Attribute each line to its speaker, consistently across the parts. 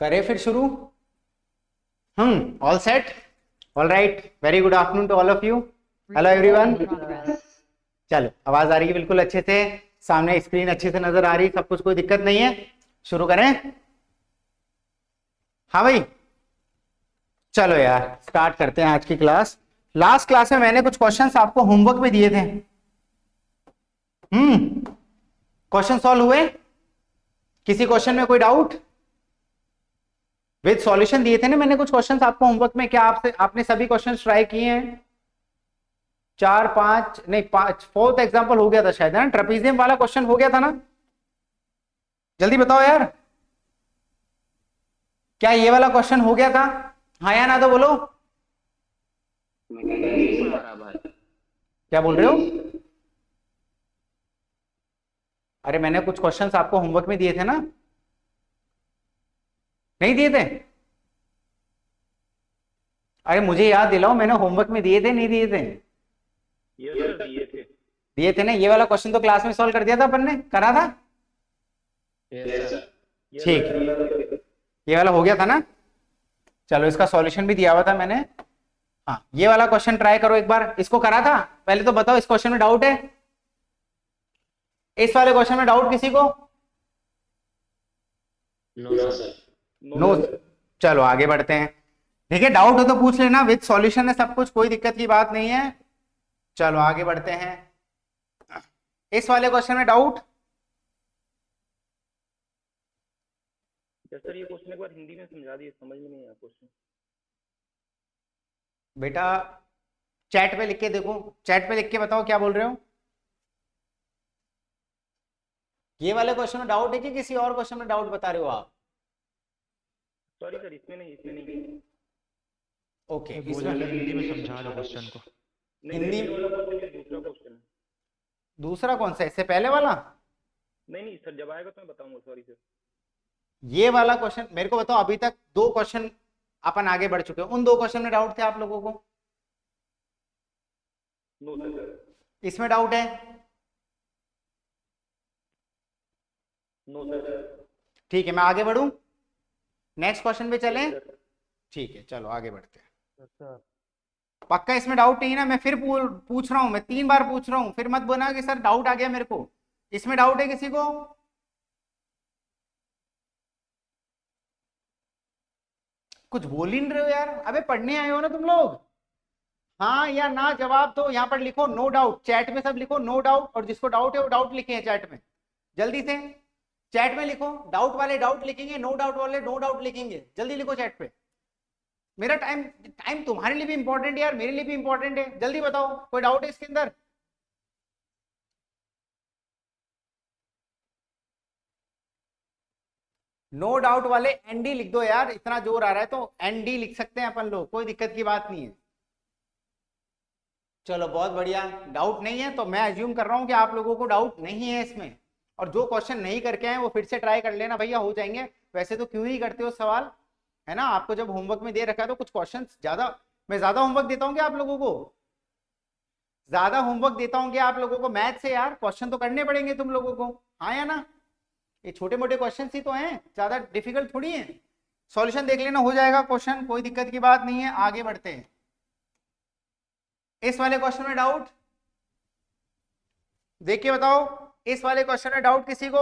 Speaker 1: करें फिर शुरू। All set, all right, very good afternoon to all of you. Hello everyone. चलो, आवाज आ रही है बिल्कुल अच्छे से, सामने स्क्रीन अच्छे से नजर आ रही है, सब कुछ, कोई दिक्कत नहीं है। शुरू करें? हाँ भाई, चलो यार स्टार्ट करते हैं आज की क्लास। लास्ट क्लास में मैंने कुछ क्वेश्चंस आपको होमवर्क में दिए थे। क्वेश्चन सॉल्व हुए? किसी क्वेश्चन में कोई डाउट? विद सॉल्यूशन दिए थे ना मैंने कुछ क्वेश्चंस आपको होमवर्क में। क्या आपने सभी क्वेश्चंस ट्राई किए हैं? 4 5 नहीं 5, फोर्थ एग्जांपल हो गया था शायद, है ना? ट्रेपीजियम वाला क्वेश्चन हो गया था ना? जल्दी बताओ यार, क्या ये वाला क्वेश्चन हो गया था? हाँ या ना तो बोलो। क्या बोल रहे हो? अरे मैंने कुछ क्वेश्चंस आपको होमवर्क में दिए थे ना, नहीं दिए थे? अरे मुझे याद दिलाओ, मैंने होमवर्क में दिए थे नहीं दिए थे? दिए थे ना। ये वाला क्वेश्चन तो क्लास में सॉल्व कर दिया था अपन ने, करा था। ठीक, ये वाला हो गया था ना। चलो, इसका सॉल्यूशन भी दिया हुआ था मैंने। हाँ, ये वाला क्वेश्चन ट्राई करो एक बार। इसको करा था? पहले तो बताओ, इस क्वेश्चन में डाउट है? इस वाले क्वेश्चन में डाउट किसी को? नो। चलो आगे बढ़ते हैं। ठीक है, डाउट हो तो पूछ लेना, विद सॉल्यूशन है सब कुछ, कोई दिक्कत की बात नहीं है। चलो आगे बढ़ते हैं। इस वाले क्वेश्चन में डाउट?
Speaker 2: सर ये क्वेश्चन एक बार हिंदी में समझा दिए, समझ में नहीं आया क्वेश्चन।
Speaker 1: बेटा चैट पे लिख के देखो, चैट पे लिख के बताओ क्या बोल रहे हो। ये वाले क्वेश्चन में डाउट है कि किसी और क्वेश्चन में डाउट बता रहे हो आप?
Speaker 2: सॉरी सर, इसमें नहीं।
Speaker 1: ओके,
Speaker 3: इसमें हिंदी में समझा दो क्वेश्चन को।
Speaker 2: हिंदी वाला क्वेश्चन दूसरा क्वेश्चन है।
Speaker 1: दूसरा कौन सा, इससे पहले वाला?
Speaker 2: नहीं सर, जब आएगा तो मैं बताऊंगा। Sorry sir.
Speaker 1: ये वाला क्वेश्चन मेरे को बताओ। अभी तक 2 क्वेश्चन अपन आगे बढ़ चुके हैं, उन 2 क्वेश्चन में डाउट थे आप लोगों को?
Speaker 2: No sir.
Speaker 1: इसमें डाउट है?
Speaker 2: No sir.
Speaker 1: ठीक है, मैं आगे बढ़ूं, नेक्स्ट क्वेश्चन पे चलें? ठीक है, चलो आगे बढ़ते हैं। पक्का इसमें डाउट नहीं है ना? मैं फिर पूछ रहा हूं, मैं 3 बार पूछ रहा हूं, फिर मत बोलना कि सर डाउट आ गया मेरे को। इसमें डाउट है किसी को? कुछ बोल ही नहीं रहे हो यार। अबे पढ़ने आए हो ना तुम लोग? हाँ या ना जवाब दो। यहाँ पर लिखो नो डाउट, चैट में सब लिखो नो डाउट, और जिसको डाउट है वो डाउट लिखे हैं चैट में, जल्दी से चैट में लिखो। डाउट वाले डाउट लिखेंगे, नो डाउट वाले नो डाउट लिखेंगे, जल्दी लिखो चैट पे। मेरा टाइम टाइम तुम्हारे लिए भी इंपॉर्टेंट है यार, मेरे लिए भी इंपॉर्टेंट है। जल्दी बताओ, कोई डाउट है इसके अंदर? नो डाउट वाले एनडी लिख दो यार, इतना जोर आ रहा है तो एनडी लिख सकते हैं अपन लोग, कोई दिक्कत की बात नहीं है। चलो बहुत बढ़िया, डाउट नहीं है तो मैं अज्यूम कर रहा हूं कि आप लोगों को डाउट नहीं है इसमें। और जो क्वेश्चन नहीं करके आए वो फिर से ट्राई कर लेना भैया, हो जाएंगे। वैसे तो क्यों ही करते हो सवाल, है ना? आपको जब होमवर्क में दे रखा है तो कुछ क्वेश्चन ज्यादा, मैं ज्यादा होमवर्क देता हूँ कि आप लोगों को ज्यादा होमवर्क देता हूँ कि आप लोगों को मैथ से यार क्वेश्चन तो करने पड़ेंगे तुम लोगों को, हाँ या ना? ये छोटे मोटे क्वेश्चन ही तो हैं, ज्यादा डिफिकल्ट थोड़ी है। सॉल्यूशन देख लेना, हो जाएगा क्वेश्चन, कोई दिक्कत की बात नहीं है। आगे बढ़ते हैं। इस वाले क्वेश्चन में डाउट देखिए, बताओ इस वाले क्वेश्चन में डाउट किसी को?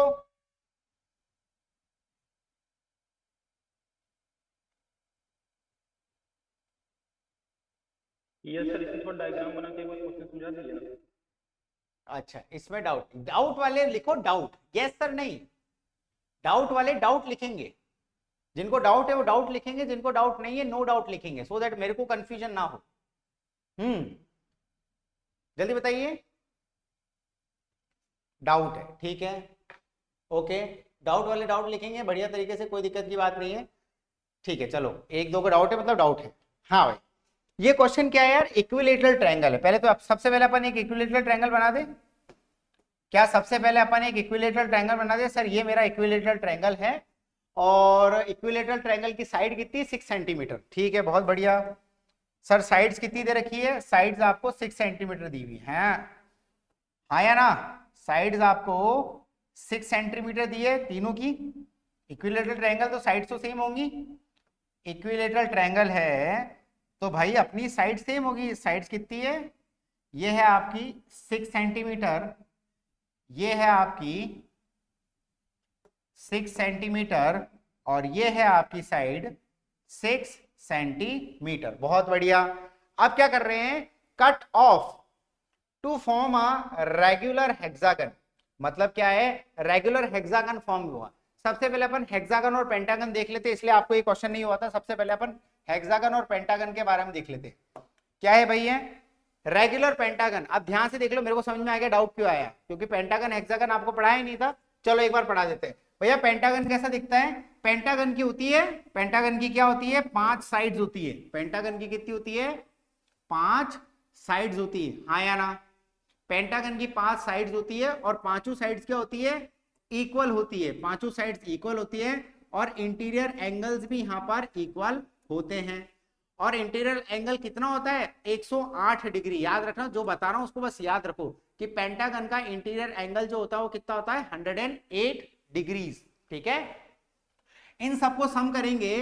Speaker 2: ये सर, इसमें थोड़ा डायग्राम बना के वो क्वेश्चन समझा दीजिए ना।
Speaker 1: अच्छा, इसमें डाउट, डाउट वाले लिखो डाउट, यस सर नहीं। डाउट वाले डाउट लिखेंगे, जिनको डाउट है वो डाउट लिखेंगे, जिनको डाउट नहीं है नो डाउट लिखेंगे, सो दैट मेरे को कंफ्यूजन ना हो। जल्दी बताइए। डाउट है, ठीक है, ओके। डाउट वाले डाउट लिखेंगे बढ़िया तरीके से, कोई दिक्कत की बात नहीं है। ठीक है, चलो 1 2 को डाउट है मतलब डाउट है। हाँ भाई, ये क्वेश्चन क्या है यार? इक्विलेटरल ट्रायंगल है। पहले तो सबसे पहले अपन एक इक्विलेटरल ट्रायंगल बना दे। क्या सबसे पहले अपन एक इक्विलेटरल ट्रायंगल बना दे? सर ये मेरा इक्विलेटरल ट्रायंगल है और इक्विलेटरल ट्रायंगल की साइड कितनी? 6 सेंटीमीटर। ठीक है, बहुत बढ़िया। सर साइड्स कितनी दे रखी है? साइड्स आपको 6 सेंटीमीटर दी हुई है, हाँ या ना? साइड्स आपको 6 सेंटीमीटर दी है तीनों की। इक्विलेटरल ट्रायंगल तो साइड तो सेम होंगी, इक्विलेटरल ट्रायंगल है तो भाई अपनी साइड सेम होगी। साइड्स कितनी है, ये है आपकी 6 सेंटीमीटर, ये है आपकी 6 सेंटीमीटर, और ये है आपकी साइड 6 सेंटीमीटर। बहुत बढ़िया। अब क्या कर रहे हैं, cut off to form a regular hexagon. मतलब क्या है, रेगुलर हेक्सागन फॉर्म हुआ। सबसे पहले अपन हेक्सागन और पेंटागन देख लेते, इसलिए आपको ये क्वेश्चन नहीं हुआ था। सबसे पहले अपन हेक्सागन और पेंटागन के बारे में देख लेते। क्या है भाई, ये रेगुलर पेंटागन। अब ध्यान से देख लो, मेरे को समझ में आ गया डाउट क्यों आया, क्योंकि पेंटागन हेक्सागन आपको पढ़ाया ही नहीं था। चलो एक बार पढ़ा देते हैं। भैया पेंटागन कैसा दिखता है, पेंटागन की होती है, पेंटागन की क्या होती है, 5 साइड्स होती है। पेंटागन की कितनी होती है, 5 साइड्स होती है, हाँ या ना। पेंटागन की 5 साइड्स होती है और पांचों साइड्स क्या होती है, इक्वल होती है। पांचों साइड्स इक्वल होती है और इंटीरियर एंगल्स भी यहां पर इक्वल होते हैं। और इंटीरियर एंगल कितना होता है, 108 डिग्री। याद रखना, जो बता रहा हूं उसको बस याद रखो कि पेंटागन का इंटीरियर एंगल जो होता है वो कितना होता है, 108 डिग्रीज। ठीक है, इन सबको सम करेंगे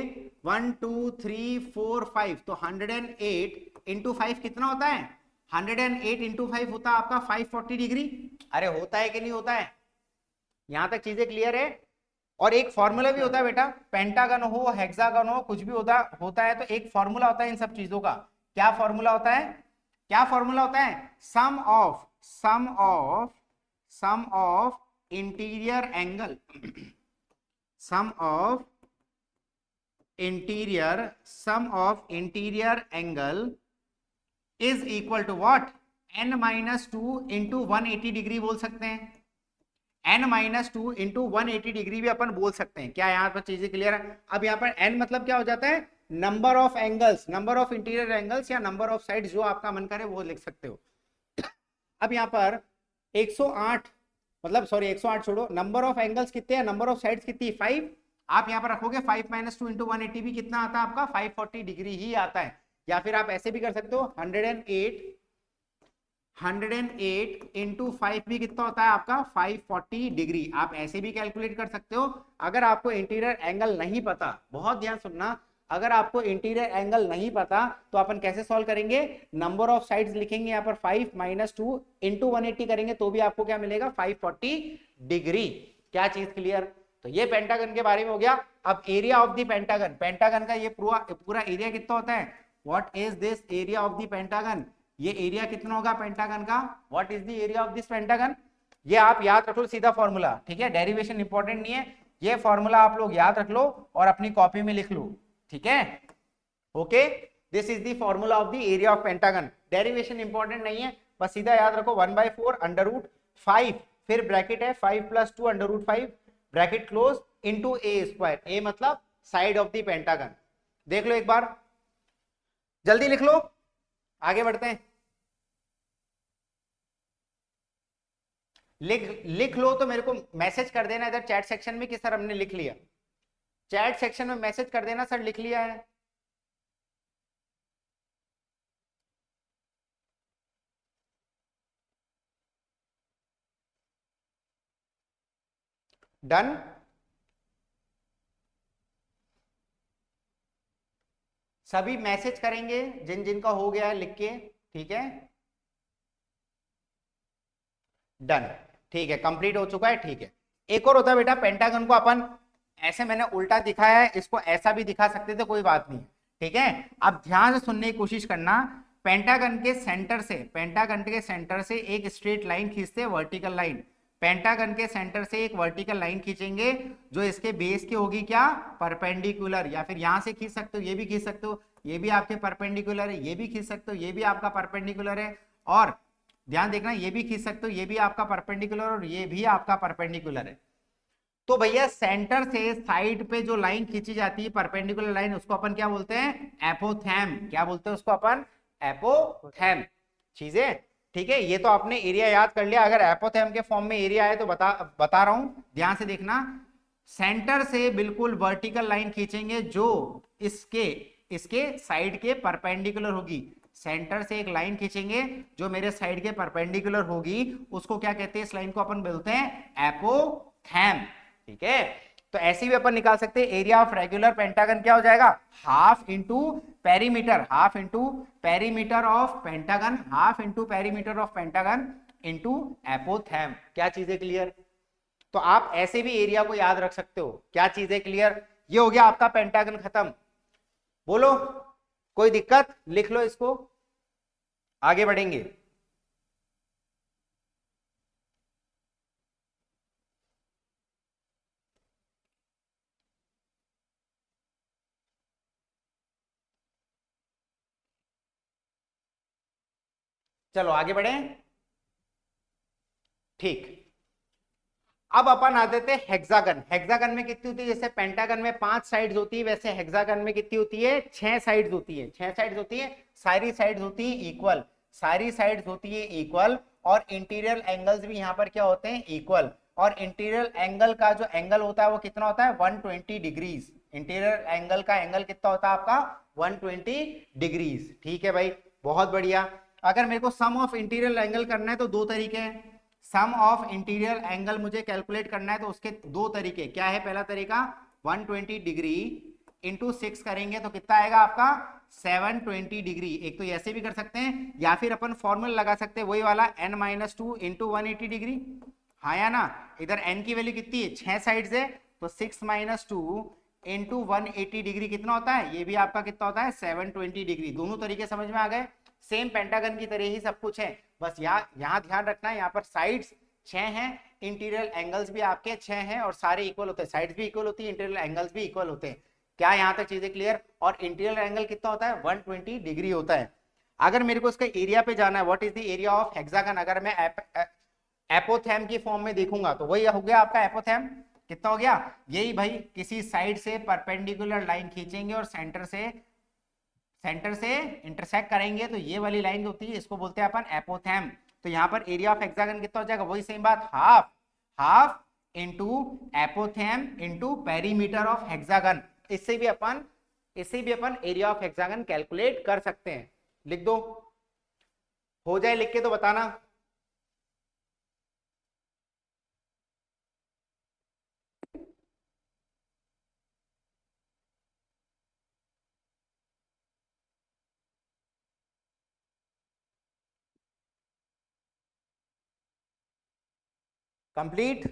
Speaker 1: 1 2 3 4 5, तो 108 इंटू 5 कितना होता है, 108 इंटू 5 होता है आपका 540 डिग्री। अरे होता है कि नहीं होता है, यहां तक चीजें क्लियर है। और एक फॉर्मूला भी होता है बेटा, पेंटागन हो हेक्सागन हो कुछ भी होता है तो एक फॉर्मूला होता है इन सब चीजों का। क्या फॉर्मूला होता है, क्या फॉर्मूला होता है, sum of interior angle, sum of interior angle is equal to what, n-2 into 180 degree बोल सकते हैं। n-2 इंटू 180 डिग्री भी अपन बोल सकते हैं। क्या यहाँ पर चीजें क्लियर है। अब यहाँ पर n मतलब क्या हो जाता है, number of angles, number of interior angles या नंबर ऑफ साइड्स, जो आपका मन करे वो लिख सकते हो। अब यहाँ पर 108 मतलब सॉरी 108 छोड़ो, नंबर ऑफ एंगल्स कितने हैं, नंबर ऑफ साइड्स कितनी है, 5। आप यहाँ पर रखोगे 5-2 इंटू 180 भी कितना आता है आपका, 540 डिग्री ही आता है। या फिर आप ऐसे भी कर सकते हो, 108 इंटू 5 भी कितना होता है आपका, 540 डिग्री। आप ऐसे भी कैलकुलेट कर सकते हो। अगर आपको इंटीरियर एंगल नहीं पता, बहुत ध्यान सुनना, अगर आपको इंटीरियर एंगल नहीं पता तो अपन कैसे सॉल्व करेंगे, नंबर ऑफ साइड्स लिखेंगे यहाँ पर 5-2 इंटू 180 करेंगे तो भी आपको क्या मिलेगा, 540 डिग्री। क्या चीज क्लियर। तो ये पेंटागन के बारे में हो गया। अब area of the pentagon, pentagon का ये पूरा एरिया कितना होता है, what is this area of the pentagon, ये एरिया कितना होगा पेंटागन का, what is the area of this pentagon. ये आप याद रख लो, सीधा फॉर्मूला। ठीक है, डेरिवेशन इंपॉर्टेंट नहीं है, ये फॉर्मूला आप लोग याद रख लो और अपनी कॉपी में लिख लो। ठीक है, okay, this is the formula of the area of pentagon. Derivation important नहीं है, बस सीधा याद रखो 1/4 √5, फिर ब्रैकेट है 5 + 2 √5 ब्रैकेट क्लोज इंटू a²। ए मतलब साइड ऑफ द पेंटागन। देख लो एक बार, जल्दी लिख लो, आगे बढ़ते हैं। लिख लो तो मेरे को मैसेज कर देना इधर चैट सेक्शन में कि सर हमने लिख लिया। चैट सेक्शन में मैसेज कर देना सर लिख लिया है। डन, सभी मैसेज करेंगे जिन जिनका हो गया है लिख के। ठीक है, डन, ठीक है, कंप्लीट हो चुका है। ठीक है, एक और होता है बेटा, पेंटागन को अपन ऐसे, मैंने उल्टा दिखाया है, इसको ऐसा भी दिखा सकते थे, कोई बात नहीं। ठीक है, अब ध्यान से सुनने की कोशिश करना। पेंटागन के सेंटर से एक स्ट्रेट लाइन खींचते हैं, वर्टिकल लाइन। पेंटागन के सेंटर से एक वर्टिकल लाइन खींचेंगे जो इसके बेस की होगी क्या, परपेंडिकुलर। या फिर यहां से खींच सकते हो, ये भी खींच सकते हो, ये भी आपके परपेंडिकुलर है, ये भी खींच सकते हो, ये भी आपका परपेंडिकुलर है। और ध्यान देखना, ये भी खींच सकते हो, ये भी आपका परपेंडिकुलर और ये भी आपका परपेंडिकुलर है। तो भैया सेंटर से साइड पे जो लाइन खींची जाती है परपेंडिकुलर लाइन, उसको अपन क्या बोलते हैं, एपोथेम। क्या बोलते हैं उसको अपन, एपोथेम। चीजें ठीक है, ये तो आपने एरिया याद कर लिया। अगर एपोथेम के फॉर्म में एरिया है तो बता रहा हूं, ध्यान से देखना। सेंटर से बिल्कुल वर्टिकल लाइन खींचेंगे जो इसके साइड के परपेंडिकुलर होगी। सेंटर से एक लाइन खींचेंगे जो मेरे साइड के परपेंडिकुलर होगी, उसको क्या कहते हैं, इस लाइन को अपन बोलते हैं एपोथेम। ठीक है, तो ऐसे भी अपन निकाल सकते हैं एरिया ऑफ रेगुलर पेंटागन क्या हो जाएगा, half into perimeter, half into perimeter of pentagon, half into perimeter of pentagon into apothem. क्या चीजें क्लियर? तो आप ऐसे भी एरिया को याद रख सकते हो। क्या चीजें क्लियर? ये हो गया आपका पेंटागन खत्म। बोलो कोई दिक्कत? लिख लो इसको, आगे बढ़ेंगे। चलो आगे बढ़े। ठीक, अब अपन आ जाते हैं हेक्सागन। हेक्सागन में कितनी होती है? जैसे पेंटागन में 5 साइड्स होती है, वैसे हेक्सागन में कितनी होती है? 6 साइड्स होती है। 6 साइड्स होती है, सारी साइड्स होती है इक्वल, सारी साइड्स होती है इक्वल, और इंटीरियर एंगल्स भी यहाँ पर क्या होते हैं? इक्वल। और इंटीरियर एंगल का जो एंगल होता है वो कितना होता है? 120 डिग्रीज। इंटीरियर एंगल का एंगल कितना होता है आपका? 120 डिग्रीज। ठीक है भाई, बहुत बढ़िया। अगर मेरे को सम ऑफ इंटीरियर एंगल करना है तो दो तरीके हैं। सम ऑफ इंटीरियर एंगल मुझे कैलकुलेट करना है तो उसके दो तरीके। क्या है पहला तरीका? 120 डिग्री इंटू 6 करेंगे तो कितना आएगा आपका? 720 डिग्री। एक तो ऐसे भी कर सकते हैं, या फिर अपन फॉर्मूला लगा सकते हैं वही वाला, n-2 इंटू 180 डिग्री। हाँ या ना? इधर n की वैल्यू कितनी है? 6 साइड है, तो 6 - 2 इंटू 180 डिग्री कितना होता है? ये भी आपका कितना होता है? 720 डिग्री। दोनों तरीके समझ में आ गए? सेम पेंटागन की तरह ही सब कुछ है, बस यहाँ ध्यान रखना है, यहाँ पर साइड्स 6 हैं, इंटीरियर एंगल्स भी आपके 6 हैं, और सारे इक्वल होते हैं। साइड्स भी इक्वल होती है, इंटीरियर एंगल्स भी इक्वल होते हैं। क्या यहाँ तक चीजें क्लियर? और इंटीरियर एंगल कितना होता है? 120 डिग्री होता है। अगर मेरे को इसका एरिया पे जाना है, what is the area of hexagon, अगर मैं एपोथेम की फॉर्म में देखूंगा तो वही हो गया आपका एपोथेम। कितना हो गया? यही भाई, किसी साइड से परपेंडिकुलर लाइन खींचेंगे और सेंटर से इंटरसेक्ट करेंगे, तो ये वाली लाइन होती है, इसको बोलते हैं अपन एपोथेम। तो यहाँ पर एरिया ऑफ हेक्सागन कितना हो जाएगा? वही सेम बात, half into apothem into perimeter of hexagon. इससे भी अपन एरिया ऑफ हेक्सागन कैलकुलेट कर सकते हैं। लिख दो, हो जाए लिख के तो बताना। कंप्लीट?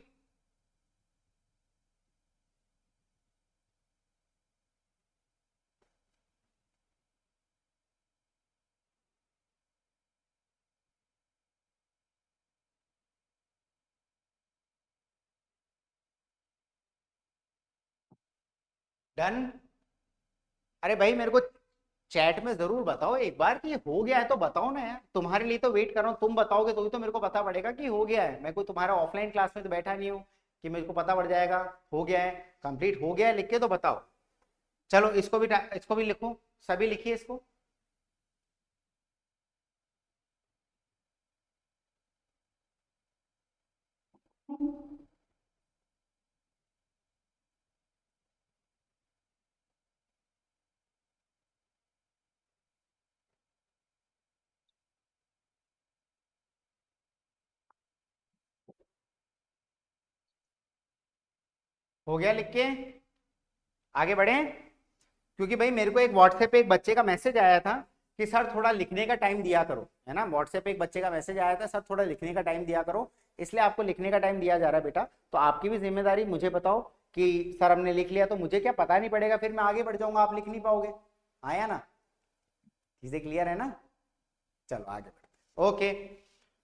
Speaker 1: डन? अरे भाई मेरे को चैट में जरूर बताओ एक बार कि हो गया है तो बताओ ना यार, तुम्हारे लिए तो वेट कर रहा हूँ। तुम बताओगे तो ही तो मेरे को पता पड़ेगा कि हो गया है। मैं कोई तुम्हारा ऑफलाइन क्लास में तो बैठा नहीं हूँ कि मेरे को पता पड़ जाएगा हो गया है। कंप्लीट हो गया है लिख के तो बताओ। चलो इसको भी लिखो, सभी लिखिए इसको। हो गया लिख के? आगे बढ़े, क्योंकि भाई मेरे को एक व्हाट्सएप पे एक बच्चे का मैसेज आया था कि सर थोड़ा लिखने का टाइम दिया करो, है ना। व्हाट्सएप पे एक बच्चे का मैसेज आया था, सर थोड़ा लिखने का टाइम दिया करो, इसलिए आपको लिखने का टाइम दिया जा रहा है बेटा। तो आपकी भी जिम्मेदारी, मुझे बताओ कि सर हमने लिख लिया तो मुझे क्या पता नहीं पड़ेगा, फिर मैं आगे बढ़ जाऊंगा, आप लिख नहीं पाओगे। आया ना? चीजें क्लियर है ना? चलो आगे बढ़ते। ओके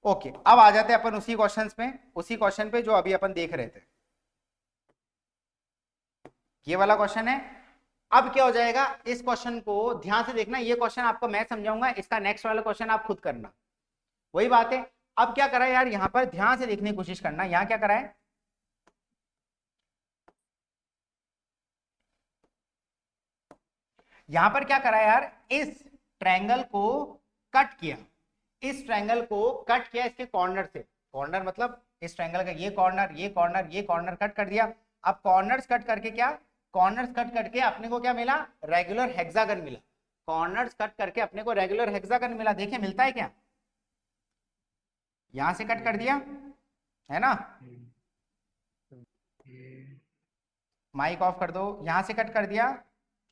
Speaker 1: ओके, अब आ जाते हैं अपन उसी क्वेश्चन पे जो अभी अपन देख रहे थे। ये वाला क्वेश्चन है। अब क्या हो जाएगा, इस क्वेश्चन को ध्यान से देखना, ये क्वेश्चन आपको मैं समझाऊंगा, इसका नेक्स्ट वाला क्वेश्चन आप खुद करना। वही बात है। अब क्या करा है यार, यहां पर ध्यान से देखने की कोशिश करना, यहां क्या करा है, यहां पर क्या करा है यार, इस ट्रायंगल को कट किया, इस ट्रायंगल को कट किया इसके कॉर्नर से। कॉर्नर मतलब इस ट्रायंगल का ये कॉर्नर, ये कॉर्नर, ये कॉर्नर कट कर दिया। अब कॉर्नर्स कट करके क्या, कॉर्नर्स कट करके अपने को क्या मिला? रेगुलर हेक्सागन मिला। कॉर्नर्स कट करके अपने को रेगुलर हेक्सागन मिला। देखिए मिलता है क्या, यहां से कट कर दिया है ना, माइक ऑफ कर दो, यहां से कट कर दिया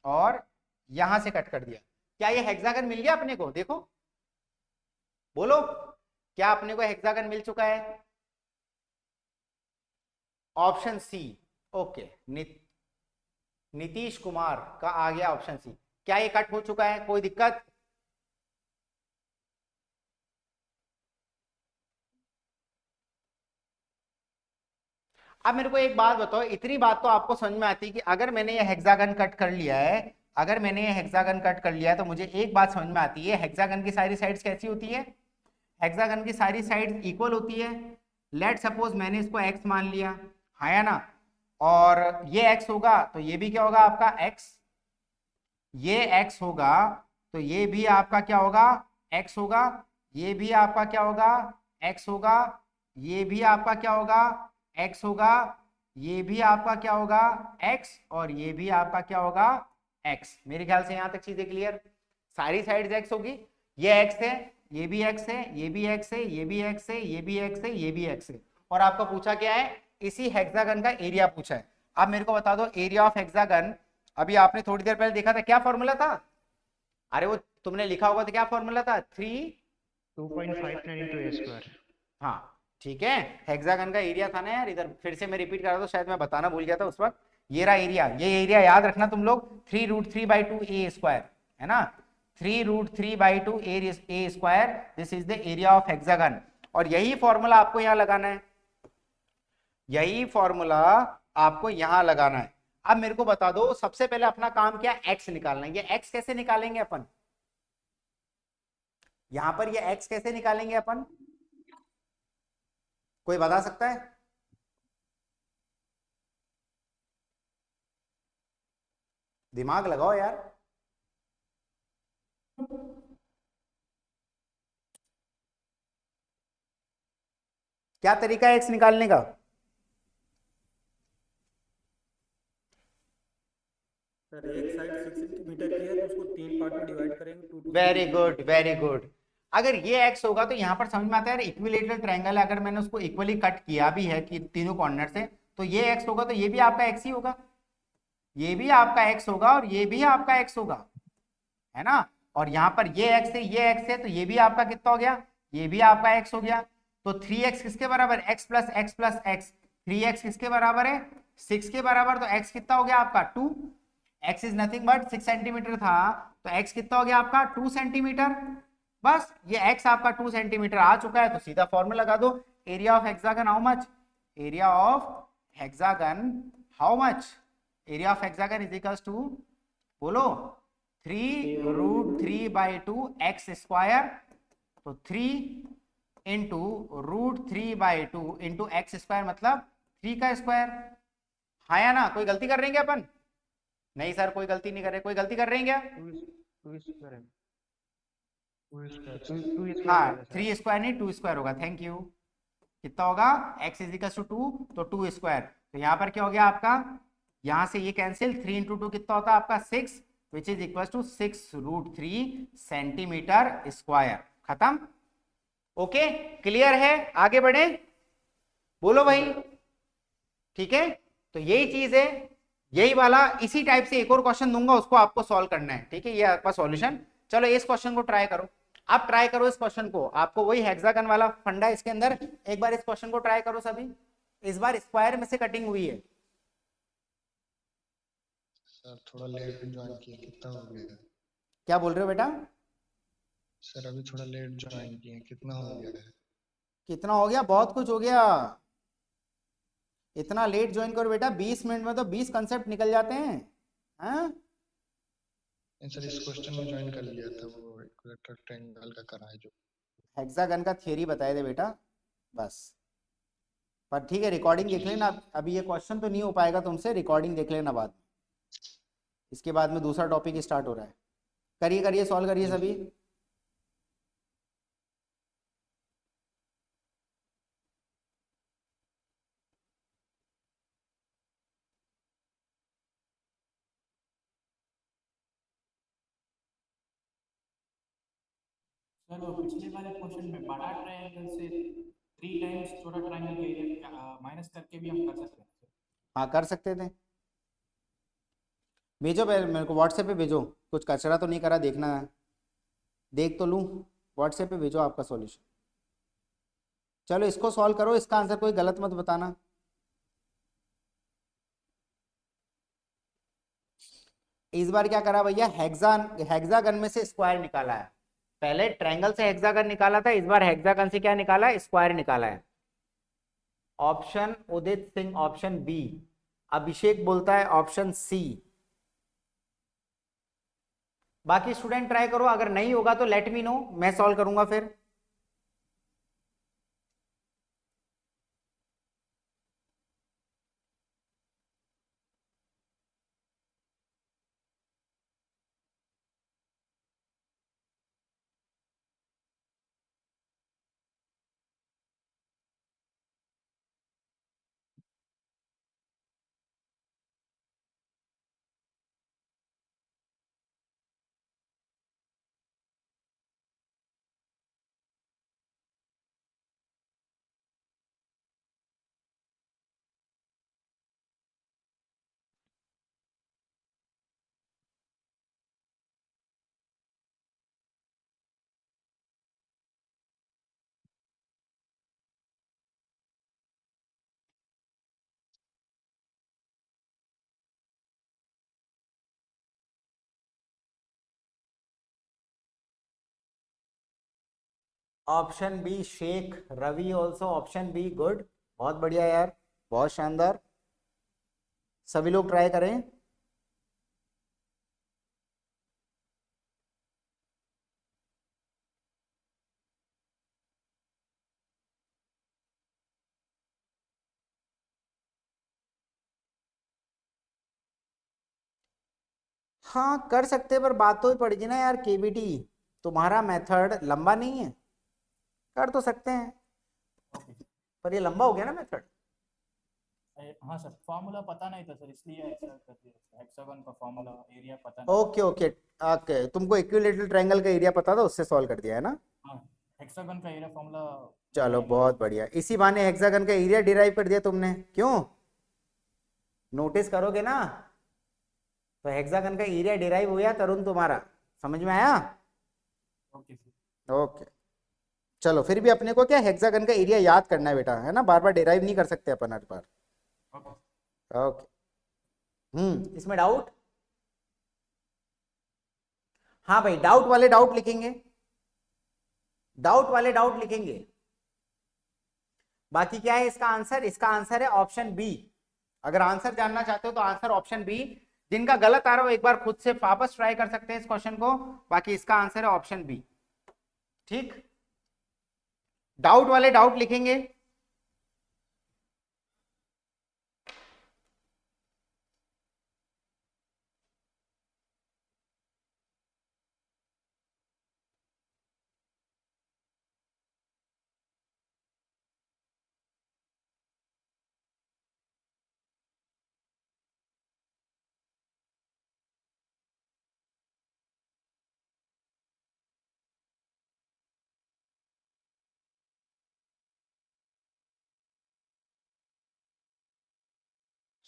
Speaker 1: और यहां से कट कर दिया। क्या ये हेक्सागन मिल गया अपने को? देखो बोलो, क्या अपने को हेक्सागन मिल चुका है? Option C. Okay, Nitish Kumar का आ गया ऑप्शन सी। क्या ये कट हो चुका है? कोई दिक्कत? अब मेरे को एक बात बताओ, इतनी बात तो आपको समझ में आती है कि अगर मैंने ये हेक्सागन कट कर लिया है, अगर मैंने ये हेक्सागन कट कर लिया है, तो मुझे एक बात समझ में आती है, हेक्सागन की सारी साइड्स कैसी होती है? हेक्सागन की सारी साइड्स इक्वल होती है। लेट सपोज मैंने इसको x मान लिया, है ना, और ये x होगा तो ये भी क्या होगा आपका x, ये x होगा तो ये भी आपका क्या होगा? x होगा। ये भी आपका क्या होगा? x होगा। ये भी आपका क्या होगा? x होगा। ये भी आपका क्या होगा? x, और ये भी आपका क्या होगा? x। मेरे ख्याल से यहां तक चीजें क्लियर। सारी साइड्स x होगी। ये x है, ये भी x है, ये भी x है, ये भी x है, ये भी x है, ये भी x है। और आपका पूछा क्या है? इसी हेक्सागन का एरिया पूछा है। अब मेरे को बता दो एरिया ऑफ हेक्सागन। अभी आपने थोड़ी देर पहले देखा था, क्या फॉर्मूला था? अरे वो तुमने लिखा होगा तो क्या फॉर्मूला था?
Speaker 3: 2.59 into a square।
Speaker 1: हाँ ठीक है, हेक्सागन का एरिया था ना यार। इधर फिर से मैं रिपीट कर रहा था, शायद मैं बताना भूल गया था उस वक्त। ये रहा एरिया, ये एरिया याद रखना तुम लोग, 3√3/2 a स्क्वायर, है ना, 3√3/2 a square, this is the area of hexagon. और यही फॉर्मूला आपको यहाँ लगाना है, यही फॉर्मूला आपको यहां लगाना है। अब मेरे को बता दो, सबसे पहले अपना काम क्या? एक्स निकालना है। ये एक्स कैसे निकालेंगे अपन? यहां पर ये एक्स कैसे निकालेंगे अपन? कोई बता सकता है? दिमाग लगाओ यार। क्या तरीका है एक्स निकालने का?
Speaker 4: सर एक साइड 6 सेंटीमीटर की है तो उसको 3 पार्ट में डिवाइड करेंगे, 2 2
Speaker 1: वेरी गुड, वेरी गुड। अगर ये एक्स होगा तो यहां पर समझ में आता है इक्विलेटरल ट्रायंगल है, अगर मैंने उसको इक्वली कट किया भी है कि तीनों कॉर्नर से, तो ये एक्स होगा तो ये भी आपका एक्स ही होगा, ये भी आपका एक्स होगा और ये भी आपका एक्स होगा, है ना। और यहाँ पर ये एक्स है, ये एक्स है, तो ये भी आपका कितना हो गया? ये भी आपका एक्स हो गया। तो 3x किसके बराबर? x plus x plus x. 3x किसके बराबर है? 6 के बराबर। तो x कितना हो गया आपका? 2। x is nothing but 6 centimetre था, तो x कितना हो गया आपका? 2 सेंटीमीटर। बस ये x आपका 2 सेंटीमीटर आ चुका है, तो सीधा फॉर्मूला लगा दो। Area of hexagon how much? Area of hexagon how much? Area of hexagon is equals to, बोलो, 3√3/2 एक्स स्क्वायर। तो 3 इंटू √3/2 इंटू एक्स स्क्वायर, मतलब 3 का स्क्वायर। हाँ या ना? कोई गलती कर रहे हैं क्या अपन? नहीं सर, कोई गलती नहीं कर रहे। कोई गलती कर रहे हैं क्या?
Speaker 3: 2 स्क्वायर है, 2 स्क्वायर
Speaker 1: हाँ,
Speaker 3: है सर।
Speaker 1: 3 स्क्वायर नहीं 2 स्क्वायर होगा। Thank you. कितना होगा? x इज इक्वल टू 2, तो 2 स्क्वायर। तो यहाँ पर क्या हो गया आपका? यहाँ से ये कैंसिल, 3 इंटू 2 कितना होता है आपका? 6, which is equal to 6√3 centimetre square. खत्म? ओके, क्लियर है? आगे बढ़े, बोलो भाई। ठीक है, तो यही चीज है, यही वाला। इसी टाइप से एक और क्वेश्चन दूंगा, उसको आपको सॉल्व करना है। ठीक है, ये आपका सॉल्यूशन। चलो इस क्वेश्चन को ट्राई करो। आप ट्राई करो इस क्वेश्चन को, आपको वही हेक्सागन वाला फंडा इसके अंदर। एक बार इस क्वेश्चन को ट्राई करो सभी। इस बार स्क्वायर में से कटिंग हुई है।
Speaker 5: सर थोड़ा लेट ज्वाइन किए, कितना हो गया?
Speaker 1: क्या बोल रहे हो बेटा?
Speaker 5: सर अभी थोड़ा लेट ज्वाइन किए, कितना हो गया है?
Speaker 1: कितना हो गया? बहुत कुछ हो गया। इतना लेट ज्वाइन करो बेटा, 20 मिनट में तो 20 कंसेप्ट निकल जाते हैं। हाँ,
Speaker 5: नहीं सर, इस क्वेश्चन में ज्वाइन कर लिया था, वो इक्विलेटरल ट्रायंगल का करा है जो।
Speaker 1: हेक्सागन का थियरी बताए थे बेटा, बस। पर ठीक है, रिकॉर्डिंग देख लेना। अभी ये क्वेश्चन तो नहीं हो पाएगा तुमसे, रिकॉर्डिंग देख लेना बाद में। इसके बाद में दूसरा टॉपिक स्टार्ट हो रहा है। करिए करिए, सॉल्व करिए सभी।
Speaker 6: सर वो पिछले वाले क्वेश्चन में बड़ा ट्रायंगल से 3 टाइम्स छोटा ट्रायंगल का एरिया माइनस करके भी हम कर सकते हैं।
Speaker 1: हाँ कर सकते थे। भेजो मेरे को व्हाट्सएप पे भेजो, कुछ कचरा तो नहीं करा, देखना है, देख तो लूँ। व्हाट्सएप पे भेजो आपका सॉल्यूशन। चलो इसको सॉल्व करो, इसका आंसर कोई गलत मत बताना। इस बार क्या करा भैया, हेक्सागन में से स्क्वायर निकाला है। पहले ट्रायंगल से हेक्सागन निकाला था, इस बार हेक्सागन से क्या निकाला है, स्क्वायर निकाला है। ऑप्शन उदित सिंह ऑप्शन बी, अभिषेक बोलता है ऑप्शन सी। बाकी स्टूडेंट ट्राई करो, अगर नहीं होगा तो लेट मी नो, मैं सॉल्व करूंगा फिर। Option B Shaikh Ravi also option B, good, बहुत बढ़िया यार, बहुत शानदार। सभी लोग ट्राई करें। हाँ कर सकते हैं, पर बात तो ही पड़ेगी ना यार, केबीटी तुम्हारा मेथड लंबा नहीं है, कर तो सकते हैं, पर ये लंबा हो गया ना मेथड।
Speaker 6: हाँ सर, फॉर्मूला पता नहीं था सर, इसलिए ऐसा कर दिया। हेक्सागन का फॉर्मूला एरिया पता नहीं।
Speaker 1: ओके ओके ओके, तुमको इक्विलेटरल ट्रायंगल का एरिया पता था, उससे सॉल्व कर दिया है ना।
Speaker 6: हाँ, हेक्सागन का एरिया फॉर्मूला।
Speaker 1: चलो बहुत बढ़िया, इसी बहाने हेक्सागन का एरिया डिराइव कर दिया तुमने, क्यों नोटिस करोगे ना, तो हेक्सागन का एरिया डिराइव हो गया तरुण तुम्हारा, समझ में आया।
Speaker 6: Okay sir.
Speaker 1: ओके चलो, फिर भी अपने को क्या हेक्सागन का एरिया याद करना है बेटा, है ना, बार बार डिराइव नहीं कर सकते अपन हर बार। ओके इसमें डाउट, हाँ भाई डाउट वाले डाउट लिखेंगे, डाउट वाले डाउट लिखेंगे। बाकी क्या है इसका आंसर, इसका आंसर है ऑप्शन बी। अगर आंसर जानना चाहते हो तो आंसर ऑप्शन बी। जिनका गलत आ रहा हो एक बार खुद से वापस ट्राई कर सकते हैं इस क्वेश्चन को, बाकी इसका आंसर है ऑप्शन बी। ठीक, डाउट वाले डाउट लिखेंगे।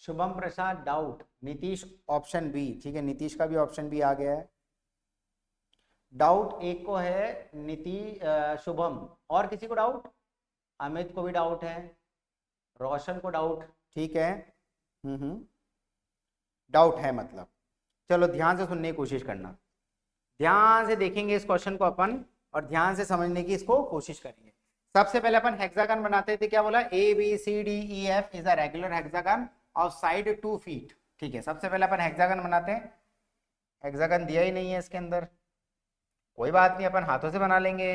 Speaker 1: शुभम प्रसाद डाउट, नीतीश ऑप्शन बी, ठीक है, नीतीश का भी ऑप्शन बी आ गया है। डाउट एक को है शुभम, और किसी को डाउट, अमित को भी डाउट है, रोशन को डाउट, ठीक है, डाउट है मतलब। चलो ध्यान से सुनने की कोशिश करना, ध्यान से देखेंगे इस क्वेश्चन को अपन, और ध्यान से समझने की इसको कोशिश करेंगे। सबसे पहले अपन हेक्सागन बनाते थे, क्या बोला, ABCDEF is a regular hexagon of side 2 feet। ठीक है, सबसे पहले अपन हेक्सागन बनाते हैं। हेक्सागन दिया ही नहीं है इसके अंदर, कोई बात नहीं, अपन हाथों से बना लेंगे।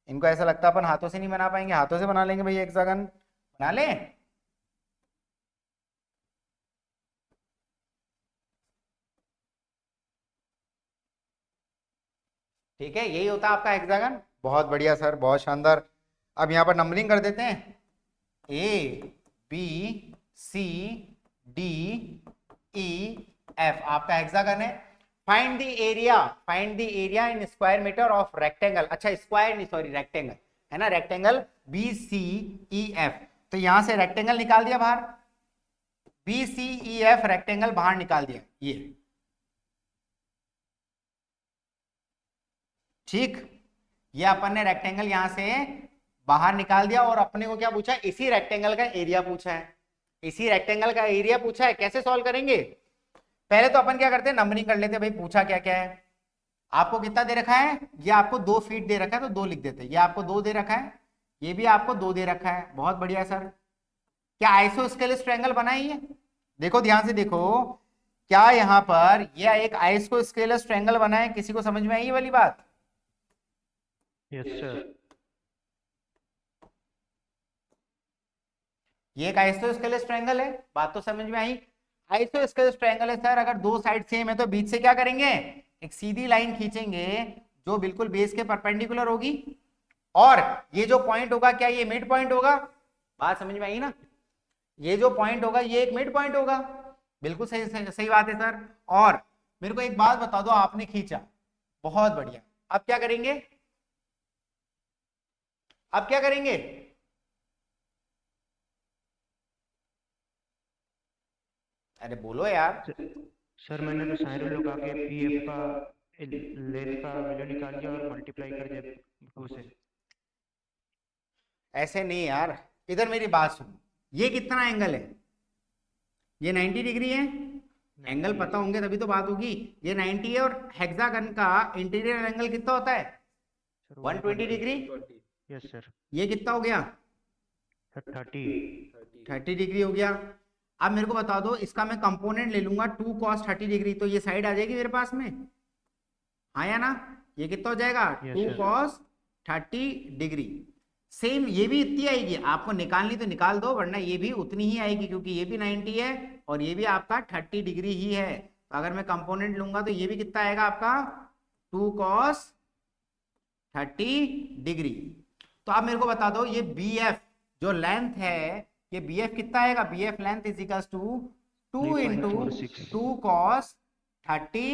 Speaker 1: इनको ऐसा लगता है अपन हाथों से नहीं बना पाएंगे, हाथों से बना लेंगे भैया, हेक्सागन बना लें। ठीक है, यही होता है आपका हेक्सागन, बहुत बढ़िया सर, बहुत शानदार। अब यहाँ पर नंबरिंग कर देते हैं, ABCDEF आपका हेक्सागन है। Find the area in square metre of rectangle, अच्छा स्क्वायर नहीं सॉरी रेक्टेंगल है ना, रेक्टेंगल BCEF। तो यहां से रेक्टेंगल निकाल दिया बाहर, BCEF रेक्टेंगल बाहर निकाल दिया, ये ठीक, ये अपन ने रेक्टेंगल यहां से बाहर निकाल दिया और अपने को क्या पूछा, इसी रेक्टेंगल का एरिया पूछा है, इसी रेक्टेंगल का एरिया पूछा है। कैसे सॉल्व करेंगे, पहले तो अपन क्या करते हैं, नंबरिंग कर लेते हैं भाई, पूछा क्या क्या है। आपको कितना दे रखा है, ये आपको 2 फीट दे रखा है तो 2 लिख देते हैं, ये आपको 2 दे रखा है, ये भी आपको 2 दे रखा है। बहुत बढ़िया सर, क्या आइसोस्केलेस ट्रायंगल बना है ये, देखो ध्यान से देखो, क्या यहाँ पर ये एक आइसोस्केलेस ट्रायंगल बना है, किसी को समझ में आई ये वाली बात?
Speaker 3: Yes sir.
Speaker 1: ये एक आइसोस्केलेस ट्रायंगल है, बात तो समझ में आई। आइसोस्केलेस ट्रायंगल है सर, अगर 2 साइड सेम है तो बीच से क्या करेंगे, एक सीधी लाइन खींचेंगे जो बिल्कुल बेस के परपेंडिकुलर होगी, और ये जो पॉइंट होगा क्या ये मिड पॉइंट होगा, बात समझ में आई ना, ये जो पॉइंट होगा ये एक मिड पॉइंट होगा, बिल्कुल सही सही बात है सर। और मेरे को एक बात बता दो, आपने खींचा, बहुत बढ़िया, अब क्या करेंगे, अब क्या करेंगे, अरे बोलो यार।
Speaker 3: सर मैंने तो साइन रूल लगा के पीएफ का लेंथ का वैल्यू निकाल दिया और मल्टीप्लाई कर दिया 2 से।
Speaker 1: ऐसे नहीं यार, इधर मेरी बात सुनो, ये कितना एंगल है, ये 90 डिग्री है, एंगल पता होंगे तभी तो बात होगी। ये 90 है और हेक्सागन का इंटीरियर एंगल कितना होता है, 120 डिग्री।
Speaker 3: Yes sir.
Speaker 1: ये कितना हो गया,
Speaker 3: सर 30
Speaker 1: डिग्री हो गया। अब मेरे को बता दो, इसका मैं कंपोनेंट ले लूंगा 2 cos 30 डिग्री, तो ये साइड आ जाएगी मेरे पास में, हाँ या ना, ये कितना हो जाएगा,
Speaker 3: Yes,
Speaker 1: 2
Speaker 3: sir.
Speaker 1: cos 30 degree. Same ये भी इतनी आएगी, आपको निकालनी तो निकाल दो, वरना ये भी उतनी ही आएगी, क्योंकि ये भी 90 है और ये भी आपका 30 डिग्री ही है। तो अगर मैं कंपोनेंट लूंगा तो ये भी कितना आएगा आपका, 2 cos 30 डिग्री। तो आप मेरे को बता दो, ये BF जो लेंथ है, ये BF कितना आएगा, BF length is equals to 2 into 2 cos 30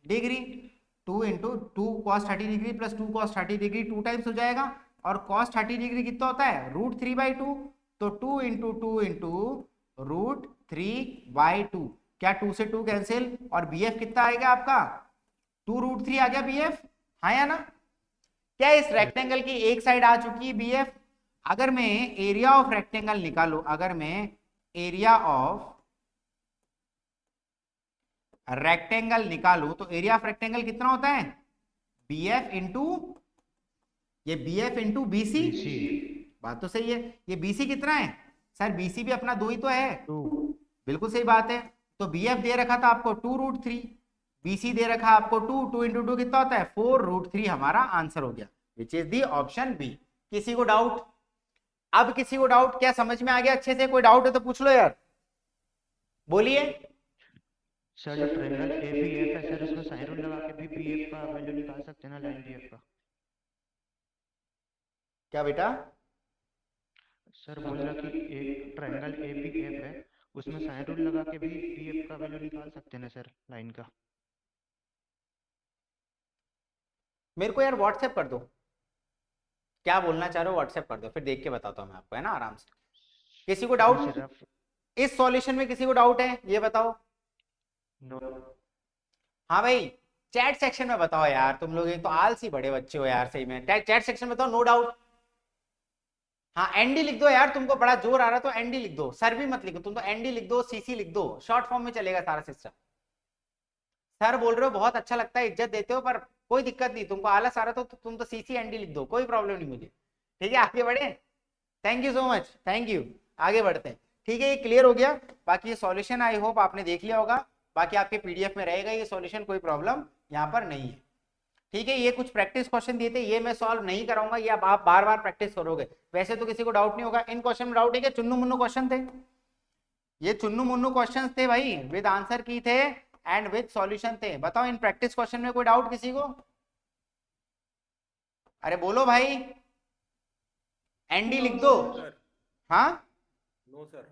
Speaker 1: degree, 2 into 2 cos 30 degree plus 2 cos 30 degree 2 times हो जाएगा, और cos 30 डिग्री कितना होता है, √3/2, तो 2 इंटू 2 इंटू √3/2, क्या 2 से 2 कैंसिल, और BF कितना आएगा आपका, 2√3 आ गया BF, हाँ या ना। क्या इस रेक्टेंगल की एक साइड आ चुकी है BF। अगर मैं एरिया ऑफ रेक्टेंगल निकालू, अगर मैं एरिया ऑफ रेक्टेंगल निकालू तो एरिया ऑफ रेक्टेंगल कितना होता है, BF इंटू ये BF इंटू BC, बात तो सही है। ये BC कितना है सर, BC भी अपना 2 ही तो है,
Speaker 3: 2।
Speaker 1: बिल्कुल सही बात है। तो BF दे रखा था आपको 2√3, BC दे रखा आपको 2 इंटू 2 कितना होता है 4√3, हमारा आंसर हो गया, which is the option B. किसी को डाउट, अब किसी को डाउट, क्या समझ में आ गया अच्छे से, कोई डाउट है तो पूछ लो यार, बोलिए।
Speaker 3: सर जो ट्रायंगल ABF है सर, उसमें साइन रूल लगा के भी पीएफ का वैल्यू निकाल सकते हैं ना, लाइन BF का।
Speaker 1: क्या बेटा,
Speaker 3: सर बोल रहा कि एक ट्रायंगल ABF है, उसमें साइन रूल लगा के भी पीएफ का वैल्यू निकाल सकते हैं ना सर, लाइन का।
Speaker 1: मेरे को यार व्हाट्सएप कर दो, क्या बोलना चाह रहे हो व्हाट्सएप कर दो, फिर देख के बताता हूँ मैं आपको, है ना, आराम से। किसी को डाउट,
Speaker 3: सर आप
Speaker 1: इस सॉल्यूशन में किसी को डाउट है, ये बताओ।
Speaker 3: नो।
Speaker 1: हाँ भाई, चैट सेक्शन में बताओ यार, तुम लोग एक तो आलसी बड़े बच्चे हो यार, सही में चैट सेक्शन में बताओ, नो डाउट। हाँ एनडी लिख दो यार, तुमको बड़ा जोर आ रहा है तो एनडी लिख दो, सर भी मत लिखो, तुम तो एनडी लिख दो, सीसी लिख दो, शॉर्ट फॉर्म में चलेगा सारा सिस्टम। सर बोल रहे हो बहुत अच्छा लगता है, इज्जत देते हो, पर कोई दिक्कत नहीं, तुमको आलस आ रहा तो तुम तो सीसी एनडी लिख दो, कोई प्रॉब्लम नहीं मुझे, ठीक है। आगे बढ़े, thank you so much, thank you, आगे बढ़ते हैं, ठीक है। ये क्लियर हो गया, बाकी ये सॉल्यूशन आई होप आपने देख लिया होगा, बाकी आपके PDF में रहेगा ये सॉल्यूशन, कोई प्रॉब्लम यहाँ पर नहीं है, ठीक है। ये कुछ प्रैक्टिस क्वेश्चन दिए थे, ये मैं सॉल्व नहीं कराऊंगा, ये आप बार बार प्रैक्टिस करोगे, वैसे तो किसी को डाउट नहीं होगा। इन क्वेश्चन में डाउट है क्या, चुन्नू मुन्नू क्वेश्चन थे, ये चुन्नू मुन्नू क्वेश्चन थे भाई, विद आंसर की थे एंड विद सॉल्यूशन थे। बताओ इन प्रैक्टिस क्वेश्चन में कोई डाउट किसी को, अरे बोलो भाई, एनडी लिख दो। हाँ
Speaker 4: नो सर,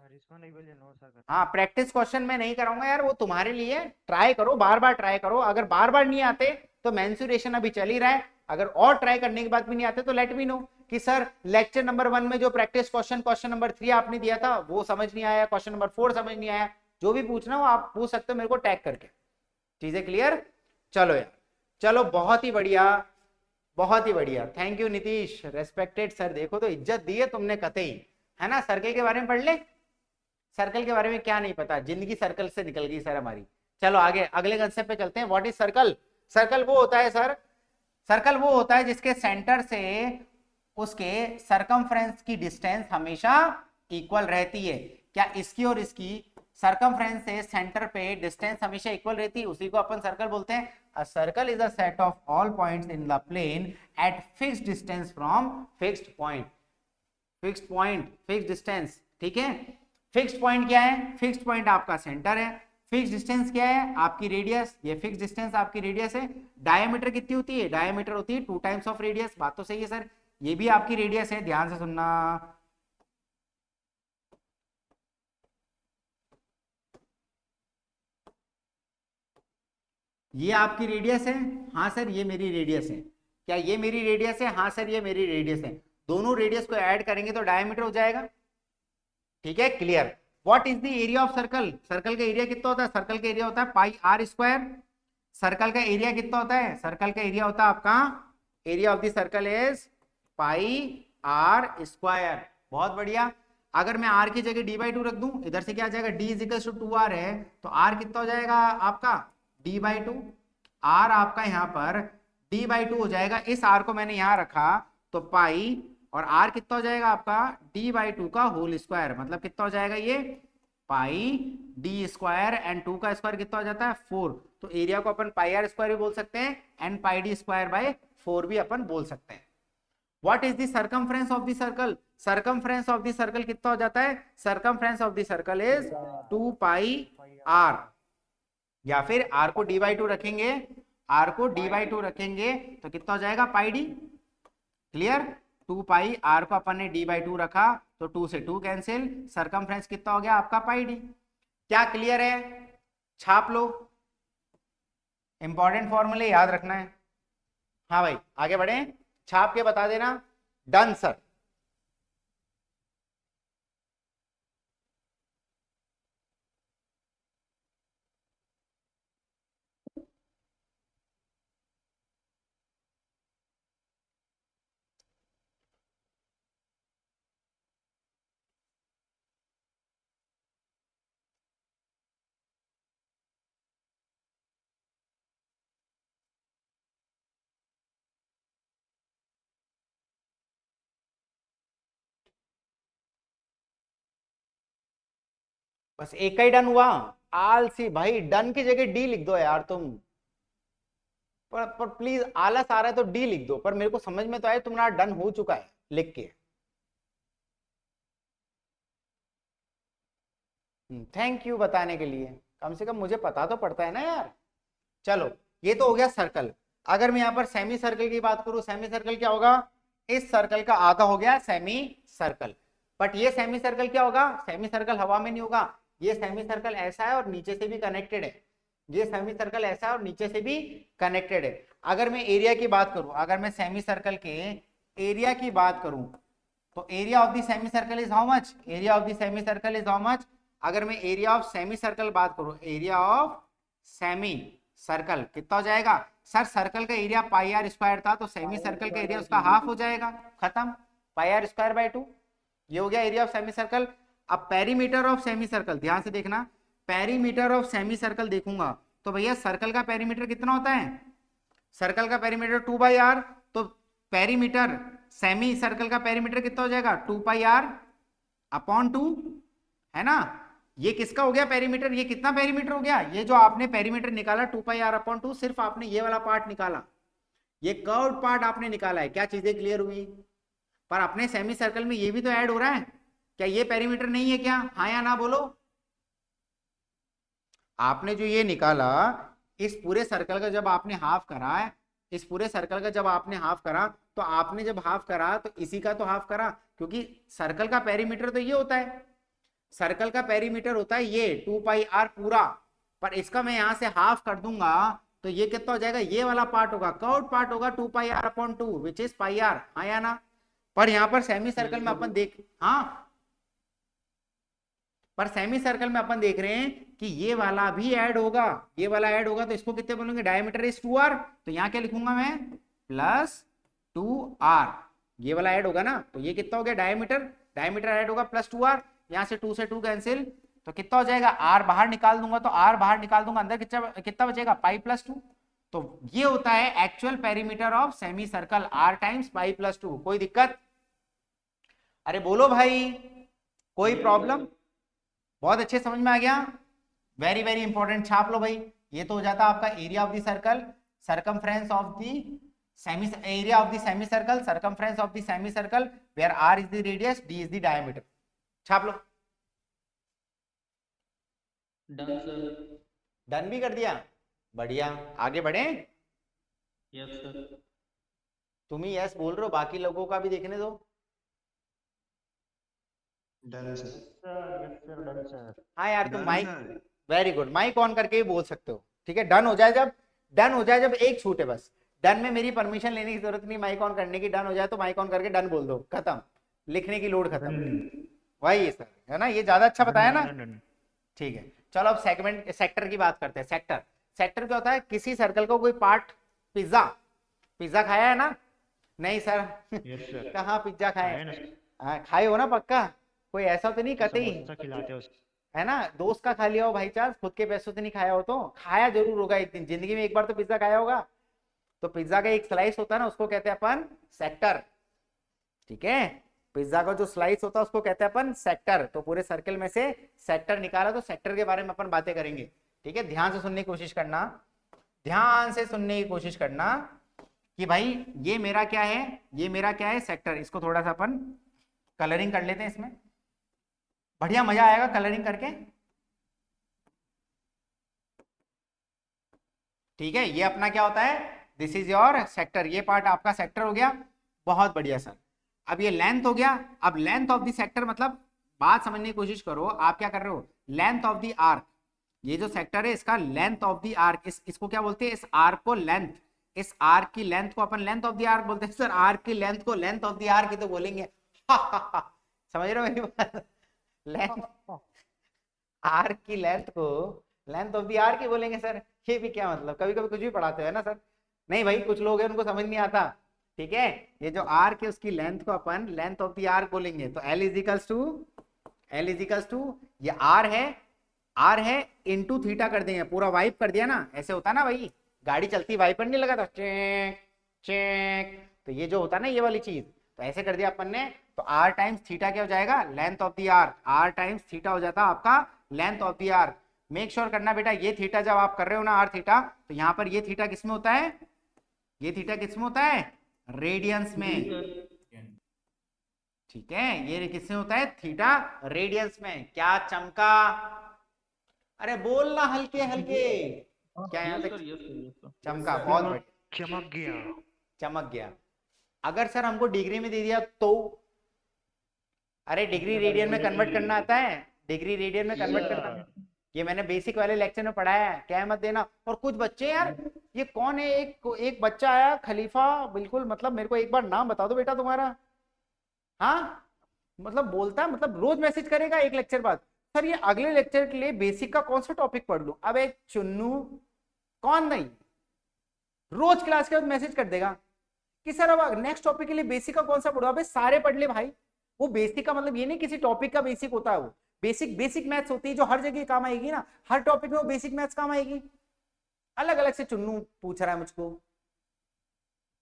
Speaker 1: हाँ, प्रैक्टिस क्वेश्चन मैं नहीं कराऊंगा यार, वो तुम्हारे लिए, ट्राई करो, बार बार ट्राई करो, अगर बार बार नहीं आते तो मेंसुरेशन अभी चल ही रहा है, अगर और ट्राई करने के बाद भी नहीं आते तो लेट मी नो कि सर लेक्चर नंबर 1 में जो प्रैक्टिस क्वेश्चन नंबर 3 आपने दिया था वो समझ नहीं आया, क्वेश्चन नंबर 4 समझ नहीं आया, जो भी पूछना हो आप पूछ सकते हो मेरे को टैग करके, चीजें क्लियर। चलो यार, चलो बहुत ही बढ़िया, बहुत ही बढ़िया, thank you Nitish, respected sir. देखो तो इज्जत दी है तुमने कतई, है ना। सर्कल के बारे में पढ़ ले, सर्कल के बारे में क्या नहीं पता, जिंदगी सर्कल से निकल गई सर हमारी। चलो आगे अगले कंसेप्ट पे चलते हैं। What is circle? सर्कल वो होता है सर, सर्कल वो होता है जिसके सेंटर से उसके सरकमफ्रेंस की डिस्टेंस हमेशा इक्वल रहती है। क्या इसकी और इसकी सरकमफ्रेंस से सेंटर पे डिस्टेंस हमेशा इक्वल रहती है? उसी को अपन सर्कल बोलते हैं। A circle is a set of all points in the plane at fixed distance from fixed point. Fixed point, fixed distance, ठीक है। फिक्स्ड पॉइंट क्या है? फिक्स्ड पॉइंट आपका सेंटर है। फिक्स्ड डिस्टेंस क्या है? आपकी रेडियस। ये फिक्स्ड डिस्टेंस आपकी रेडियस है। डायमीटर कितनी होती है? डायमीटर होती है 2 टाइम्स ऑफ रेडियस। बात तो सही है सर, ये भी आपकी रेडियस है, ध्यान से सुनना। ये आपकी रेडियस है, हाँ सर ये मेरी रेडियस है। क्या ये मेरी रेडियस है? हाँ सर ये मेरी रेडियस है। दोनों रेडियस को ऐड करेंगे तो डायमीटर हो जाएगा, ठीक है, clear. What is the area of circle? Circle का एरिया कितना होता है? सर्कल का एरिया होता है पाई आर स्क्वायर। सर्कल का एरिया कितना होता है? सर्कल का एरिया होता है आपका, area of the circle is pi r square. बहुत बढ़िया। अगर मैं r की जगह d/2 रख दूं, इधर से क्या आ जाएगा? d = 2r है, तो r कितना हो जाएगा आपका? d/2। r आपका यहाँ पर d/2 हो जाएगा। इस r को मैंने यहाँ रखा तो पाई, और r कितना हो जाएगा आपका? d/2 का होल स्क्वायर। मतलब कितना हो जाएगा ये? पाई d स्क्वायर एंड 2 का स्क्वायर कितना हो जाता है? 4। तो एरिया को अपन पाई आर स्क्वायर भी बोल सकते हैं and pi d square by 4 भी अपन बोल सकते हैं। What is the circumference of the circle? Circumference of the circle कितना हो जाता है? Circumference of the circle is 2 pi r, या फिर r को d/2 रखेंगे, r को d/2 रखेंगे तो कितना हो जाएगा? पाई d। क्लियर? 2 पाई, r को अपन ने d/2 रखा तो 2 से 2 कैंसिल, सरकमफ्रेंस कितना हो गया आपका? पाई d। क्या क्लियर है? छाप लो, इंपॉर्टेंट फॉर्मूले याद रखना है। हाँ भाई आगे बढ़े, छाप के बता देना। Done sir. बस एक का ही डन हुआ? आलसी भाई, डन की जगह डी लिख दो यार तुम। पर प्लीज, आलस आ रहा है तो डी लिख दो, पर मेरे को समझ में तो आया तुम्हारा डन हो चुका है लिख के। थैंक यू बताने के लिए, कम से कम मुझे पता तो पड़ता है ना यार। चलो ये तो हो गया सर्कल। अगर मैं यहाँ पर सेमी सर्कल की बात करूं, सेमी सर्कल क्या होगा? इस सर्कल का आधा हो गया सेमी सर्कल। बट ये सेमी सर्कल क्या होगा? सेमी सर्कल हवा में नहीं होगा, ये सेमी सर्कल ऐसा है और नीचे से भी कनेक्टेड है। ये सेमी सर्कल ऐसा है और नीचे से भी कनेक्टेड है। अगर मैं एरिया की बात करूं, अगर मैं सेमी सर्कल के एरिया की बात करूं तो area of the semi circle is how much? Area of the semi circle is how much? अगर मैं एरिया ऑफ सेमी सर्कल बात करूं, एरिया ऑफ सेमी सर्कल कितना हो जाएगा? सर सर्कल का एरिया पाई आर स्क्वायर था, तो सेमी सर्कल का एरिया उसका हाफ हो जाएगा, खत्म, पाई आर स्क्वायर बाय 2। ये हो गया एरिया ऑफ सेमी सर्कल। अब पेरीमीटर ऑफ सेमी सर्कल, ध्यान से देखना, पेरीमीटर ऑफ सेमी सर्कल देखूंगा तो भैया सर्कल का पेरीमीटर कितना होता है? सर्कल का पेरीमीटर 2 बाई आर, तो पेरीमीटर सेमी सर्कल का पेरीमीटर कितना हो जाएगा? 2 पाई आर अपॉन 2, है ना। ये किसका हो गया पेरीमीटर? ये कितना पेरीमीटर हो गया? ये जो आपने पेरीमीटर निकाला 2 पाई आर अपॉन 2, सिर्फ आपने ये वाला पार्ट निकाला, ये कर्व्ड पार्ट आपने निकाला है। क्या चीजें क्लियर हुई? पर अपने सेमी सर्कल में ये भी तो ऐड हो रहा है, क्या ये पेरीमीटर नहीं है क्या? हाँ या ना बोलो। आपने जो ये निकाला, इस पूरे सर्कल का जब आपने हाफ करा है, इस पूरे सर्कल का जब आपने हाफ करा, तो आपने जब हाफ करा तो इसी का तो हाफ करा, क्योंकि सर्कल का पेरीमीटर तो ये होता है, सर्कल का पेरीमीटर होता है ये 2 पाई आर पूरा। पर इसका मैं यहां से हाफ कर दूंगा तो ये कितना हो जाएगा? ये वाला पार्ट होगा, कर्व्ड पार्ट होगा 2 pi r upon 2 which is pi r, हाँ या ना। पर यहाँ पर सेमी सर्कल में अपन देख, हाँ पर सेमी सर्कल में अपन देख रहे हैं कि ये वाला भी ऐड होगा, ये वाला ऐड होगा, तो इसको कितने बोलेंगे? डायमीटर इज 2r, तो यहाँ क्या लिखूंगा मैं? प्लस 2r, ये वाला ऐड होगा ना, तो ये कितना हो गया डायमीटर, डायमीटर ऐड होगा प्लस 2r, यहाँ से 2 से 2 कैंसिल, तो कितना हो जाएगा, r बाहर निकाल दूंगा, तो r बाहर निकाल दूंगा, अंदर कितना कितना बचेगा, पाई प्लस 2। तो ये होता है actual perimeter of semi circle, r times pi plus 2। कोई दिक्कत? अरे बोलो भाई, कोई प्रॉब्लम? बहुत अच्छे समझ में आ गया, वेरी वेरी इंपॉर्टेंट, छाप लो भाई। ये तो हो जाता है आपका area of the circle, circumference of the semi area of the semicircle, circumference of the semicircle where r is the radius, d is the diameter। छाप लो।
Speaker 7: Done sir.
Speaker 1: डन भी कर दिया, बढ़िया, आगे बढ़े।
Speaker 7: Yes sir.
Speaker 1: तुम ही यस बोल रहे हो, बाकी लोगों का भी देखने दो।
Speaker 5: Done sir.
Speaker 3: Yes sir, done sir.
Speaker 1: हाँ यार, तुम mike, very good, mike on करके भी बोल सकते हो, ठीक है। डन हो जाए जब, डन हो जाए जब, एक छूट है बस, डन में मेरी परमिशन लेने की जरूरत नहीं, माइक ऑन करने की। डन हो जाए तो माइक ऑन करके डन बोल दो, खत्म, लिखने की लोड खत्म। वही सर, है ना, ये ज्यादा अच्छा बताया ना, ठीक है। चलो अब सेगमेंट, सेक्टर की बात करते हैं। सेक्टर, सेक्टर क्या होता है, किसी सर्कल को कोई पार्ट, पिज्जा, पिज्जा खाया है ना? नहीं सर,
Speaker 3: यस सर।
Speaker 1: कहाँ पिज्जा खाए?
Speaker 3: है ना,
Speaker 1: हाँ, खाए हो ना पक्का? कोई ऐसा तो नहीं कतई,
Speaker 3: समोसा खिलाते हो उसको।
Speaker 1: है ना, दोस्त का खा लिया हो भाई चांस, खुद के पैसों से नहीं खाया हो, तो खाया जरूर होगा एक दिन जिंदगी में, एक बार तो पिज्जा खाया होगा। तो पिज्जा का एक स्लाइस होता है ना, उसको कहते हैं अपन सेक्टर, ठीक है। पिज्जा का जो स्लाइस होता है उसको कहते हैं अपन सेक्टर। तो पूरे सर्कल में से सेक्टर निकाला, तो सेक्टर के बारे में अपन बातें करेंगे, ठीक है। ध्यान से सुनने की कोशिश करना, ध्यान से सुनने की कोशिश करना कि भाई ये मेरा क्या है, ये मेरा क्या है, सेक्टर। इसको थोड़ा सा अपन कलरिंग कर लेते हैं, इसमें बढ़िया मजा आएगा कलरिंग करके, ठीक है। ये अपना क्या होता है, दिस इज योर सेक्टर, ये पार्ट आपका सेक्टर हो गया। बहुत बढ़िया सर। अब ये लेंथ हो गया। अब लेंथ ऑफ द सेक्टर, मतलब बात समझने की कोशिश करो, आप क्या कर रहे हो, लेंथ ऑफ द आर्क, ये जो सेक्टर है इसका लेंथ ऑफ द आर्क, इसको क्या बोलते हैं, इस आर्क को लेंथ, इस आर्क की लेंथ को अपन लेंथ ऑफ द आर्क बोलते हैं। सर आर्क की लेंथ को लेंथ ऑफ द आर्क ही तो बोलेंगे। समझ रहे हो मेरी बात? लेंथ, आर्क की लेंथ को लेंथ ऑफ द आर्क ही बोलेंगे सर। ये भी क्या मतलब, कभी कभी कुछ भी पढ़ाते हैं ना सर। नहीं भाई, कुछ लोग हैं उनको समझ नहीं आता, ठीक है। ये जो आर्क है उसकी लेंथ को अपन लेंथ ऑफ द आर्क बोलेंगे। तो L इज इक्वल्स टू ये आर है इनटू थीटा कर देंगे, पूरा वाइप कर दिया ना, ऐसे होता ना भाई, गाड़ी चलती वाइपर नहीं लगा था, चेक चेक, तो ये जो होता ना ये वाली चीज, तो ऐसे कर दिया अपन ने। तो r टाइम्स थीटा क्या हो जाएगा, length of the arc, r times theta हो जाता आपका length of the arc. Make sure करना बेटा, ये थीटा जब आप कर रहे हो ना, r थीटा, तो यहाँ पर ये थीटा किसमें होता है, ये थीटा किसमें होता है, रेडियंस में, ठीक है। ये किसमें होता है, थीटा रेडियंस में। क्या चमका? अरे बोलना हल्के हल्के, क्या यहाँ तक चमका? बहुत बढ़िया,
Speaker 3: चमक गया,
Speaker 1: चमक गया। अगर सर हमको डिग्री में दे दिया तो, अरे डिग्री रेडियन में कन्वर्ट करना आता है, डिग्री रेडियन में कन्वर्ट करना, ये मैंने बेसिक वाले लेक्चर में पढ़ाया है, क्या मत देना। और कुछ बच्चे यार, ये कौन है, एक बच्चा आया खलीफा, बिल्कुल मतलब मेरे को एक बार नाम बता दो बेटा तुम्हारा, हाँ मतलब बोलता है, मतलब रोज मैसेज करेगा एक लेक्चर बाद, सर ये अगले लेक्चर के लिए बेसिक का कौन सा टॉपिक पढ़ लूं। अब एक चुन्नू, कौन नहीं, रोज क्लास के बाद मैसेज कर देगा कि सर अब नेक्स्ट टॉपिक के लिए बेसिक का कौन सा पढ़ो। अबे सारे पढ़ ले भाई, वो बेसिक का मतलब ये नहीं किसी टॉपिक का बेसिक होता है, वो बेसिक मैथ्स होती है जो हर जगह काम आएगी ना, हर टॉपिक में वो बेसिक मैथ्स काम आएगी। अलग अलग से चुन्नू पूछ रहा है मुझको,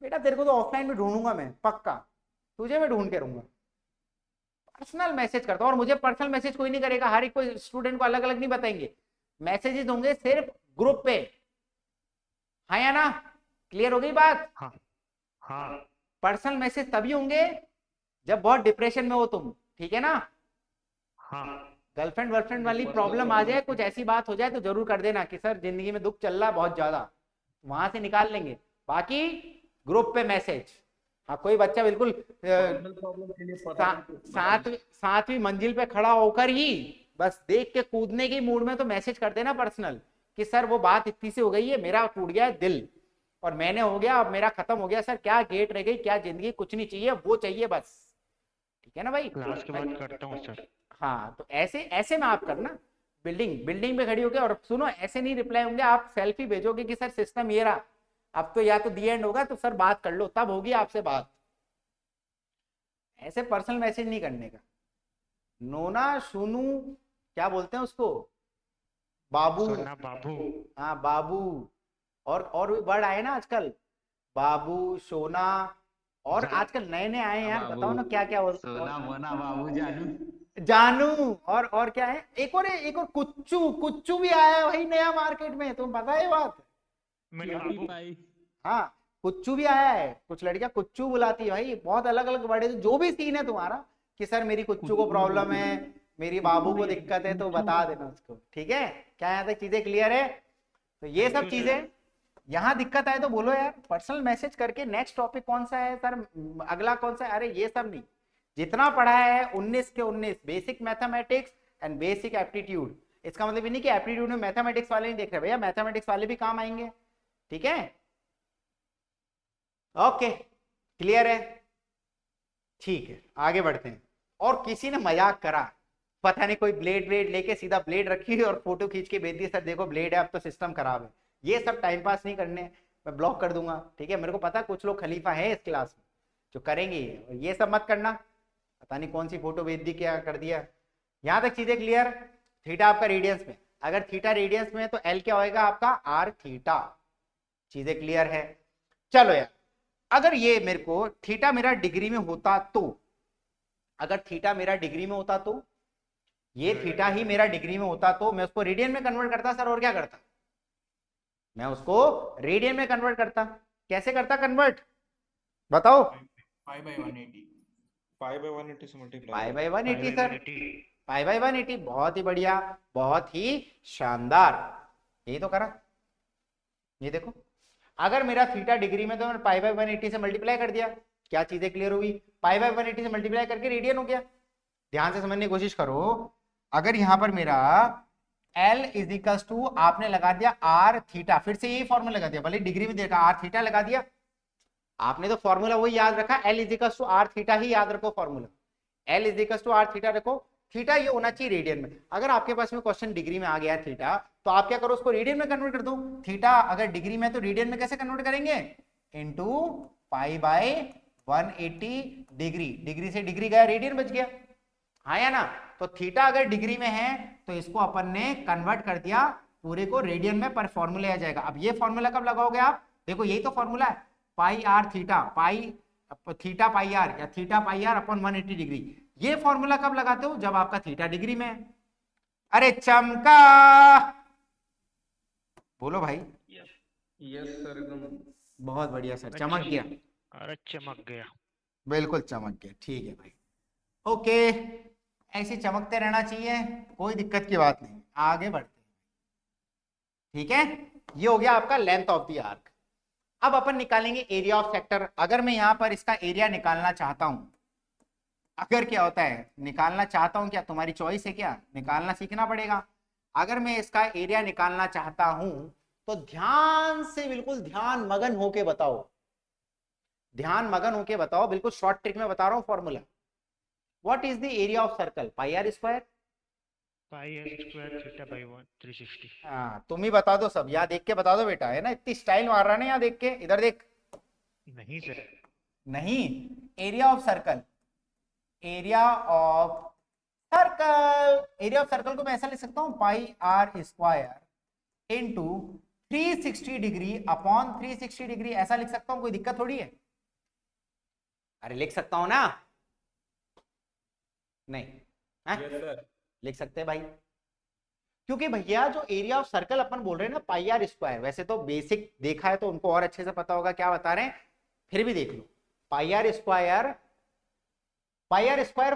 Speaker 1: बेटा तेरे को तो ऑफलाइन में ढूंढूंगा मैं पक्का, तुझे मैं ढूंढ के रहूंगा। पर्सनल मैसेज करता हूँ, और मुझे पर्सनल मैसेज कोई नहीं करेगा, हर एक कोई स्टूडेंट को अलग अलग नहीं बताएंगे, मैसेजेस होंगे सिर्फ ग्रुप पे, हाँ या ना? क्लियर हो गई बात?
Speaker 3: हाँ हाँ।
Speaker 1: पर्सनल मैसेज तभी होंगे जब बहुत डिप्रेशन में हो तुम, ठीक है ना?
Speaker 3: हाँ।
Speaker 1: गर्लफ्रेंड वर्लफ्रेंड वाली प्रॉब्लम आ जाए, कुछ ऐसी बात हो जाए तो जरूर कर देना कि सर जिंदगी में दुख चल रहा है बहुत ज्यादा, वहां से निकाल लेंगे। बाकी ग्रुप पे मैसेज, हाँ कोई बच्चा बिल्कुल सातवीं मंजिल पे खड़ा होकर ही बस देख के कूदने की मूड में तो मैसेज कर देना पर्सनल कि सर वो बात इतनी सी हो गई है, मेरा टूट गया है दिल और मैंने हो गया, अब मेरा खत्म हो गया सर, क्या गेट रह गई, क्या जिंदगी, कुछ नहीं चाहिए, वो चाहिए बस, ठीक है ना भाई?
Speaker 3: क्लास के बाद करता हूँ सर।
Speaker 1: हाँ तो ऐसे में आप करना, बिल्डिंग पे खड़ी होके, और सुनो ऐसे नहीं रिप्लाई होंगे, आप सेल्फी भेजोगे कि सर सिस्टम ये रहा, अब तो या तो दी एंड होगा तो सर बात कर लो, तब होगी आपसे बात। ऐसे पर्सनल मैसेज नहीं करने का। नोना सुनू क्या बोलते हैं उसको, बाबू,
Speaker 3: सोना बाबू।
Speaker 1: हाँ बाबू, और भी वर्ड आए ना आजकल, बाबू, सोना, और आजकल नए नए आए हैं यार, बताओ ना क्या क्या
Speaker 8: सोना मोना बाबू जानू।
Speaker 1: जानू, और क्या है, एक और कुच्चू, कुच्चू भी आया है भाई नया मार्केट में, तुम पता है ये बात?
Speaker 3: मेरा
Speaker 7: क्यूटी
Speaker 3: बाबू।
Speaker 7: पाई।
Speaker 1: हाँ कुच्चू भी आया है, कुछ लड़कियां कुच्चू बुलाती है भाई, बहुत अलग अलग वर्ड है। जो भी सीन है तुम्हारा कि सर मेरी कुच्चू को प्रॉब्लम है, मेरी बाबू को दिक्कत है, तो बता देना उसको, ठीक है? क्या यहाँ तक चीजें क्लियर है? तो ये सब चीजें, यहाँ दिक्कत आए तो बोलो यार, पर्सनल मैसेज करके। नेक्स्ट टॉपिक कौन सा है सर, अगला कौन सा है? अरे ये सब नहीं, जितना पढ़ा है 19 के 19 basic mathematics and basic aptitude. इसका मतलब ये नहीं कि एप्टीट्यूड में मैथमेटिक्स वाले नहीं देख रहे भैया, मैथमेटिक्स वाले भी काम आएंगे, ठीक है? ओके क्लियर है? ठीक है आगे बढ़ते हैं। और किसी ने मजाक करा, पता नहीं कोई ब्लेड लेके सीधा ब्लेड रखी और फोटो खींच के भेज दी, सर देखो ब्लेड है, अब तो सिस्टम खराब है। ये सब टाइम पास नहीं करने, मैं ब्लॉक कर दूंगा, ठीक है? मेरे को पता है कुछ लोग खलीफा है इस क्लास में जो करेंगे, ये सब मत करना। पता नहीं कौन सी फोटो भेज दी, क्या कर दिया। यहां तक चीजें क्लियर? थीटा आपका रेडियंस में, अगर थीटा रेडियंस में है तो एल क्या होएगा आपका, आर थीटा। चीजें क्लियर है? चलो यार, अगर ये मेरे को थीटा मेरा डिग्री में होता तो, अगर थीटा मेरा डिग्री में होता तो, ये थीटा ही मेरा डिग्री में होता तो मैं उसको रेडियन में कन्वर्ट करता सर, और क्या करता? मैं उसको रेडियन में कन्वर्ट करता। कैसे करता कन्वर्ट, बताओ?
Speaker 6: पाई बाय 180।
Speaker 2: पाई बाय 180 से multiply.
Speaker 1: Pi by 180 sir, pi by 180, बहुत ही बढ़िया, बहुत ही शानदार, यही तो करा। ये देखो, अगर मेरा थीटा डिग्री में तो मैंने पाई बाय 180 से मल्टीप्लाई कर दिया, क्या चीजें क्लियर हुई? पाई बाय 180 से मल्टीप्लाई करके रेडियन हो गया। ध्यान से समझने की कोशिश करो, अगर यहां पर मेरा L इज इक्वल टू आपने लगा दिया आर थीटा, फिर से यही फॉर्मूला लगा दिया, भले डिग्री में देखा आर थीटा लगा दिया, आपने तो फॉर्मूला वही याद रखा, L is equal to r theta ही याद रखो formula, L is equal to r theta रखो। थीटा ये होना चाहिए रेडियन में। अगर आपके पास में क्वेश्चन डिग्री में आ गया थीटा, तो आप क्या करो, उसको रेडियन में कन्वर्ट कर दो। थीटा अगर डिग्री में तो रेडियन में कैसे कन्वर्ट करेंगे, into pi by 180 degree, degree से डिग्री गया, रेडियन बच गया, हाँ या ना? तो थीटा अगर डिग्री में है तो इसको अपन ने कन्वर्ट कर दिया पूरे को रेडियन में, पर फॉर्मूला आ जाएगा। अब ये फॉर्मूला कब लगाओगे आप, देखो यही तो फॉर्मूला है, pi r theta, pi theta pi r, या theta pi r upon 180 degree. ये फॉर्मूला कब लगाते हो, जब आपका थीटा डिग्री में है। अरे चमका, बोलो भाई।
Speaker 7: यस सर एकदम।
Speaker 1: बहुत बढ़िया सर, चमक गया।
Speaker 3: अरे चमक गया।
Speaker 1: बिल्कुल चमक गया, ठीक है भाई, ओके, ऐसे चमकते रहना चाहिए, कोई दिक्कत की बात नहीं। आगे बढ़ते हैं, ठीक है? ये हो गया आपका लेंथ ऑफ द आर्क। अब अपन निकालेंगे एरिया ऑफ सेक्टर। अगर मैं यहां पर इसका एरिया निकालना चाहता हूं, अगर क्या होता है, निकालना चाहता हूं, क्या तुम्हारी चॉइस है, क्या निकालना सीखना पड़ेगा। अगर मैं इसका एरिया निकालना चाहता हूं तो ध्यान से, बिल्कुल ध्यान मगन होके बताओ, ध्यान मगन होके बताओ, बिल्कुल शॉर्ट ट्रिक में बता रहा हूं formula. What is the area of circle, pi r square,
Speaker 3: pi r square theta by 360।
Speaker 1: हाँ तुम ही बता दो सब, यहाँ देख के बता दो बेटा, है ना? इतनी स्टाइल मार रहा है ना, यहाँ देख के, इधर देख।
Speaker 3: नहीं सर,
Speaker 1: नहीं, area of circle, area of circle, area of circle को मैं ऐसा लिख सकता हूँ, pi r square into 360 degree upon 360 degree, ऐसा लिख सकता हूँ, कोई दिक्कत थोड़ी है। अरे लिख सकता हूं ना, नहीं
Speaker 4: यस सर।
Speaker 1: लिख सकते हैं भाई, क्योंकि भैया जो एरिया ऑफ सर्कल अपन बोल रहे हैं ना, पाई आर स्क्वायर, वैसे तो बेसिक देखा है तो उनको और अच्छे से पता होगा क्या बता रहे हैं, फिर भी देख लो। Pi r square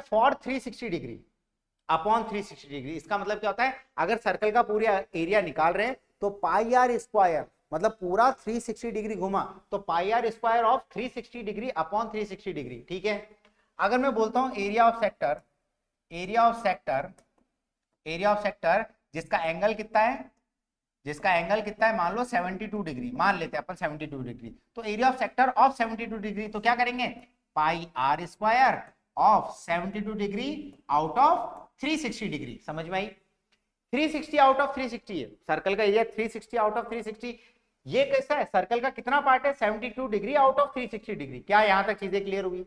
Speaker 1: for 360 degree upon 360 degree, इसका मतलब क्या होता है, अगर सर्कल का पूरा एरिया निकाल रहे हैं तो पाई आर स्क्वायर मतलब पूरा 360 डिग्री घुमा, तो pi r square of 360 degree upon 360 degree, ठीक है? अगर मैं बोलता हूं area of sector, area of sector जिसका एंगल कितना है, जिसका एंगल कितना है, मान लो 72 डिग्री, मान लेते हैं अपन 72 डिग्री, तो area of sector of 72 degree, तो क्या करेंगे, pi r square of 72 degree out of 360 degree. समझ में आई? 360 आउट ऑफ 360 है, सर्कल का एरिया 360 आउट ऑफ 360, ये कैसा है, सर्कल का कितना पार्ट है, 72 डिग्री आउट ऑफ 360 डिग्री। क्या यहां तक चीजें क्लियर हुई,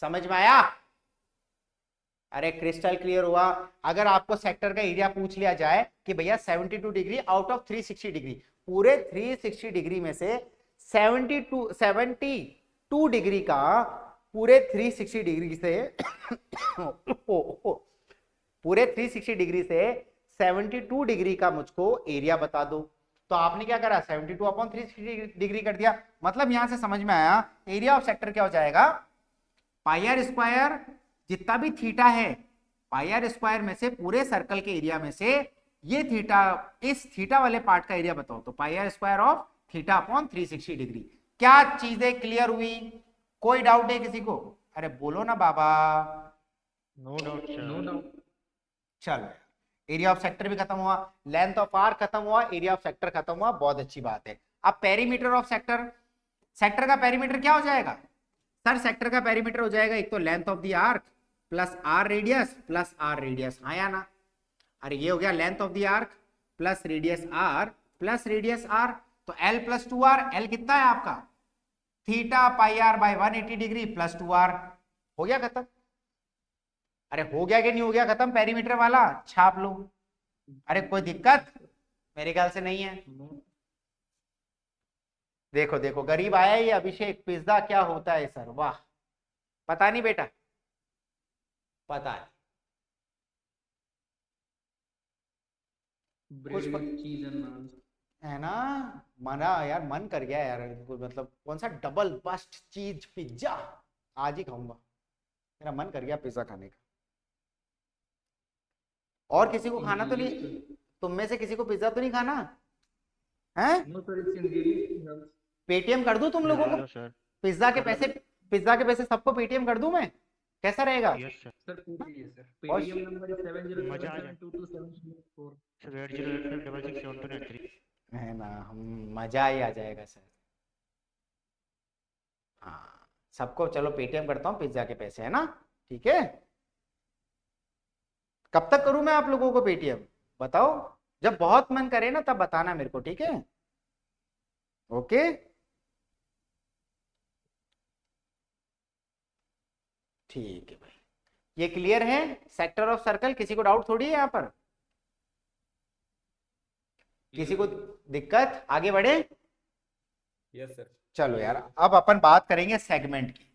Speaker 1: समझ में आया? अरे क्रिस्टल क्लियर हुआ। अगर आपको सेक्टर का एरिया पूछ लिया जाए कि भैया 72 डिग्री आउट ऑफ 360 डिग्री, पूरे 360 डिग्री में से 72 डिग्री का, पूरे 360 डिग्री से पूरे 360 डिग्री से 72 डिग्री का मुझको एरिया बता दो। तो आपने क्या करा, 72 अपॉन 360 डिग्री कर दिया। मतलब यहां से समझ में आया एरिया ऑफ सेक्टर क्या हो जाएगा, पाई आर स्क्वायर, जितना भी थीटा है पाई आर स्क्वायर में से पूरे सर्कल के एरिया में से ये थीटा, इस थीटा वाले पार्ट का एरिया बताओ, तो pi r square of theta upon 360 degree. क्या चीजें क्लियर हुई, कोई डाउट है किसी को? अरे बोलो ना बाबा।
Speaker 3: No doubt sir.
Speaker 7: No doubt.
Speaker 1: चलो, एरिया ऑफ सेक्टर भी खत्म हुआ, लेंथ ऑफ आर खत्म हुआ, एरिया ऑफ सेक्टर खत्म हुआ, बहुत अच्छी बात है। अब पेरीमीटर ऑफ सेक्टर, सेक्टर का पेरीमीटर क्या हो जाएगा सर? सेक्टर का पेरीमीटर हो जाएगा एक तो length of the arc plus r radius, हाँ या ना? अरे ये हो गया length of the arc plus radius r, तो एल प्लस 2r, एल कितना है आपका, theta pi r by 180 degree plus 2r। हो गया खत्म। अरे हो गया कि नहीं हो गया खत्म, पेरीमीटर वाला छाप लो। अरे कोई दिक्कत? मेरे ख्याल से नहीं है। देखो देखो गरीब आया ये अभिषेक, पिज्जा क्या होता है सर? वाह, पता नहीं बेटा, पता है
Speaker 7: ब्रेड विद चीज एंड नान।
Speaker 1: है ना? मना यार, मन कर गया यार, मतलब कौन सा डबल बस्ट चीज पिज्जा, आज ही खाऊंगा, मेरा मन कर गया पिज्जा खाने का। और किसी को खाना तो नहीं, तुम में से किसी को पिज्जा तो नहीं खाना है?
Speaker 7: No sir, it's ingredient.
Speaker 1: Paytm कर दूं तुम लोगों को?
Speaker 3: Hello sir.
Speaker 1: पिज्जा के पैसे सबको पेटीएम कर दूं मैं? कैसा रहेगा?
Speaker 3: Yes sir.
Speaker 7: सर पूछिए सर,
Speaker 1: और
Speaker 7: पेटीएम नंबर है
Speaker 3: मजा आ जाए।
Speaker 7: 7077227774।
Speaker 3: सर 8085667293।
Speaker 1: है ना, हम मजा ही आ जाएगा सर। हाँ, सबको चलो पेटीएम करता हूँ पिज्जा के पैसे, है ना? ठीक है, कब तक करूं मैं आप लोगों को पेटीएम, बताओ? जब बहुत मन करे ना तब बताना मेरे को, ठीक है? ओके, ठीक है भाई, ये क्लियर है सेक्टर ऑफ सर्कल? किसी को डाउट थोड़ी है यहाँ पर? किसी को दिक्कत? आगे बढ़े?
Speaker 4: Yes sir.
Speaker 1: चलो यार, अब अपन बात करेंगे सेगमेंट की।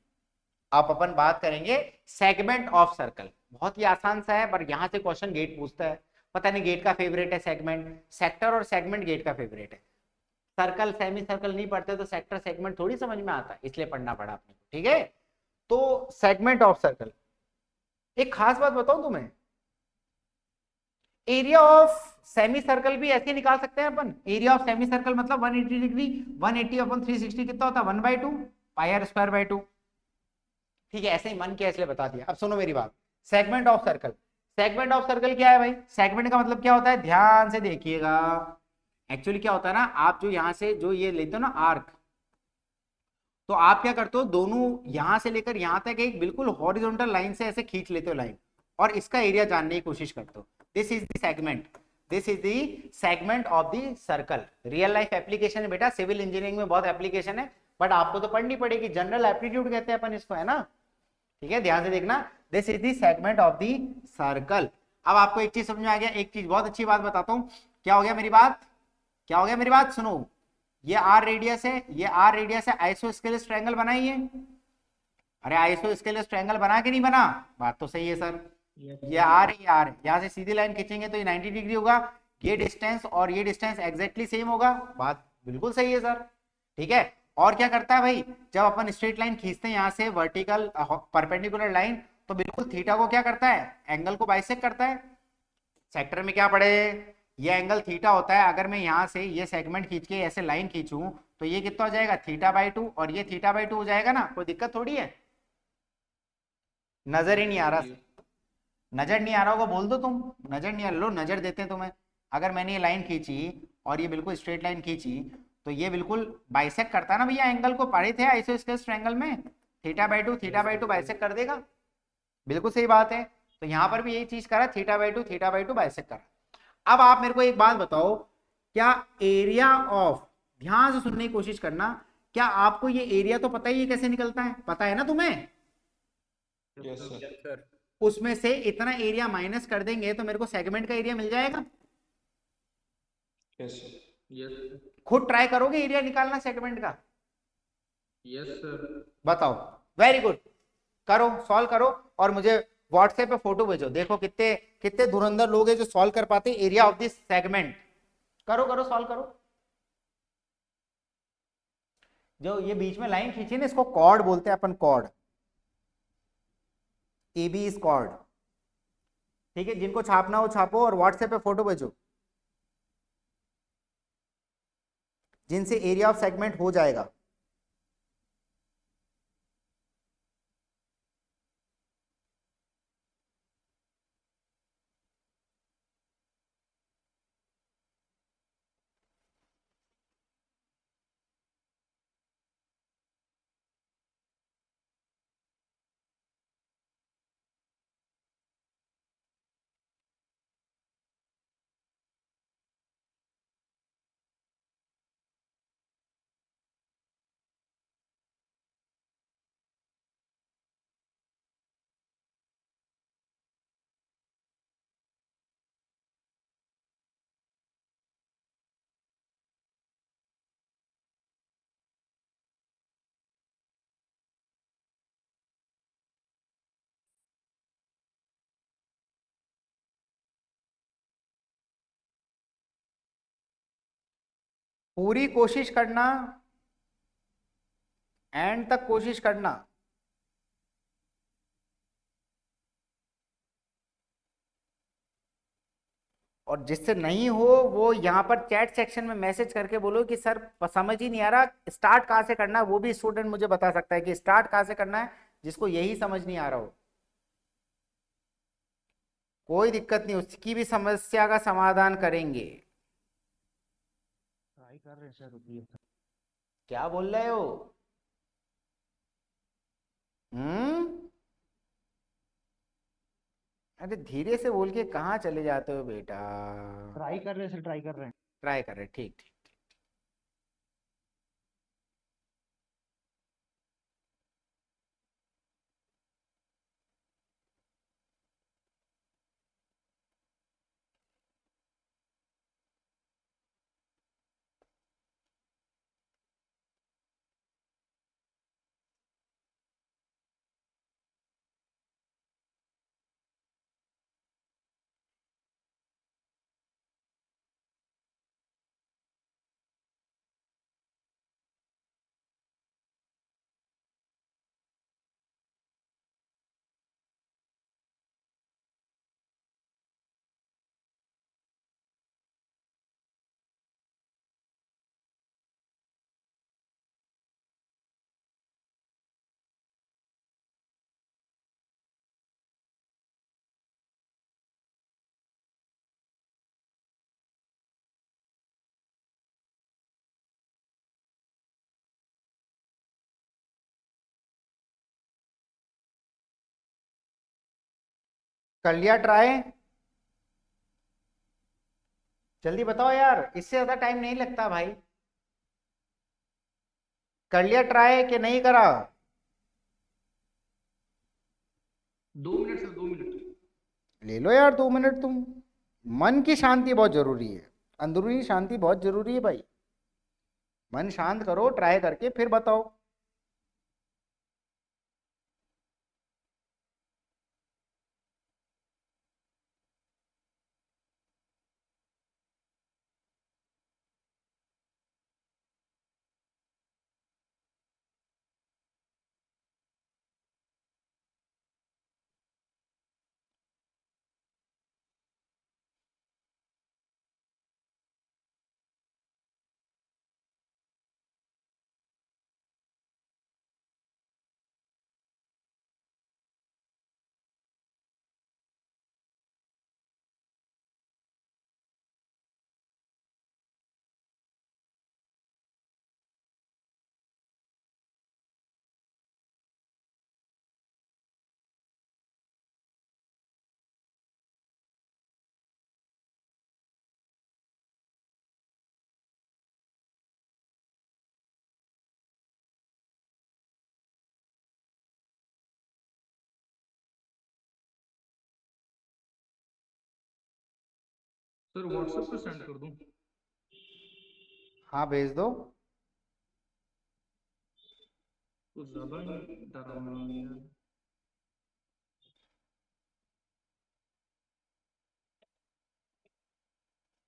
Speaker 1: अब अपन बात करेंगे सेगमेंट ऑफ सर्कल। बहुत ही आसान सा है, पर यहां से क्वेश्चन गेट पूछता है। पता नहीं गेट का फेवरेट है सेगमेंट, सेक्टर और सेगमेंट गेट का फेवरेट है। सर्कल सेमी सर्कल नहीं पढ़ते तो सेक्टर सेगमेंट थोड़ी समझ में आता है, इसलिए पढ़ना पड़ा अपने को, ठीक है? तो सेगमेंट ऑफ सर्कल, एक खास बात बताऊं तुम्हें, एरिया ऑफ सेमी सर्कल भी ऐसे निकाल सकते हैं अपन। एरिया ऑफ सेमी सर्कल मतलब 180 डिग्री, 180 अपॉन 360 कितना होता है, 1/2 पाई आर स्क्वायर बाई 2। ठीक है, ऐसे ही मन किया इसलिए बता दिया। अब सुनो मेरी बात, segment of circle, segment of circle क्या है भाई? सेगमेंट का मतलब क्या होता है, ध्यान से देखिएगा। एक्चुअली क्या होता है ना, आप जो यहां से जो ये लेते हो ना आर्क, तो आप क्या करते हो, दोनों यहां से लेकर यहां तक एक बिल्कुल हॉरिजॉन्टल लाइन से ऐसे खींच लेते हो लाइन, और इसका एरिया जानने की कोशिश करते हो। This is the segment, this is the segment of the circle. Real life application है बेटा, सिविल इंजीनियरिंग में बहुत एप्लीकेशन है, बट आपको तो पढ़नी पड़ेगी। जनरल एप्टीट्यूड कहते हैं अपन इसको, है ना? ठीक है, ध्यान से देखना, this is the segment of the circle. अब आपको एक चीज समझ में आ गया, एक चीज बहुत अच्छी बात बताता हूं। क्या हो गया मेरी बात, क्या हो गया मेरी बात? सुनो, ये आर रेडियस है, ये आर रेडियस है, आइसोस्केलेस ट्रायंगल बनाइए। अरे आइसोस्केलेस ट्रायंगल बना के नहीं बना? बात तो सही है सर। ये आर, ये आर, यहाँ से सीधी लाइन खींचेंगे तो ये 90 डिग्री होगा, ये डिस्टेंस और ये डिस्टेंस एग्जैक्टली सेम होगा। बात बिल्कुल सही है सर, ठीक है। और क्या करता है भाई, जब अपन स्ट्रेट लाइन खींचते हैं यहाँ से वर्टिकल परपेंडिकुलर लाइन, तो बिल्कुल थीटा को क्या करता है, एंगल को बाइसेक्ट करता है। सेक्टर में क्या पढ़े, ये एंगल थीटा होता है। अगर मैं यहाँ से ये सेगमेंट खींच के ऐसे लाइन खींचूं तो ये कितना हो जाएगा, θ/2, और ये θ/2 हो जाएगा ना। कोई दिक्कत थोड़ी है? नजर ही नहीं आ रहा, नजर नहीं आ रहा होगा बोल दो तुम, नजर नहीं आ रहा, लो नजर देते हैं तुम्हें। अगर मैंने ये लाइन खींची और ये बिल्कुल स्ट्रेट लाइन खींची तो ये बिल्कुल बाइसेक्ट करता है ना भैया एंगल को। पढ़े थे आइसोस्केलेस ट्रायंगल में, θ/2 बाइसेक्ट कर देगा। बिल्कुल सही बात है। तो यहाँ पर भी यही चीज करा, θ/2 बाइसेक्ट करा। अब आप मेरे को एक बात बताओ, क्या एरिया ऑफ ध्यान से सुनने की कोशिश करना। क्या आपको ये एरिया तो पता ही है कैसे निकलता है, पता है ना तुम्हें?
Speaker 2: Yes, sir.
Speaker 4: Yes sir.
Speaker 1: उसमें से इतना एरिया माइनस कर देंगे तो मेरे को सेगमेंट का एरिया मिल जाएगा।
Speaker 2: Yes, sir.
Speaker 7: यस
Speaker 1: खुद ट्राई करोगे एरिया निकालना सेगमेंट का?
Speaker 7: Yes sir.
Speaker 1: बताओ। वेरी गुड, करो, सॉल्व करो और मुझे व्हाट्सएप पे फोटो भेजो। देखो कितने कितने धुरंधर लोग हैं जो सॉल्व कर पाते एरिया ऑफ दिस सेगमेंट। करो करो, सॉल्व करो। जो ये बीच में लाइन खींची ना, इसको कॉर्ड बोलते हैं अपन, chord. A B is chord. ठीक है, जिनको छापना हो छापो और व्हाट्सएप पे फोटो भेजो, जिनसे एरिया ऑफ सेगमेंट हो जाएगा। पूरी कोशिश करना, एंड तक कोशिश करना। और जिससे नहीं हो वो यहाँ पर चैट सेक्शन में मैसेज करके बोलो कि सर समझ ही नहीं आ रहा, स्टार्ट कहाँ से करना है। वो भी स्टूडेंट मुझे बता सकता है कि स्टार्ट कहाँ से करना है, जिसको यही समझ नहीं आ रहा हो। कोई दिक्कत नहीं, उसकी भी समस्या का समाधान करेंगे।
Speaker 3: ट्राई कर रहे हैं सर, रुकिए।
Speaker 1: क्या बोल रहे हो? हम्म। अरे धीरे से बोल के कहाँ चले जाते हो बेटा?
Speaker 3: ट्राई कर रहे हैं सर, ट्राई कर रहे हैं।
Speaker 1: ट्राई कर रहे, ठीक ठीक। कर लिया ट्राई? जल्दी बताओ यार, इससे ज्यादा टाइम नहीं लगता भाई। कर लिया ट्राई कि नहीं करा?
Speaker 7: 2 मिनट सर, 2 मिनट।
Speaker 1: ले लो यार 2 मिनट तुम। मन की शांति बहुत जरूरी है, अंदरूनी शांति बहुत जरूरी है भाई। मन शांत करो, ट्राई करके फिर बताओ।
Speaker 7: सर व्हाट्सएप पे सेंड कर दूं?
Speaker 1: हाँ भेज दो।
Speaker 7: कुछ ज्यादा ही डरावना है यार।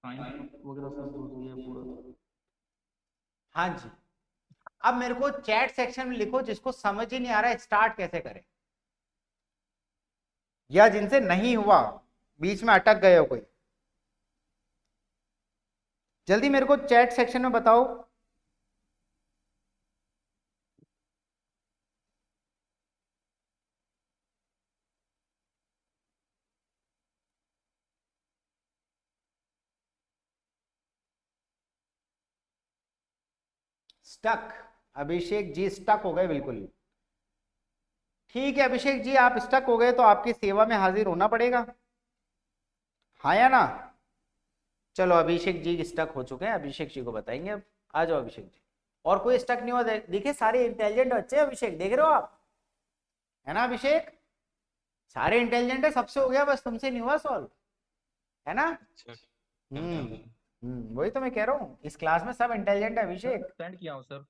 Speaker 7: साइन वगैरह सब घुस गया पूरा।
Speaker 1: हाँ जी, अब मेरे को चैट सेक्शन में लिखो जिसको समझ ही नहीं आ रहा है स्टार्ट कैसे करें, या जिनसे नहीं हुआ, बीच में अटक गए हो कोई, जल्दी मेरे को चैट सेक्शन में बताओ। स्टक, अभिषेक जी स्टक हो गए बिल्कुल। ठीक है अभिषेक जी, आप स्टक हो गए तो आपकी सेवा में हाजिर होना पड़ेगा, हाँ या ना। चलो अभिषेक जी स्टक हो चुके हैं, अभिषेक जी को बताएंगे अब। आ जाओ अभिषेक जी। और कोई स्टक नहीं हुआ? देखिए सारे इंटेलिजेंट बच्चे हैं अभिषेक, देख रहे हो आप, है ना अभिषेक? सारे इंटेलिजेंट है, सबसे हो गया, बस तुमसे नहीं हुआ सॉल्व, है ना? वही तो मैं कह रहा हूँ, इस क्लास में सब इंटेलिजेंट है अभिषेक।
Speaker 7: सेंड किया हूं सर।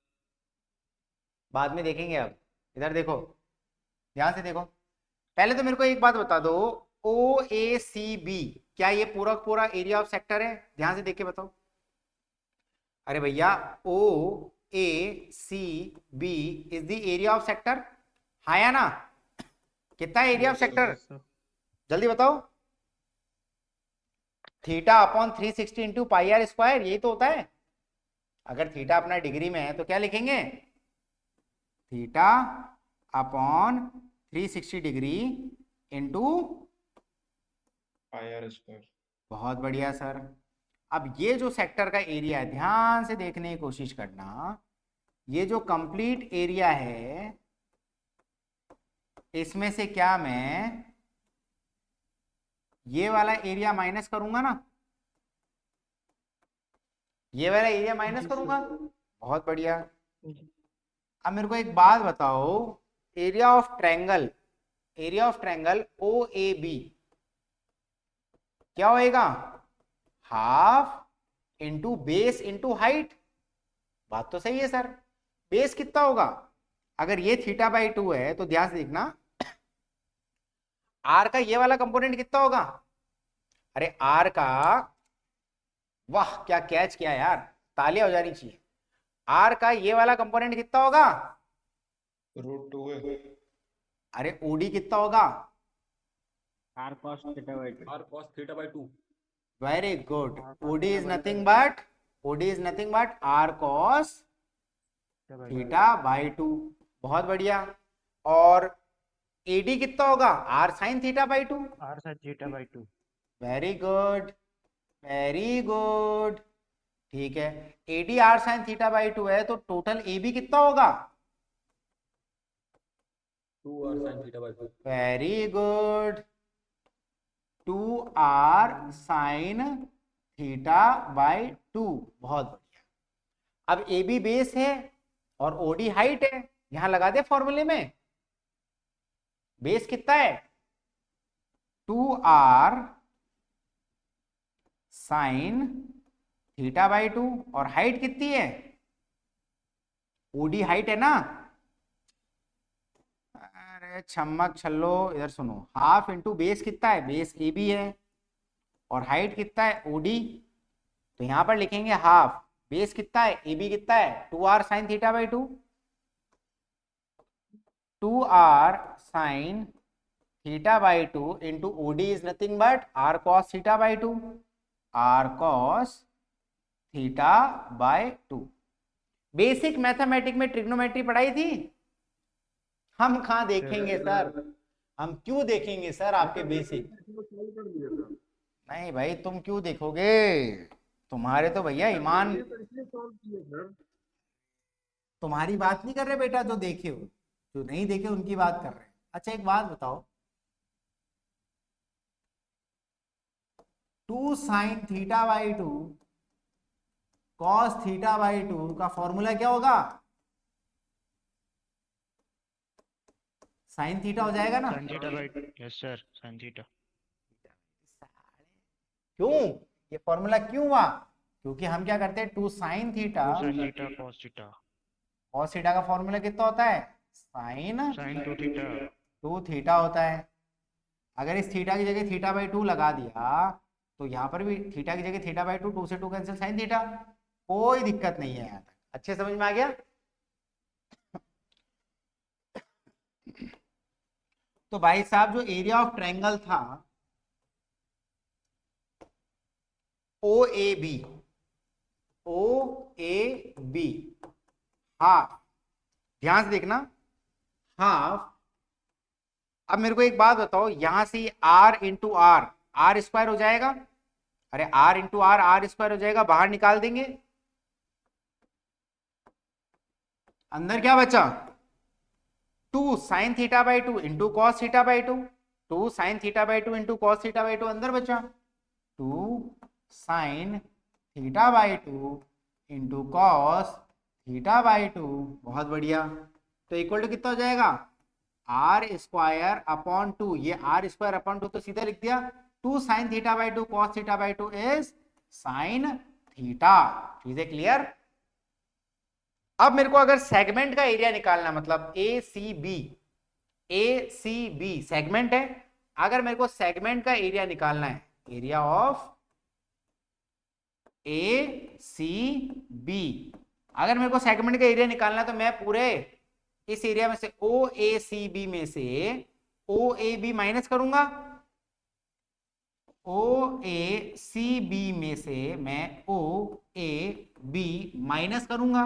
Speaker 1: बाद में देखेंगे, अब इधर देखो, ध्यान से देखो। पहले तो मेरे को एक बात बता दो, ओ ए सी बी, क्या ये पूरा पूरा एरिया ऑफ सेक्टर है? ध्यान से देख के बताओ। अरे भैया O A C B is the area of sector, हाँ या ना? कितना एरिया ऑफ सेक्टर, जल्दी बताओ। Theta upon 360 into pi r square, यही तो होता है। अगर थीटा अपना डिग्री में है तो क्या लिखेंगे? Theta upon 360 degree into
Speaker 2: pi r square.
Speaker 1: बहुत बढ़िया सर। अब ये जो सेक्टर का एरिया है, ध्यान से देखने की कोशिश करना, ये जो कंप्लीट एरिया है, इसमें से क्या मैं ये वाला एरिया माइनस करूंगा ना, ये वाला एरिया माइनस करूंगा। बहुत बढ़िया। अब मेरे को एक बात बताओ, area of triangle, area of triangle O A B क्या होएगा? Half into base into height. बात तो सही है सर। बेस कितना होगा? अगर ये थीटा बाई 2 है तो ध्यान से देखना, आर का ये वाला कंपोनेंट कितना होगा? अरे आर का, वाह क्या कैच किया यार, तालियां हो जानी चाहिए। आर का ये वाला कंपोनेंट कितना होगा?
Speaker 2: √2 है।
Speaker 1: अरे ओडी कितना होगा?
Speaker 8: r cos theta by 2
Speaker 7: r cos theta by 2।
Speaker 1: Very good. OD is nothing but, OD is nothing but r cos theta by 2। बहुत बढ़िया। और एडी कितना होगा? R sine theta by 2।
Speaker 3: r sin theta by 2।
Speaker 1: Very good, very good. ठीक है, AD r sine theta by 2 है तो total A B कितना होगा?
Speaker 7: 2r sin theta by 2।
Speaker 1: Very good, 2r sine theta by 2। बहुत बढ़िया। अब ए बी बेस है और ओडी हाइट है, यहां लगा दे फॉर्मूले में। बेस कितना है? 2r साइन थीटा बाई 2, और हाइट कितनी है? ओडी हाइट है ना। अरे छम्मक छल्लो, इधर सुनो, हाफ इंटू बेस कितना है? बेस ए बी है, और हाइट कितना है? ओडी। तो यहां पर लिखेंगे हाफ, बेस कितना है? ए बी कितना है? 2r sine theta by 2। 2r sine theta by 2 into OD is nothing but r cos theta by 2। r cos theta by 2। Basic mathematic में ट्रिग्नोमेट्री पढ़ाई थी? हम कहाँ देखेंगे सर, हम क्यों देखेंगे सर आपके बेसिक? नहीं भाई, तुम क्यों देखोगे, तुम्हारे तो भैया ईमान, तुम्हारी बात नहीं कर रहे बेटा, जो देखे हो, जो नहीं देखे उनकी बात कर रहे हैं। अच्छा एक बात बताओ, 2 sine theta by 2 cos theta by 2 का फॉर्मूला क्या होगा? साइन थीटा हो जाएगा ना?
Speaker 3: sin theta by, yes sir, sin theta।
Speaker 1: क्यों? ये फॉर्मूला क्यों हुआ? क्योंकि हम क्या करते हैं, 2 sin theta
Speaker 3: sin theta cos theta
Speaker 1: cos theta का फॉर्मूला कितना होता है, sin
Speaker 3: sin 2 थीटा
Speaker 1: 2 थीटा होता है। अगर इस थीटा की जगह थीटा बाई 2 लगा दिया तो यहाँ पर भी थीटा की जगह थीटा बाई 2, 2 से 2 कैंसिल, sin थीटा, कोई दिक्कत नहीं है यहाँ तक। अच्छे समझ में आ गया? तो भाई साहब जो एरिया ऑफ ट्रायंगल था ओ ए बी, हाफ, ध्यान से देखना, हाफ। अब मेरे को एक बात बताओ, यहां से r into r, r square हो जाएगा, अरे r into r, r square हो जाएगा, बाहर निकाल देंगे, अंदर क्या बचा, 2 sin theta by 2 into cos theta by 2, 2 sin theta by 2 into cos theta by 2 अंदर बचा, 2 sin theta by 2 into cos theta by 2, बहुत बढ़िया। तो इक्वल टू कितना हो जाएगा, आर स्क्वायर अपॉन 2, ये आर स्क्वायर अपॉन 2 तो सीधा लिख दिया, 2 sin theta by 2 cos theta by 2 is sin theta. चीजें क्लियर? अब मेरे को अगर सेगमेंट का एरिया निकालना, मतलब ए सी बी सेगमेंट है, अगर मेरे को सेगमेंट का एरिया निकालना है, area of A C B, अगर मेरे को सेगमेंट का एरिया निकालना है तो मैं पूरे इस एरिया में से ओ ए सी बी में से ओ ए बी माइनस करूंगा, ओ ए सी बी में से मैं ओ ए बी माइनस करूंगा।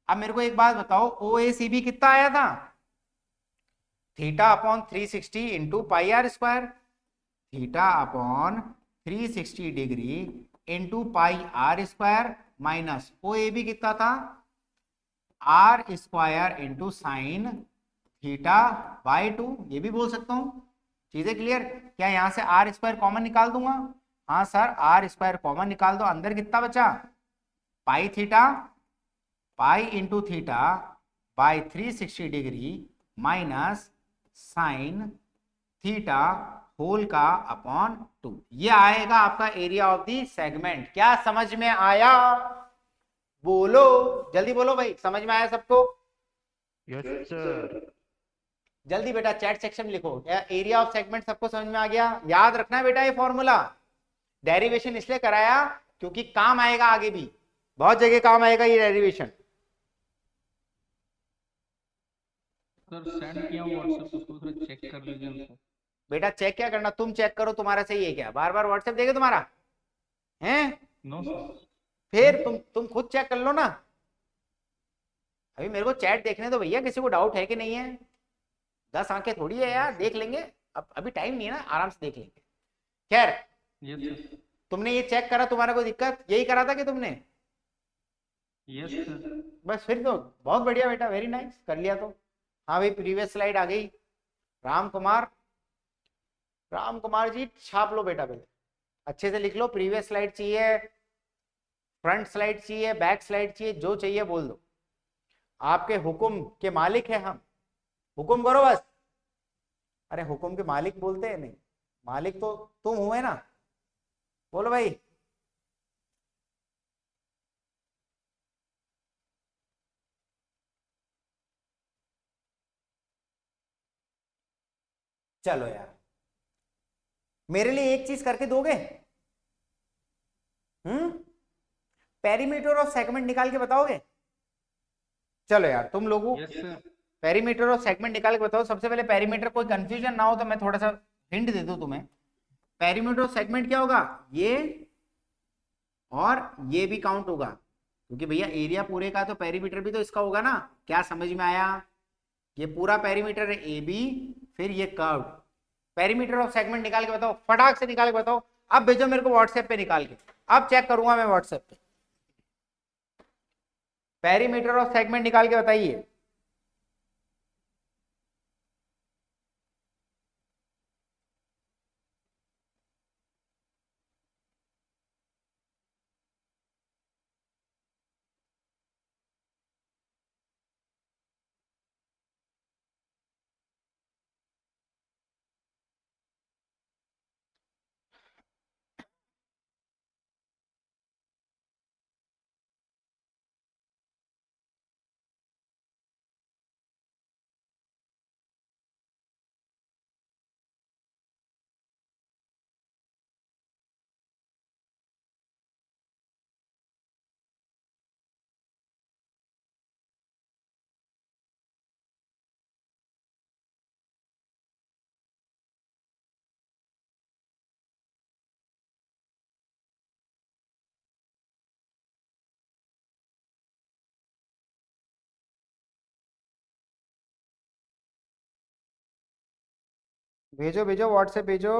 Speaker 1: अब मेरे को एक बात बताओ, ओ ए सी बी कितना आया था, theta upon 360 into pi r square, theta upon 360 degree into pi r square, minus O A B कितना था, r square into sine theta by 2, ये भी बोल सकता हूं। चीजें क्लियर? क्या यहां से आर स्क्वायर कॉमन निकाल दूंगा? हाँ सर, आर स्क्वायर कॉमन निकाल दो, अंदर कितना बचा, pi theta, pi into theta by 360 degree minus sine theta whole का अपॉन 2, ये आएगा आपका एरिया ऑफ दी सेगमेंट। क्या समझ में आया? बोलो, जल्दी बोलो भाई, समझ में आया सबको?
Speaker 3: यस सर
Speaker 1: जल्दी बेटा चैट सेक्शन में लिखो, एरिया ऑफ सेगमेंट सबको समझ में आ गया? याद रखना है बेटा, ये फॉर्मूला डेरिवेशन इसलिए कराया क्योंकि काम आएगा आगे भी, बहुत जगह काम आएगा ये डेरिवेशन।
Speaker 7: सर सेंड किया व्हाट्सएप, उसको थोड़ा चेक कर लीजिए ना सर।
Speaker 1: बेटा चेक क्या करना, तुम चेक करो, तुम्हारा सही है क्या, बार बार व्हाट्सएप देखे तुम्हारा है?
Speaker 7: No sir.
Speaker 1: फिर तुम खुद चेक कर लो ना, अभी मेरे को चैट देखने दो भैया, किसी को डाउट है कि नहीं है, 10 आंखें थोड़ी है यार, देख लेंगे, अब अभी टाइम नहीं है ना, आराम से देख लेंगे। खैर,
Speaker 7: यस सर।
Speaker 1: तुमने ये चेक करा, तुम्हारा कोई दिक्कत, यही करा था कि तुमने?
Speaker 7: Yes sir.
Speaker 1: बस फिर तो बहुत बढ़िया बेटा, वेरी नाइस, कर लिया तो। हाँ भाई, प्रीवियस स्लाइड आ गई, राम कुमार जी छाप लो बेटा, पहले अच्छे से लिख लो, प्रीवियस स्लाइड चाहिए, फ्रंट स्लाइड चाहिए, बैक स्लाइड चाहिए, जो चाहिए बोल दो, आपके हुक्म के मालिक है हम, हुक्म करो बस। अरे हुक्म के मालिक बोलते हैं, नहीं, मालिक तो तुम हुए ना, बोलो भाई। चलो यार, मेरे लिए एक चीज करके दोगे? पेरीमीटर ऑफ सेगमेंट निकाल के बताओगे? चलो यार, तुम लोगों
Speaker 7: yes sir.
Speaker 1: Perimeter of segment निकाल के बताओ। सबसे पहले पेरीमीटर, कोई कंफ्यूजन ना हो तो मैं थोड़ा सा हिंट दे दूं तुम्हें। पेरीमीटर ऑफ सेगमेंट क्या होगा, ये और ये भी काउंट होगा, क्योंकि भैया एरिया पूरे का तो पेरीमीटर भी तो इसका होगा ना। क्या समझ में आया? ये पूरा पेरीमीटर है ए बी, फिर ये कर्व। पेरीमीटर ऑफ सेगमेंट निकाल के बताओ, फटाक से निकाल के बताओ। अब भेजो मेरे को व्हाट्सएप पे निकाल के, अब चेक करूंगा मैं व्हाट्सएप पे। पेरीमीटर ऑफ सेगमेंट निकाल के बताइए। भेजो भेजो व्हाट्सएप भेजो।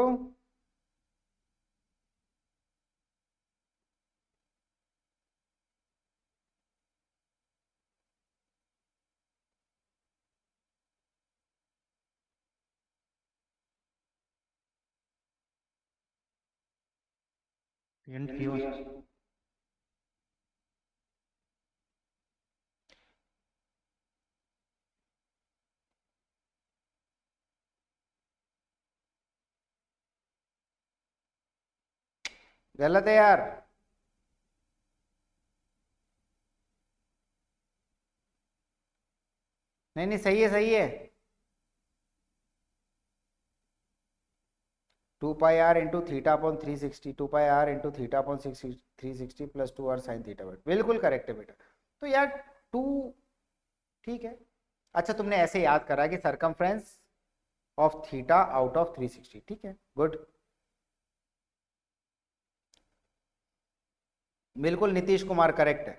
Speaker 3: एंड किया
Speaker 1: गलत है यार। नहीं नहीं, सही है सही है। 2πr into theta upon 360, 2πr into theta upon 360 plus 2r sine theta by, बिल्कुल करेक्ट है बेटा। तो यार 2 ठीक है। अच्छा तुमने ऐसे याद करा कि circumference of theta out of 360, ठीक है, गुड। बिल्कुल नीतीश कुमार करेक्ट है।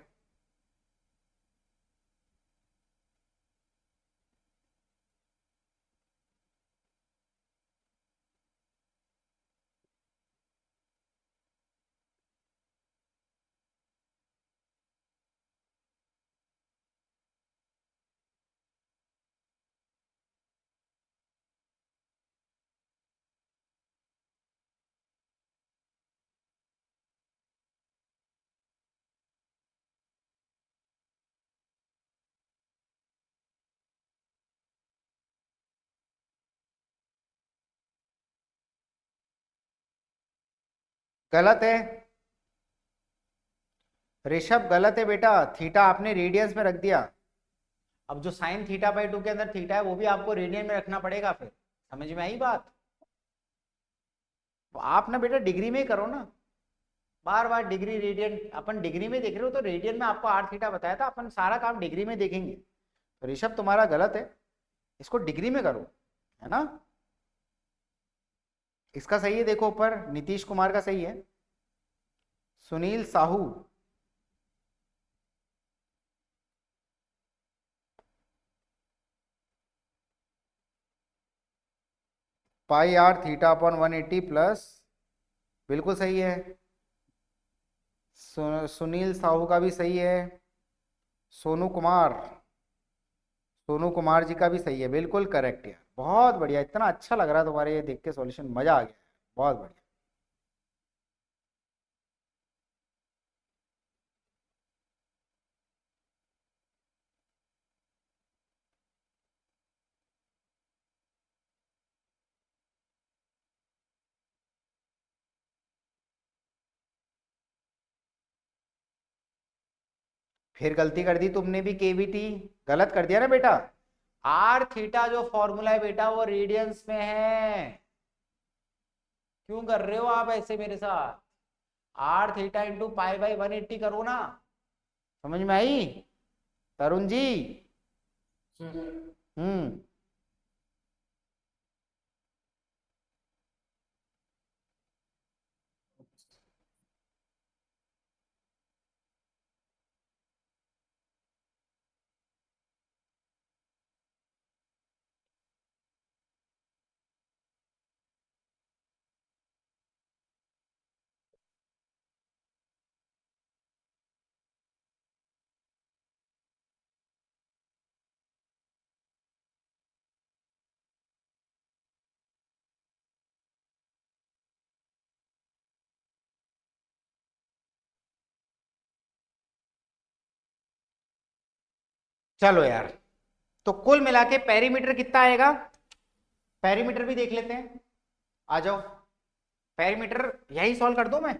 Speaker 1: गलत है ऋषभ, गलत है बेटा। थीटा आपने रेडियंस में रख दिया। अब जो साइन थीटा बाई 2 के अंदर थीटा है वो भी आपको रेडियन में रखना पड़ेगा। फिर समझ में आई बात? तो आप ना बेटा डिग्री में ही करो ना, बार बार डिग्री रेडियन। अपन डिग्री में देख रहे हो तो रेडियन में आपको आर थीटा बताया था, अपन सारा काम डिग्री में देखेंगे। तो ऋषभ तुम्हारा गलत है, इसको डिग्री में करो, है ना। इसका सही है, देखो ऊपर नीतीश कुमार का सही है। सुनील साहू, पाई आर थीटा अपॉन 180 प्लस, बिल्कुल सही है। सुनील साहू का भी सही है। सोनू कुमार, सोनू कुमार जी का भी सही है, बिल्कुल करेक्ट है। बहुत बढ़िया, इतना अच्छा लग रहा है तुम्हारे ये देख के सॉल्यूशन, मजा आ गया, बहुत बढ़िया। फिर गलती कर दी तुमने भी, केवीटी गलत कर दिया ना बेटा। आर थीटा जो फॉर्मूला है बेटा वो रेडियंस में है। क्यों कर रहे हो आप ऐसे मेरे साथ? R theta into pi by 180 करो ना। समझ में आई तरुण जी? हम्म। चलो यार, तो कुल मिला के पेरीमीटर कितना आएगा? पेरीमीटर भी देख लेते हैं, आ जाओ। पेरीमीटर यही सॉल्व कर दो, मैं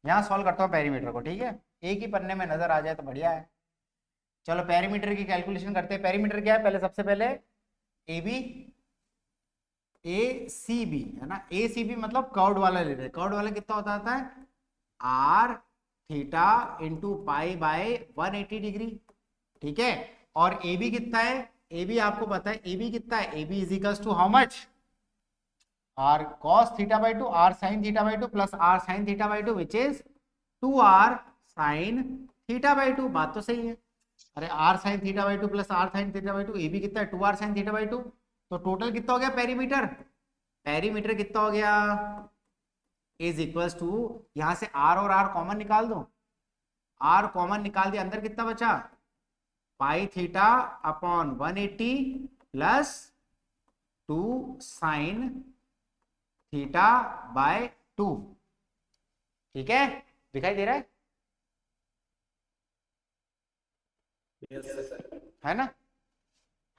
Speaker 1: यहां सॉल्व करता हूं पेरीमीटर को, ठीक है, एक ही पन्ने में नजर आ जाए तो बढ़िया है। चलो पेरीमीटर की कैलकुलेशन करते हैं। पेरीमीटर क्या है? पहले सबसे पहले A B, A C B है ना। ए सी बी मतलब कर्व्ड वाला ले रहे हैं। कर्व्ड वाला कितना होता है? R theta into pi by 180 degree, ठीक है। और ए बी कितना है? ए बी आपको पता है, ए बी कितना है? A B is equals to how much? R cos theta by 2 r sine theta by 2 plus r sine theta by 2 which is 2r sine theta by 2। बात तो सही है। अरे r sine theta by 2 plus r sine theta by 2, A B कितना है? 2r sine theta by 2। तो total कितना हो गया पेरीमीटर? पेरीमीटर कितना हो गया, इज इक्वल्स टू, यहां से आर और आर कॉमन निकाल दो, आर कॉमन निकाल दिया, अंदर कितना बचा, pi theta upon 180 plus 2 sine theta by 2। ठीक है, दिखाई दे रहा
Speaker 4: यस सर।
Speaker 1: है ना,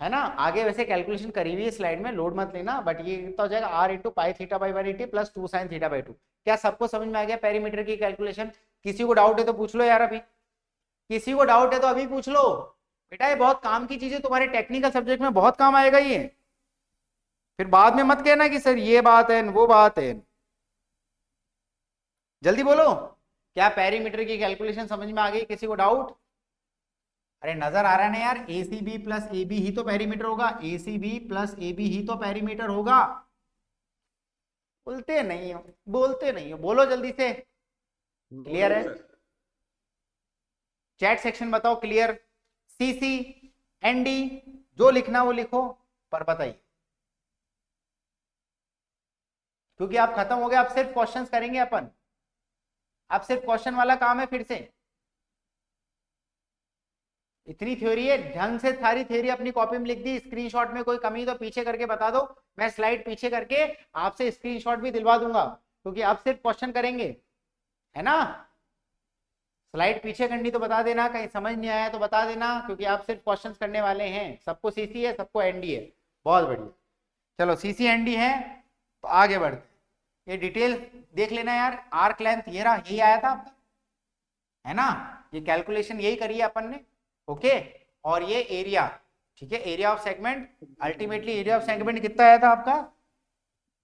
Speaker 1: है ना। आगे वैसे कैलकुलेशन करी हुई है स्लाइड में, लोड मत लेना, बट ये कितना हो जाएगा, r into pi theta by 180 plus 2 sine theta by 2। क्या सबको समझ में आ गया पेरीमीटर की कैलकुलेशन? किसी को डाउट है तो पूछ लो यार, अभी किसी को डाउट है तो अभी पूछ लो बेटा, ये बहुत काम की चीज है, तुम्हारे टेक्निकल सब्जेक्ट में बहुत काम आएगा ये। फिर बाद में मत कहना कि सर ये बात है वो बात है। जल्दी बोलो, क्या पेरीमीटर की कैलकुलेशन समझ में आ गई? किसी को डाउट? अरे नजर आ रहा है ना यार, A C B plus A B ही तो पेरीमीटर होगा, A C B plus A B ही तो पेरीमीटर होगा। बोलते नहीं हो, बोलते नहीं हो, बोलो जल्दी से। क्लियर है? चैट सेक्शन बताओ क्लियर। सीसी एनडी जो लिखना वो लिखो, पर बताइए, क्योंकि आप खत्म हो गए, आप सिर्फ क्वेश्चंस करेंगे अपन, अब सिर्फ क्वेश्चन वाला काम है। फिर से इतनी थ्योरी है, ढंग से सारी थ्योरी अपनी कॉपी में लिख दी, स्क्रीनशॉट में कोई कमी तो पीछे करके बता दो, मैं स्लाइड पीछे करके आपसे स्क्रीनशॉट भी दिलवा दूंगा, क्योंकि आप सिर्फ क्वेश्चन करेंगे, है ना। स्लाइड पीछे करनी तो बता देना, कहीं समझ नहीं आया तो बता देना, क्योंकि आप सिर्फ क्वेश्चंस करने वाले हैं। सबको सीसी है, सबको एनडी है, बहुत बढ़िया। चलो सीसी एनडी है तो आगे बढ़ते, ये डिटेल देख लेना यार। आर्क लेंथ ये रहा, यही आया था आपका, है ना, ये कैलकुलेशन यही करी है अपन ने। ओके, और ये एरिया, ठीक है, area of segment, ultimately area of segment कितना आया था आपका,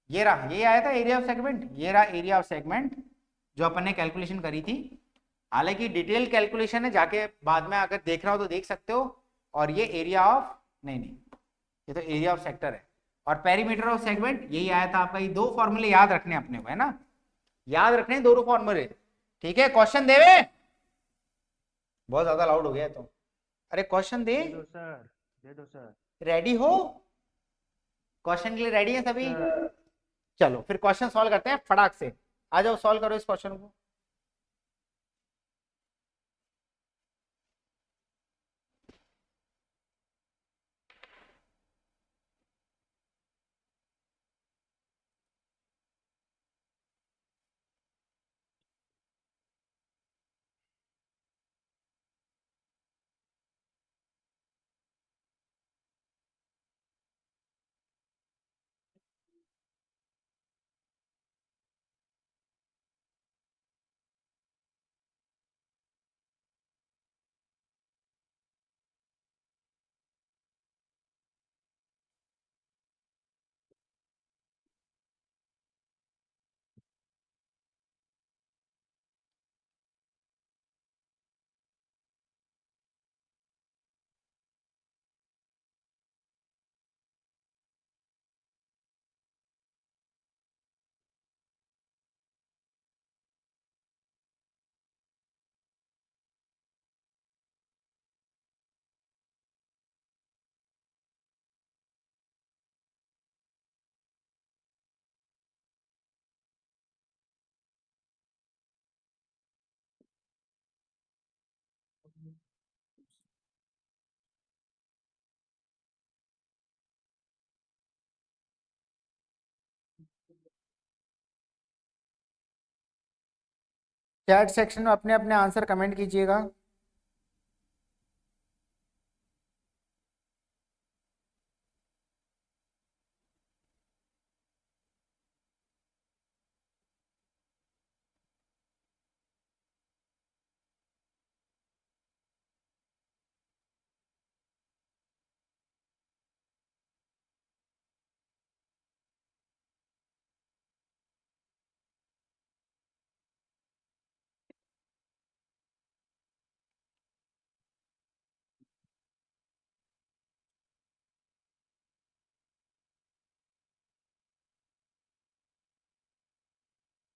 Speaker 1: ये रहा, ये आया था एरिया ऑफ सेगमेंट, ये रहा एरिया ऑफ सेगमेंट जो अपन ने कैलकुलेशन करी थी। हालांकि डिटेल कैलकुलेशन है, जाके बाद में अगर देखना हो तो देख सकते हो। और ये एरिया ऑफ, नहीं ये तो एरिया ऑफ सेक्टर है, और पेरीमीटर ऑफ सेगमेंट यही आया था आपका। ये दो फॉर्मूले याद रखने अपने को, है ना, याद रखने दोनों फॉर्मूले। ठीक है, क्वेश्चन देवे, बहुत ज्यादा लाउड हो गया तो, अरे क्वेश्चन दे
Speaker 3: दो सर, दे दो सर।
Speaker 1: रेडी हो, क्वेश्चन के लिए रेडी है सभी? चलो फिर क्वेश्चन सॉल्व करते हैं फटाक से, आ जाओ सॉल्व करो इस क्वेश्चन को। चैट सेक्शन में अपने अपने आंसर कमेंट कीजिएगा।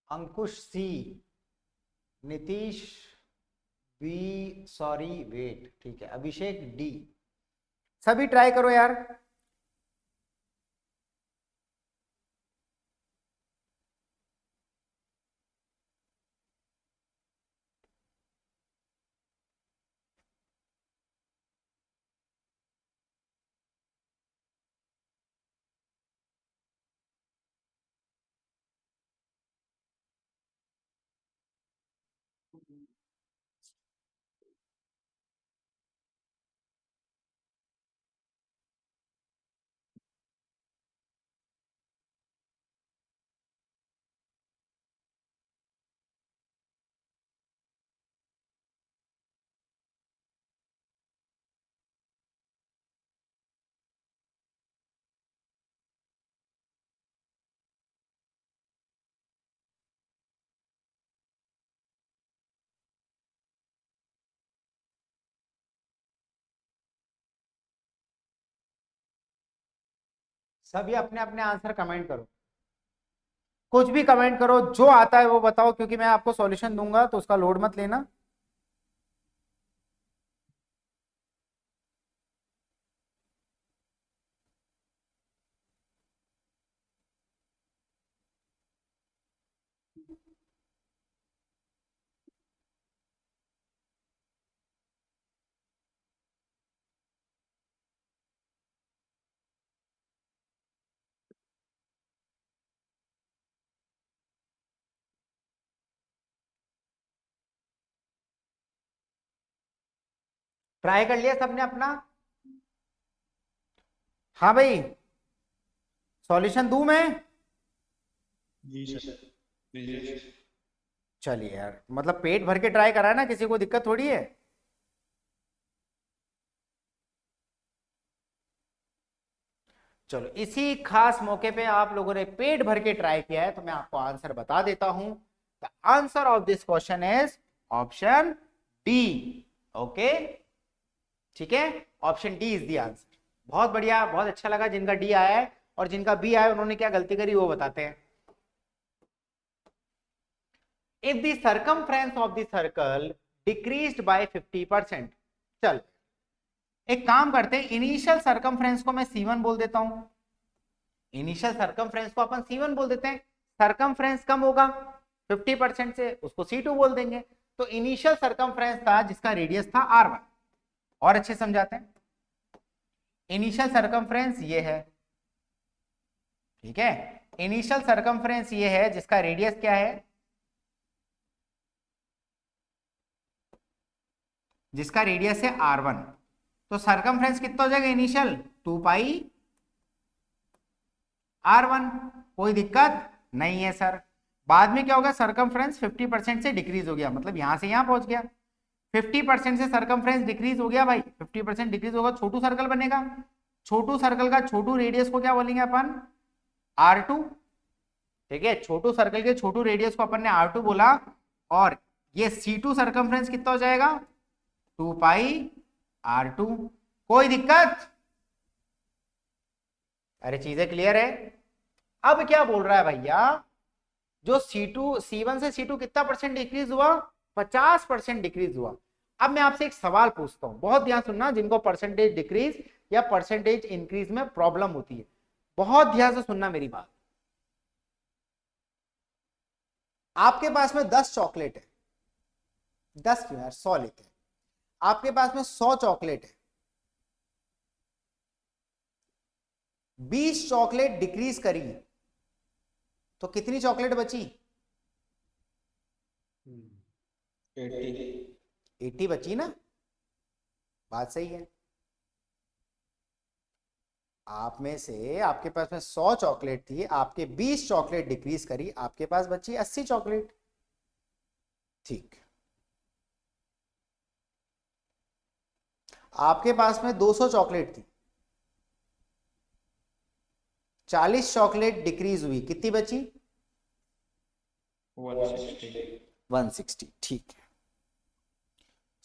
Speaker 1: अंकुश सी, नीतीश बी, सॉरी वेट, ठीक है, अभिषेक डी। सभी ट्राई करो यार। सभी अपने अपने आंसर कमेंट करो, कुछ भी कमेंट करो, जो आता है वो बताओ, क्योंकि मैं आपको सॉल्यूशन दूंगा तो उसका लोड मत लेना। ट्राई कर लिया सबने अपना? हाँ भाई, सॉल्यूशन दूं मैं?
Speaker 5: जी सर।
Speaker 1: चलिए यार, मतलब पेट भर के ट्राई करा ना, किसी को दिक्कत थोड़ी है। चलो, इसी खास मौके पे आप लोगों ने पेट भर के ट्राई किया है तो मैं आपको आंसर बता देता हूं। The answer of this question is option D. Okay, ठीक है, option D is the answer. बहुत बढ़िया, बहुत अच्छा लगा जिनका डी आया है, और जिनका बी आया उन्होंने क्या गलती करी वो बताते हैं। If the circumference of the circle decreased bye 50%, चल एक काम करते हैं, इनिशियल सर्कमफ्रेंस को मैं C1 बोल देता हूं। इनिशियल सर्कमफ्रेंस को अपन C1 बोल देते हैं। सर्कमफ्रेंस कम होगा 50% से, उसको C2 बोल देंगे। तो इनिशियल सर्कमफ्रेंस था जिसका रेडियस था R1। और अच्छे समझाते हैं, इनिशियल सर्कमफ्रेंस ये है, ठीक है, इनिशियल सर्कमफ्रेंस ये है जिसका रेडियस क्या है, जिसका रेडियस है R1। तो सर्कमफ्रेंस कितना हो जाएगा इनिशियल? 2 पाई R1। कोई दिक्कत नहीं है सर। बाद में क्या होगा, सर्कमफ्रेंस 50% से डिक्रीज हो गया, मतलब यहां से यहां पहुंच गया। 50% से सर्कमफ्रेंस डिक्रीज हो गया भाई, 50% डिक्रीज होगा, छोटू सर्कल बनेगा। छोटू सर्कल का छोटू रेडियस को क्या बोलेंगे अपन? R2। ठीक है, छोटू सर्कल के छोटू रेडियस को अपन ने R2 बोला। और ये C2 सर्कमफ्रेंस कितना हो जाएगा? 2 पाई R2। कोई दिक्कत? अरे चीजें क्लियर है? अब क्या बोल रहा है भैया, जो C1 से C2 कितना परसेंट डिक्रीज हुआ? 50% डिक्रीज हुआ। अब मैं आपसे एक सवाल पूछता हूं, बहुत ध्यान सुनना, जिनको परसेंटेज डिक्रीज या परसेंटेज इंक्रीज में प्रॉब्लम होती है, बहुत ध्यान से सुनना मेरी बात। आपके पास में 10 चॉकलेट है, 10 क्यों यार, 100 लेते हैं। आपके पास में 100 चॉकलेट है, 20 चॉकलेट डिक्रीज करी तो कितनी चॉकलेट बची? 80 बची ना? बात सही है। आप में से, आपके पास में 100 चॉकलेट थी, आपके 20 चॉकलेट डिक्रीज करी, आपके पास बची 80 चॉकलेट। ठीक, आपके पास में 200 चॉकलेट थी, 40 चॉकलेट डिक्रीज हुई, कितनी बची? 160। ठीक है,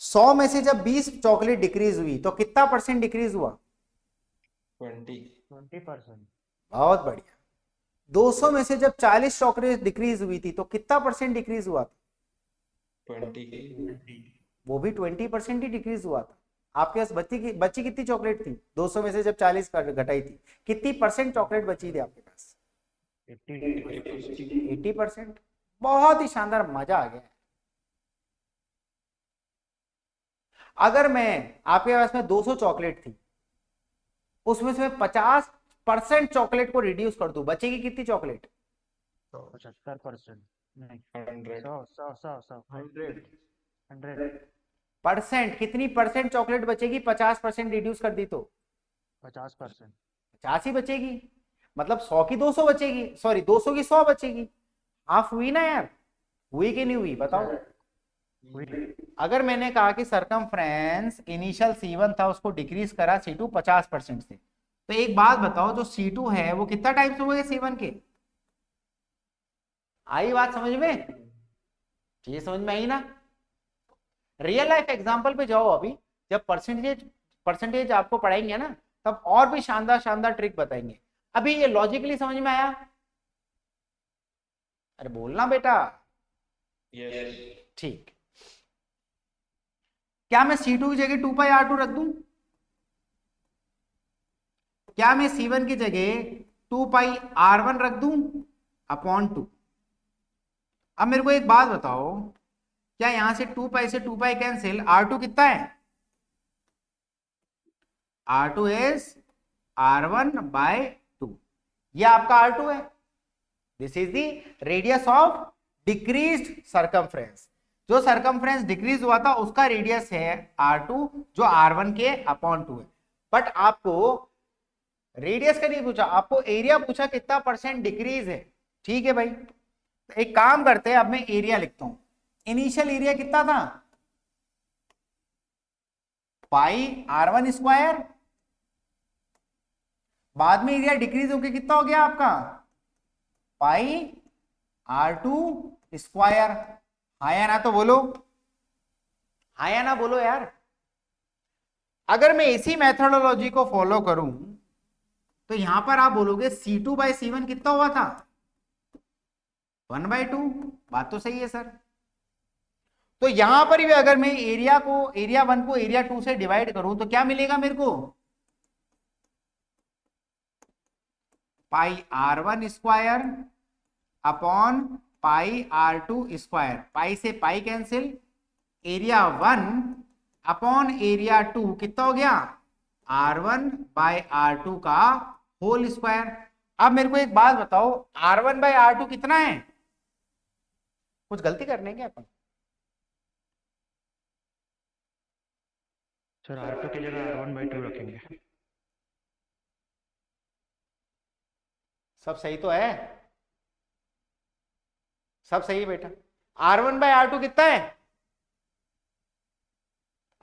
Speaker 1: 100 में से जब 20 चॉकलेट डिक्रीज हुई तो कितना परसेंट डिक्रीज हुआ?
Speaker 3: 20%।
Speaker 1: बहुत बढ़िया। 200 में से जब 40 चॉकलेट डिक्रीज हुई थी तो कितना परसेंट डिक्रीज हुआ था?
Speaker 2: 20।
Speaker 1: वो भी 20% ही डिक्रीज हुआ था। आपके पास बची कितनी चॉकलेट थी? 200 में से जब 40 घटाई थी, कितनी परसेंट चॉकलेट बची थी आपके पास? 80%। बहुत ही शानदार, मजा आ गया। अगर मैं, आपके पास में 200 चॉकलेट थी, उसमें से 50% चॉकलेट को रिड्यूस कर दूं, बचेगी कितनी चॉकलेट?
Speaker 3: 75%। नहीं,
Speaker 2: 100।
Speaker 3: 100।
Speaker 8: 100
Speaker 1: परसेंट, कितनी परसेंट चॉकलेट बचेगी? 50% रिड्यूस कर दी तो
Speaker 3: 50%।
Speaker 1: 50 ही बचेगी, मतलब 100 की 200 बचेगी, सॉरी 200 की 100 बचेगी। हाफ हुई ना यार, हुई कि नहीं हुई बताओ? अगर मैंने कहा कि सरकमफ्रेंस इनिशियल C1 था उसको डिक्रीज करा C2 50% से, तो एक बात बताओ, जो C2 है वो कितना टाइम्स हो गया C1 के? आई बात समझ में? ये समझ में आई ना? रियल लाइफ एग्जांपल पे जाओ अभी, जब परसेंटेज आपको पढ़ाएंगे ना, तब और भी शानदार शानदार ट्रिक बताएंगे। अभी ये लॉजिकली समझ में आया? अरे बोलना बेटा।
Speaker 2: यस
Speaker 1: ठीक, क्या मैं C2 की जगह 2πr2 रख दूं? क्या मैं C1 की जगह 2πr1 रख दूं अपॉन 2? अब मेरे को एक बात बताओ, क्या यहां से 2π से 2π कैंसिल, R2 कितना है? R2 इज R1/2, ये आपका R2 है। This is the radius of decreased circumference. जो सरकमफ्रेंस डिक्रीज हुआ था उसका रेडियस है R2, जो R1 के अपॉन 2 है। बट आपको रेडियस का नहीं पूछा, आपको एरिया पूछा कितना परसेंट डिक्रीज है। ठीक है भाई, एक काम करते हैं, अब मैं एरिया लिखता हूं। इनिशियल एरिया कितना था? πr1², बाद में एरिया डिक्रीज होके कितना हो गया आपका? πr2²। हाँ या ना तो बोलो, हाँ या ना बोलो यार। अगर मैं इसी मेथोडोलॉजी को फॉलो करूं तो यहां पर आप बोलोगे C2/C1 कितना हुआ था? 1/2। बात तो सही है सर। तो यहां पर भी अगर मैं एरिया 1 को एरिया 2 से डिवाइड करूं तो क्या मिलेगा मेरे को? πr1² upon πr2²। पाई से pi cancel, area 1 upon area 2 कितना हो गया? R1/R2 का होल स्क्वायर। अब मेरे को एक बात बताओ, R1/R2 कितना है? कुछ गलती करने क्या अपन?
Speaker 3: सर R2 की जगह R1/2 रखेंगे।
Speaker 1: सब सही तो है? सब सही है बेटा। R1/R2 कितना है?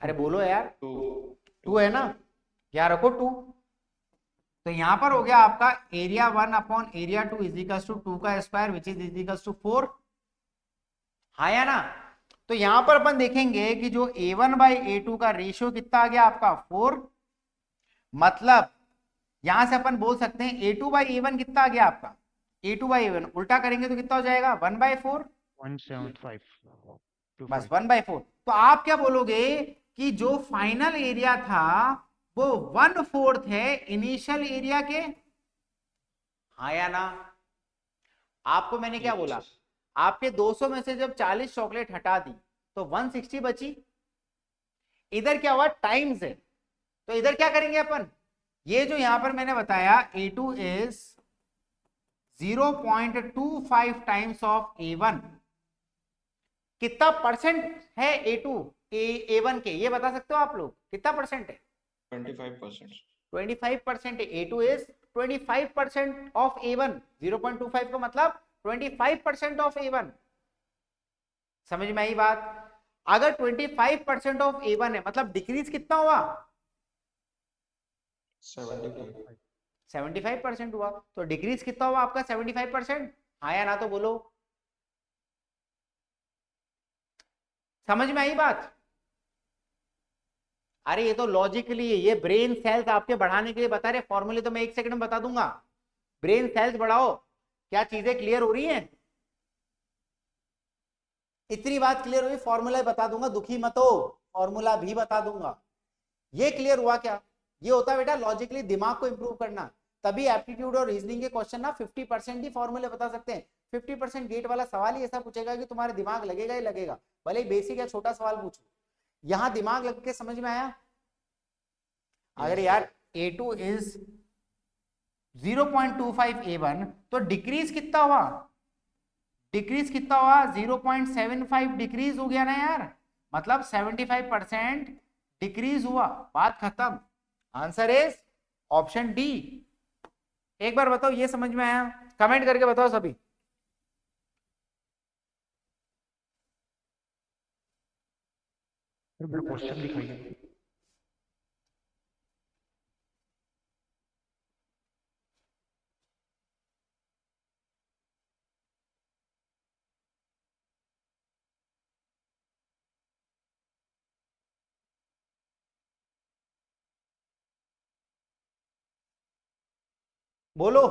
Speaker 1: अरे बोलो यार। 2 है ना, क्या रखो 2। तो यहां पर हो गया आपका area 1 upon area 2 is equals to 2 का square which is equals to 4। हाँ या ना? तो यहां पर अपन देखेंगे कि जो A1/A2 का रेशियो कितना आ गया आपका? 4। मतलब यहां से अपन बोल सकते हैं A2/A1 कितना आ गया आपका? A2/A1 उल्टा करेंगे तो कितना हो जाएगा? 1/4।
Speaker 3: 175।
Speaker 1: बस 1/4। तो आप क्या बोलोगे कि जो फाइनल एरिया था वो 1/4 है इनिशियल एरिया के? हाँ या ना? आपको मैंने क्या बोला, आपके 200 में से जब 40 चॉकलेट हटा दी तो 160 बची। इधर क्या हुआ? टाइम्स है, तो इधर क्या करेंगे अपन? ये जो यहां पर मैंने बताया A2 is 0.25 times of A1। कितना परसेंट है A1 के, ये बता सकते हो आप लोग? कितना परसेंट है?
Speaker 2: 25%।
Speaker 1: 25% है। A2 is 25% of A1। 0.25 का मतलब 25% ऑफ A1। समझ में आई बात? अगर 25% ऑफ A1 है मतलब डिक्रीज कितना हुआ?
Speaker 2: 75।
Speaker 1: 75% हुआ। तो डिक्रीज कितना हुआ आपका? 75%। हाँ या ना तो बोलो। समझ में आई बात? अरे ये तो लॉजिकली है, ये ब्रेन सेल्स आपके बढ़ाने के लिए बता रहे। फॉर्मूले तो मैं 1 सेकंड में बता दूंगा। ब्रेन सेल्स बढ़ाओ। क्या चीजें क्लियर हो रही हैं? इतनी बात क्लियर हुई, फॉर्मूला बता दूंगा, दुखी मत हो, फॉर्मूला भी बता दूंगा। ये क्लियर हुआ क्या? ये होता है बेटा लॉजिकली दिमाग को इंप्रूव करना। तभी एप्टीट्यूड और रीजनिंग के क्वेश्चन ना 50% ही फॉर्मूले बता सकते हैं। 50% गेट वाला सवाल ही ऐसा पूछेगा कि तुम्हारा दिमाग लगेगा ही लगेगा, भले ही बेसिक या छोटा सवाल पूछो। यहां दिमाग लग के समझ में आया? अगर यार A2 इज 0.25 A1 तो डिक्रीज कितना हुआ? डिक्रीज कितना हुआ? 0.75 डिक्रीज हो गया ना यार। मतलब 75% डिक्रीज हुआ, बात खत्म। Answer is option D. एक बार बताओ ये समझ में आया? कमेंट करके बताओ सभी।
Speaker 3: सर मेरा क्वेश्चन दिखाइए।
Speaker 1: बोलो।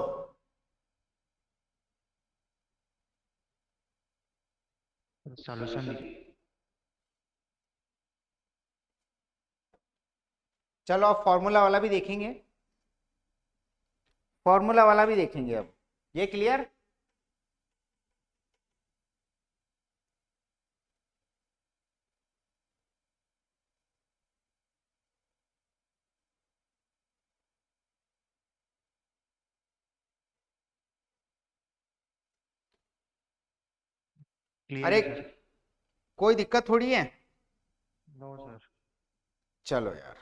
Speaker 3: सॉल्यूशन दीजिए।
Speaker 1: चलो अब फॉर्मूला वाला भी देखेंगे, फॉर्मूला वाला भी देखेंगे। अब ये क्लियर?
Speaker 3: क्लियर
Speaker 1: अरे
Speaker 3: है सर।
Speaker 1: कोई दिक्कत थोड़ी है।
Speaker 3: No sir.
Speaker 1: चलो यार,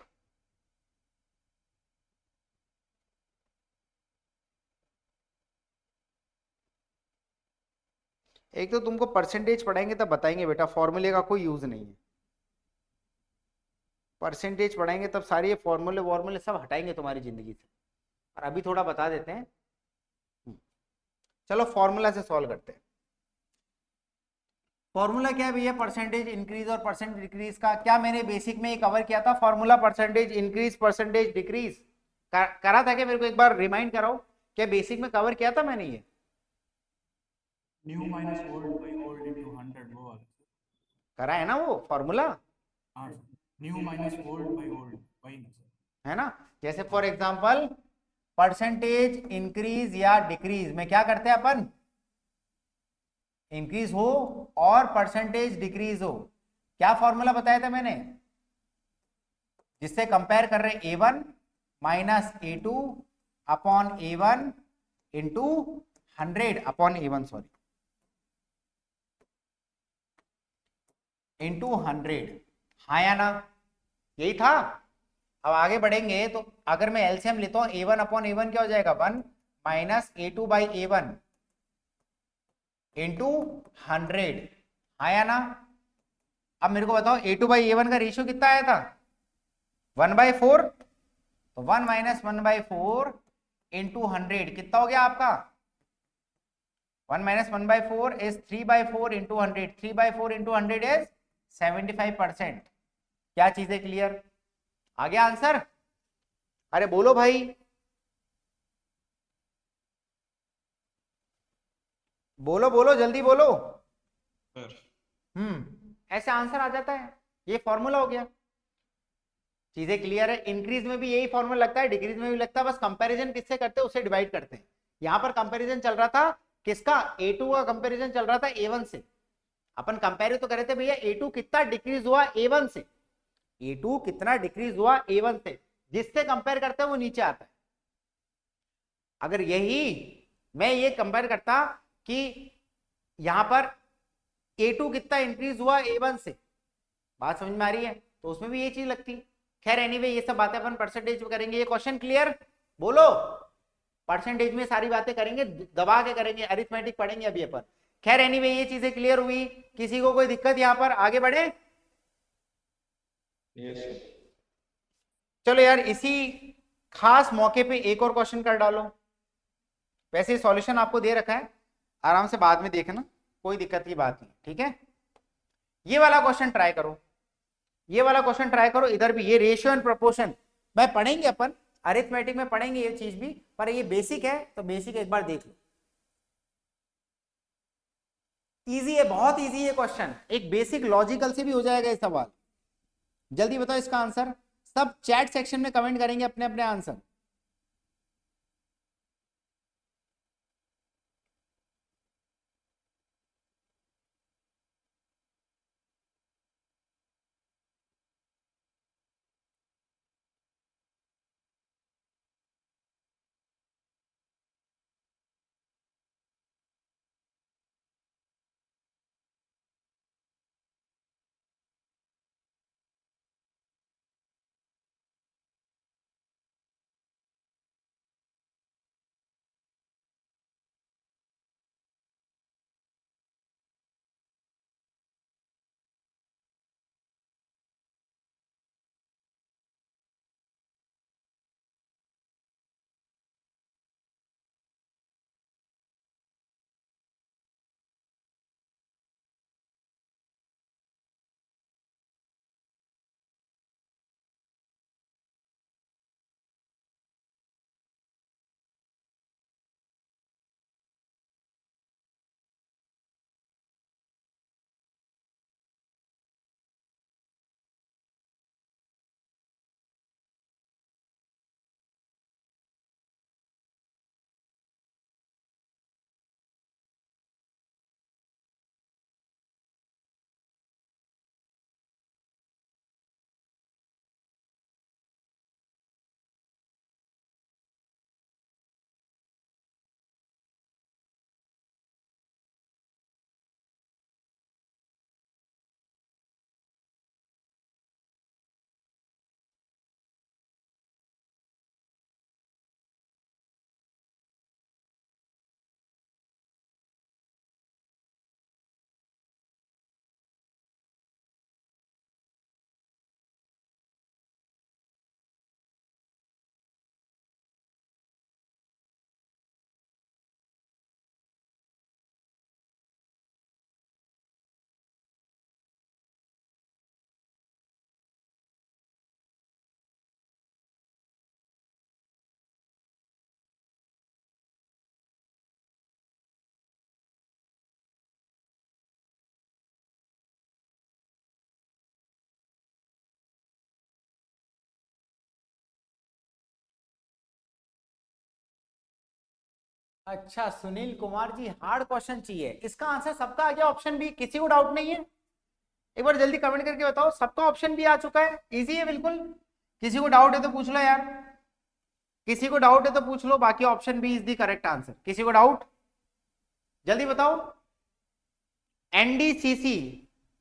Speaker 1: एक तो तुमको परसेंटेज पढ़ाएंगे तब बताएंगे बेटा, फॉर्मूले का कोई यूज नहीं है। परसेंटेज पढ़ाएंगे तब सारे ये फॉर्मूले वॉर्मूले सब हटाएंगे तुम्हारी जिंदगी से। और अभी थोड़ा बता देते हैं। चलो फॉर्मूला से सॉल्व करते हैं। फॉर्मूला क्या है भैया? परसेंटेज इंक्रीज और परसेंट डिक्रीज का। क्या मैंने बेसिक में ही कवर किया था formula? Percentage increase percentage decrease करा था क्या? मेरे को एक बार रिमाइंड कराओ, क्या बेसिक में कवर किया था मैंने ये?
Speaker 6: New minus old by old into 100 वो वाला।
Speaker 1: करा है ना वो फॉर्मूला?
Speaker 6: हाँ new minus old by old वही ना सर।
Speaker 1: है ना? जैसे फॉर एग्जांपल परसेंटेज इंक्रीज या डिक्रीज में क्या करते हैं अपन? इंक्रीज हो और परसेंटेज डिक्रीज हो। क्या फॉर्मूला बताया था मैंने जिससे कंपेयर कर रहे? A1 minus A2 upon A1 into 100 upon A1, sorry, into 100। हाँ या ना? यही था। अब आगे बढ़ेंगे तो अगर मैं एलसीएम लेता हूं A1 अपॉन A1 क्या हो जाएगा? 1 minus A2 by A1 into 100। हाँ या ना? अब मेरे को बताओ A2 बाई A1 का रेशियो कितना आया था? 1/4। तो 1 माइनस 1/4 इंटू 100 कितना हो गया आपका? 1 minus 1/4 is 3/4 into 100। 3/4 into 100 is 75%। क्या चीजें क्लियर? आ गया आंसर? अरे बोलो भाई, बोलो बोलो जल्दी बोलो।
Speaker 2: सर
Speaker 1: ऐसे आंसर आ जाता है। ये फॉर्मूला हो गया। चीजें क्लियर है? इंक्रीज में भी यही फॉर्मूला लगता है, डिक्रीज में भी लगता है, बस कंपैरिजन किससे करते हैं उससे डिवाइड करते हैं। यहां पर कंपैरिजन चल रहा था किसका? A2 का कंपैरिजन चल रहा था A1 से। अपन कंपेयर तो करे थे भैया A2 कितना डिक्रीज हुआ A1 से। A2 कितना डिक्रीज हुआ A1 से, जिससे कंपेयर करते हैं वो नीचे आता है। अगर यही मैं ये कंपेयर करता कि यहां पर A2 कितना इंक्रीज हुआ A1 से, बात समझ में आ रही है? तो उसमें भी ये चीज लगती। खैर एनीवे ये सब बातें अपन परसेंटेज में करेंगे। ये क्वेश्चन क्लियर? बोलो। परसेंटेज में सारी बातें करेंगे, दबा के करेंगे, अरिथमेटिक पढ़ेंगे अभी अपन। खैर एनीवे ये चीजें क्लियर हुई। किसी को कोई दिक्कत यहां पर? आगे बढ़े?
Speaker 2: Yes sir.
Speaker 1: चलो यार इसी खास मौके पे एक और क्वेश्चन कर डालो। वैसे सॉल्यूशन आपको दे रखा है, आराम से बाद में देखना, कोई दिक्कत की बात नहीं, ठीक है? ये वाला क्वेश्चन ट्राई करो, ये वाला क्वेश्चन ट्राई करो। इधर भी ये रेशियो एंड प्रोपोर्शन में पढ़ेंगे अपन, अरिथमेटिक में पढ़ेंगे ये चीज भी, पर ये बेसिक है तो बेसिक एक बार देख लो। इजी है, बहुत इजी है क्वेश्चन, एक बेसिक लॉजिकल से भी हो जाएगा ये सवाल। जल्दी बताओ इसका आंसर। सब चैट सेक्शन में कमेंट करेंगे अपने अपने आंसर। अच्छा सुनील कुमार जी, हार्ड क्वेश्चन चाहिए, इसका आंसर सबका आ गया ऑप्शन बी, किसी को डाउट नहीं है? एक बार जल्दी कमेंट करके बताओ, सबका ऑप्शन बी आ चुका है, इजी है बिल्कुल। किसी को डाउट है तो पूछ लो यार, किसी को डाउट है तो पूछ लो, बाकी option B is the correct answer. किसी को डाउट जल्दी बताओ। एनडीसीसी,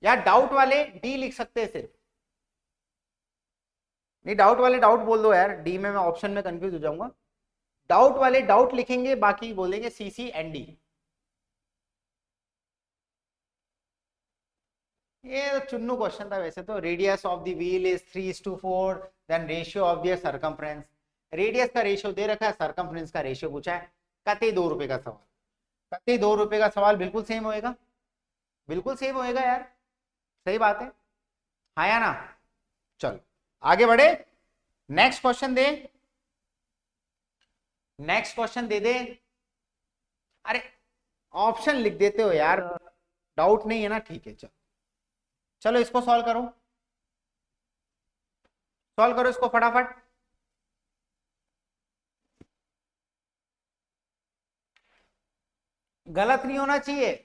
Speaker 1: या डाउट वाले डी लिख सकते हैं सिर्फ, नहीं डाउट वाले डाउट बोल दो यार, डी में मैं ऑप्शन में कंफ्यूज हो जाऊंगा। डाउट वाले डाउट लिखेंगे, बाकी बोलेंगे सीसी एंड डी। ये तो चुन्नू क्वेश्चन था वैसे तो। Radius of the wheel is 3:4, then ratio of the circumference. Radius का रेशियो दे रखा है, सरकमफ्रेंस का रेशियो पूछा है। कते 2 रुपए का सवाल, कते 2 रुपए का सवाल बिल्कुल सेम होएगा, बिल्कुल सेम होएगा यार, सही बात है, हाँ या ना? चलो आगे बढ़े, नेक्स्ट क्वेश्चन दे, नेक्स्ट क्वेश्चन दे दे। अरे ऑप्शन लिख देते हो यार, डाउट नहीं है ना, ठीक है चलो। चलो इसको सॉल्व करो, सॉल्व करो इसको फटाफट। गलत नहीं होना चाहिए।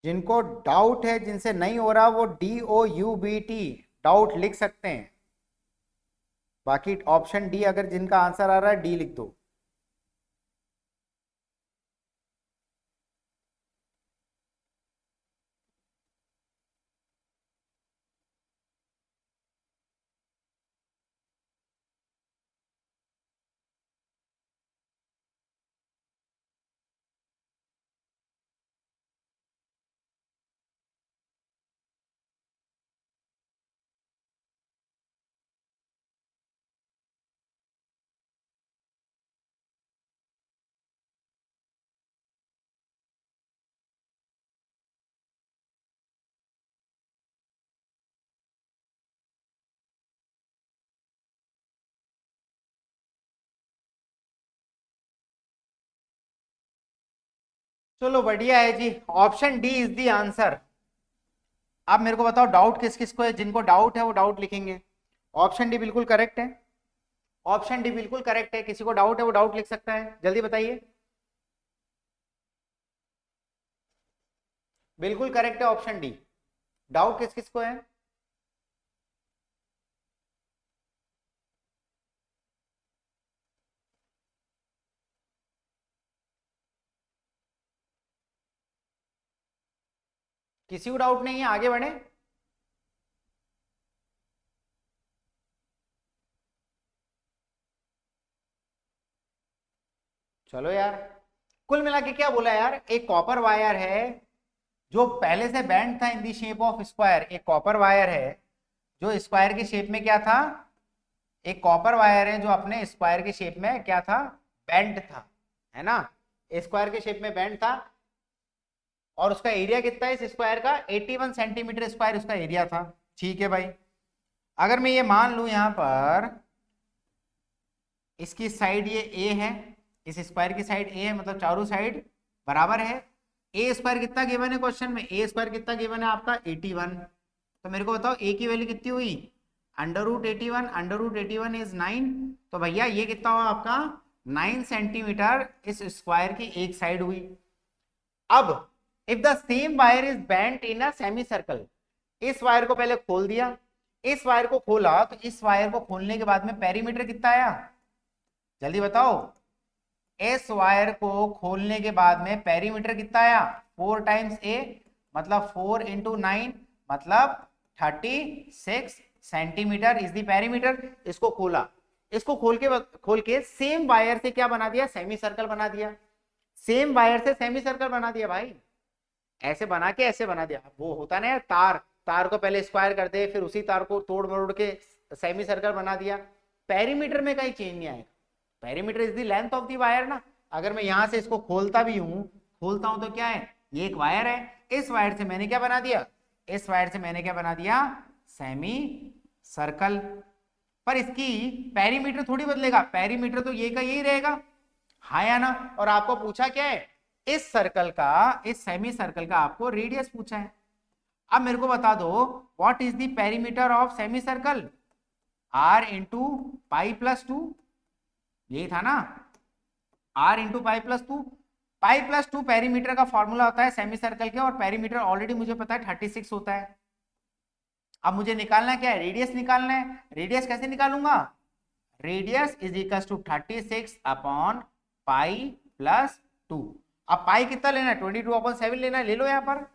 Speaker 1: जिनको डाउट है, जिनसे नहीं हो रहा, वो DOUBT डाउट लिख सकते हैं। बाकी ऑप्शन डी अगर जिनका आंसर आ रहा है, डी लिख दो। चलो बढ़िया है जी, option D is the answer. आप मेरे को बताओ डाउट किस किस को है, जिनको डाउट है वो डाउट लिखेंगे। ऑप्शन डी बिल्कुल करेक्ट है, ऑप्शन डी बिल्कुल करेक्ट है। किसी को डाउट है वो डाउट लिख सकता है, जल्दी बताइए। बिल्कुल करेक्ट है ऑप्शन डी। डाउट किस किस को है? किसी को डाउट नहीं है, आगे बढ़े। चलो यार, कुल मिला के क्या बोला यार, एक कॉपर वायर है जो पहले से बैंड था इन दी शेप ऑफ स्क्वायर। एक कॉपर वायर है जो स्क्वायर की शेप में क्या था, एक कॉपर वायर है जो अपने स्क्वायर की शेप में क्या था, बैंड था, है ना, स्क्वायर के शेप में बैंड था। और उसका एरिया कितना है इस स्क्वायर का, 81 सेंटीमीटर स्क्वायर उसका एरिया था। ठीक है भाई, अगर मैं ये मान लूं यहां पर इसकी साइड ये ए है, इस स्क्वायर की साइड ए है, मतलब चारों साइड बराबर है। ए स्क्वायर कितना गिवन है क्वेश्चन में, ए स्क्वायर कितना गिवन है आपका 81। तो मेरे को बताओ ए की वैल्यू कितनी हुई, √81, √81 इज 9। तो भैया ये कितना हुआ आपका 9 सेंटीमीटर इस स्क्वायर की एक साइड हुई। अब if the same wire is bent in a semi circle, इस वायर को पहले खोल दिया, इस वायर को खोला, तो इस वायर को खोलने के बाद में पेरीमीटर कितना आया, जल्दी बताओ। इस वायर को खोलने के बाद में पेरीमीटर कितना आया, 4 टाइम्स ए, मतलब 4 इंटू 9 मतलब 36 सेंटीमीटर इज द पेरीमीटर। इसको खोला, इसको खोल के सेम वायर से क्या बना दिया, सेमी सर्कल बना दिया। सेम वायर से सेमी सर्कल बना दिया भाई, ऐसे बना के ऐसे बना दिया। वो होता ना यार तार को पहले स्क्वायर कर दे, फिर उसी तार को तोड़ मरोड़ के सेमी सर्कल बना दिया। पेरीमीटर में कहीं चेंज नहीं आएगा, perimeter is the length of the wire ना। अगर मैं यहां से इसको खोलता हूं तो क्या है, ये एक वायर है, इस वायर से मैंने क्या बना दिया, इस वायर से मैंने क्या बना दिया, सेमी सर्कल। पर इसकी पेरीमीटर थोड़ी बदलेगा, पेरीमीटर तो ये का यही रहेगा, हाँ या ना। और आपको पूछा क्या है, इस सर्कल का, इस सेमी सर्कल का आपको रेडियस पूछा है। अब मेरे को बता दो what is the perimeter of semi circle, r into pi plus 2, यही था ना, r इंटू पाई प्लस 2। पाई प्लस 2 पेरीमीटर का फॉर्मूला होता है सेमी सर्कल के, और पेरीमीटर ऑलरेडी मुझे पता है 36 होता है। अब मुझे निकालना क्या है, रेडियस निकालना है। रेडियस कैसे निकालूंगा, radius is equal to 36 upon pi plus 2। अब पाई कितना लेना है, 22/7 लेना है, ले लो यहाँ पर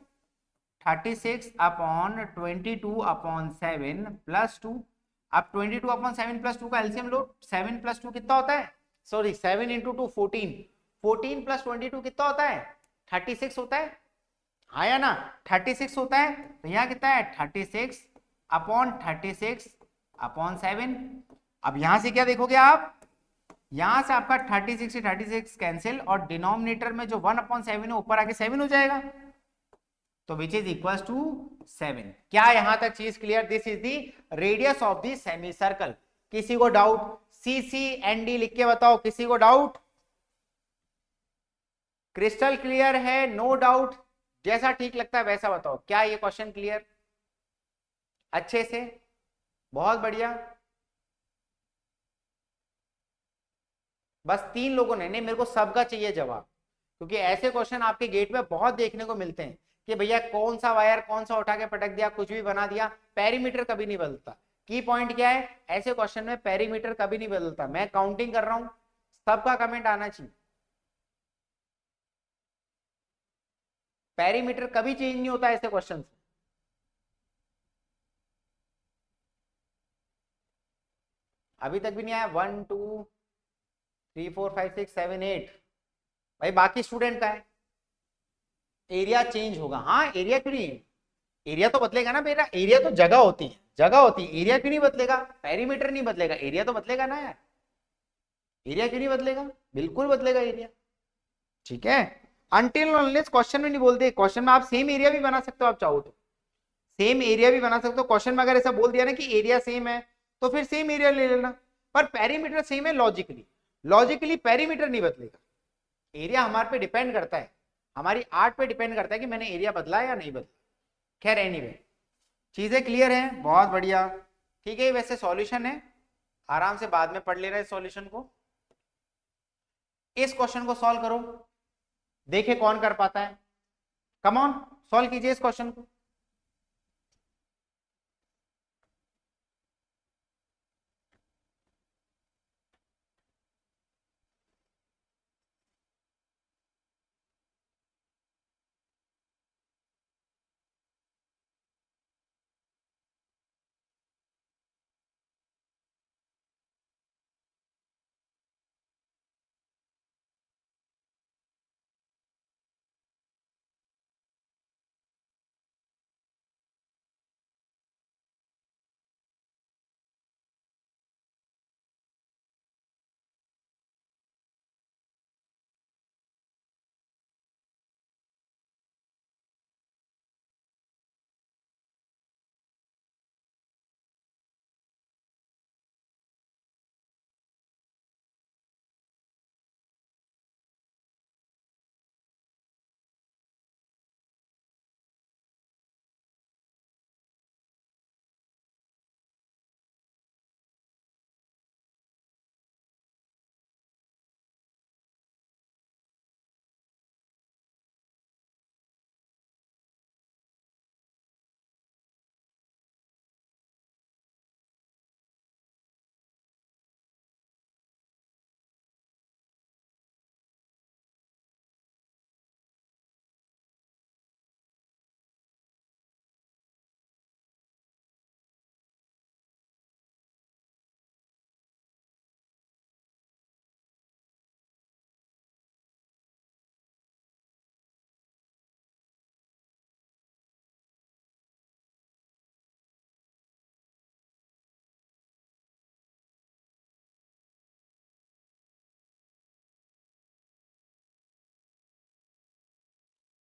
Speaker 1: 36 अपॉन 22/7 प्लस 2। अब 22/7 प्लस 2 का एलसीएम लो, 7 प्लस 2 कितना होता है, सॉरी 7 इंटू 2 14, 14 प्लस 22 कितना होता है, 36 होता है, हाँ या ना, 36 होता है। तो यहाँ कितना है 36 अपॉन 7। अब यहां से क्या देखोगे आप, यहां से आपका 36 से 36 कैंसिल, और डिनोमिनेटर में जो 1/7 है ऊपर आके 7 हो जाएगा, तो विच इज इक्वल टू 7। क्या यहां तक चीज clear, this is the radius of the semi circle. किसी को डाउट, CCND लिख के बताओ, किसी को डाउट, क्रिस्टल क्लियर है, नो डाउट, जैसा ठीक लगता है वैसा बताओ। क्या ये क्वेश्चन क्लियर, अच्छे से, बहुत बढ़िया। बस 3 लोगों ने, नहीं मेरे को सबका चाहिए जवाब, क्योंकि ऐसे क्वेश्चन आपके गेट में बहुत देखने को मिलते हैं कि भैया कौन सा वायर कौन सा उठा के पटक दिया, कुछ भी बना दिया, पेरीमीटर कभी नहीं बदलता। की पॉइंट क्या है, ऐसे क्वेश्चन में पेरीमीटर कभी नहीं बदलता। मैं काउंटिंग कर रहा हूं, सबका कमेंट आना चाहिए, पेरीमीटर कभी चेंज नहीं होता ऐसे क्वेश्चन से। अभी तक भी नहीं आया, 1 2 3 4 5 6 7 8, भाई बाकी स्टूडेंट का है, एरिया चेंज होगा। हाँ एरिया क्यों नहीं, एरिया तो बदलेगा ना बेटा, एरिया तो जगह होती है, जगह होती है, एरिया क्यों नहीं बदलेगा, पेरीमीटर नहीं बदलेगा, एरिया तो बदलेगा ना यार, एरिया क्यों नहीं बदलेगा, बिल्कुल बदलेगा एरिया, ठीक है। अनटिल अनलेस क्वेश्चन में नहीं बोलते, क्वेश्चन में आप सेम एरिया भी बना सकते हो, आप चाहो तो सेम एरिया भी बना सकते हो। क्वेश्चन में अगर ऐसा बोल दिया ना कि एरिया सेम है, तो फिर सेम एरिया ले लेना, पर पेरीमीटर सेम है लॉजिकली, लॉजिकली पेरीमीटर नहीं बदलेगा। एरिया हमारे पे डिपेंड करता है, हमारी आर्ट पे डिपेंड करता है कि मैंने एरिया बदला या नहीं बदला। खैर एनीवे, चीजें क्लियर हैं, बहुत बढ़िया, ठीक है। वैसे सॉल्यूशन है, आराम से बाद में पढ़ लेना है सॉल्यूशन को। इस क्वेश्चन को सॉल्व करो, देखे कौन कर पाता है, कम ऑन सॉल्व कीजिए इस क्वेश्चन को।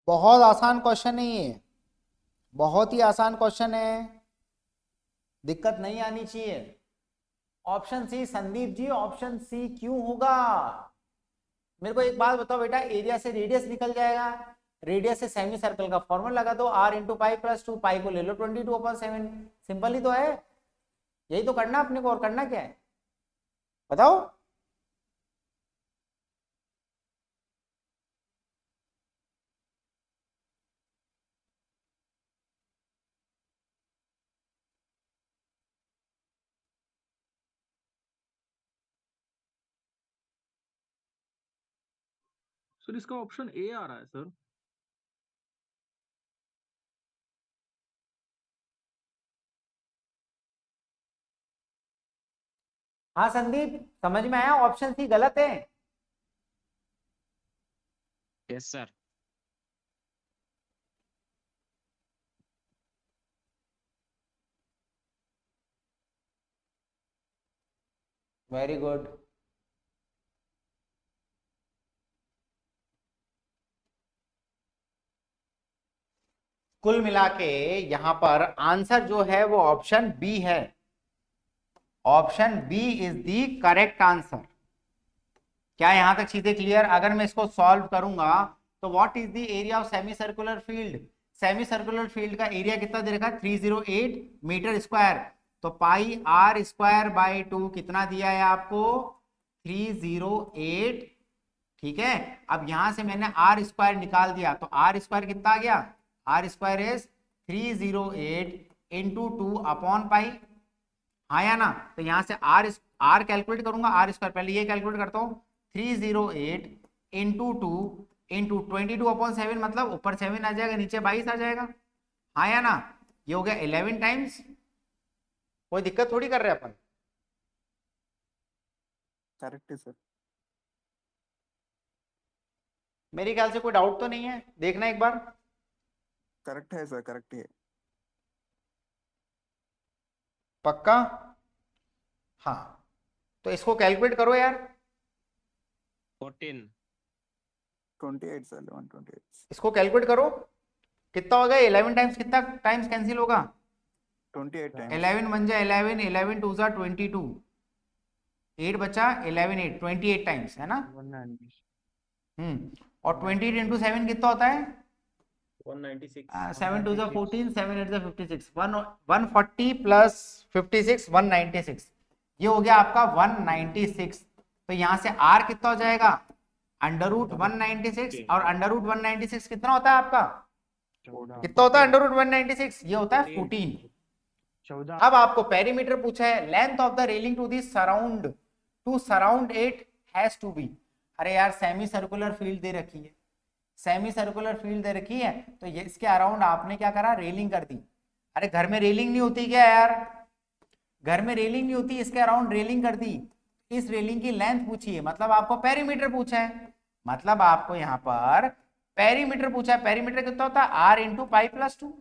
Speaker 1: बहुत आसान क्वेश्चन है ये, बहुत ही आसान क्वेश्चन है, दिक्कत नहीं आनी चाहिए। Option C Sandeep ji, option C क्यों होगा? मेरे को एक बात बताओ बेटा, एरिया से रेडियस निकल जाएगा, रेडियस से सेमी सर्कल का फॉर्मूला लगा दो, r इंटू पाई प्लस 2, पाई को ले लो 22/7, सिंपल ही तो है। यही तो करना अपने को, और करना क्या है बताओ?
Speaker 7: सर इसका ऑप्शन ए आ रहा है सर।
Speaker 1: हाँ संदीप, समझ में आया, ऑप्शन सी गलत है।
Speaker 8: Yes sir.
Speaker 1: Very good. कुल मिला के यहां पर आंसर जो है वो ऑप्शन बी है। Option B is the correct answer. क्या यहां तक चीजें क्लियर? अगर मैं इसको सॉल्व करूंगा तो what is the area of semi circular field? Semi circular field का एरिया कितना दे रखा है? 308 मीटर स्क्वायर। तो पाई आर स्क्वायर बाई 2 कितना दिया है आपको? 308। ठीक है, अब यहां से मैंने आर स्क्वायर निकाल दिया, तो आर स्क्वायर कितना आ गया? R square is 308 into 2 upon pi. हाँ या ना? तो यहां से आर कैलकुलेट करूंगा, आर स्क्वायर पहले ये कैलकुलेट करता हूं, 308 इंटू 2 इंटू 22/7, मतलब ऊपर 7 आ जाएगा, नीचे 22 आ जाएगा। हाँ या ना? ये हो गया 11 टाइम्स। कोई दिक्कत थोड़ी कर रहे हैं अपन।
Speaker 9: करेक्ट है सर।
Speaker 1: मेरे ख्याल से कोई डाउट तो नहीं है, देखना एक बार।
Speaker 9: करेक्ट है सर, करेक्ट है।
Speaker 1: पक्का? हाँ, तो इसको कैलकुलेट करो यार।
Speaker 8: 14
Speaker 9: 28 सर, 128।
Speaker 1: इसको कैलकुलेट करो, कितना होगा? 11 टाइम्स, कितना टाइम्स कैंसिल होगा?
Speaker 9: 28 टाइम्स।
Speaker 1: 11 बन जाए 11, 11 2 जा 22, 8 बचा, 11 8 28 टाइम्स, है ना?
Speaker 4: 190।
Speaker 1: और 28 इंटू 7 कितना होता है?
Speaker 4: 196।
Speaker 1: 7 2 जा 14, 7 8 जा 56, 140 प्लस 56 196, ये हो गया आपका 196। तो यहाँ से r कितना हो जाएगा? अंडर रूट 196, और अंडर रूट 196 कितना होता है आपका? कितना होता है अंडर रूट 196? ये होता है 14।
Speaker 3: 14।
Speaker 1: अब आपको पेरीमीटर पूछा है, length of the railing to the surround, to surround it has to be. अरे यार, सेमी सर्कुलर फील्ड दे रखी है, सेमी सर्कुलर फील्ड दे रखी है, तो ये इसके अराउंड आपने क्या करा? रेलिंग कर दी। अरे घर में रेलिंग नहीं होती क्या यार? घर में रेलिंग नहीं होती, इसके अराउंड रेलिंग कर दी। इस रेलिंग की लेंथ पूछी है, मतलब आपको पेरीमीटर पूछा है, मतलब आपको यहाँ पर पेरीमीटर पूछा है। पेरीमीटर कितना होता है? R into pi plus 2।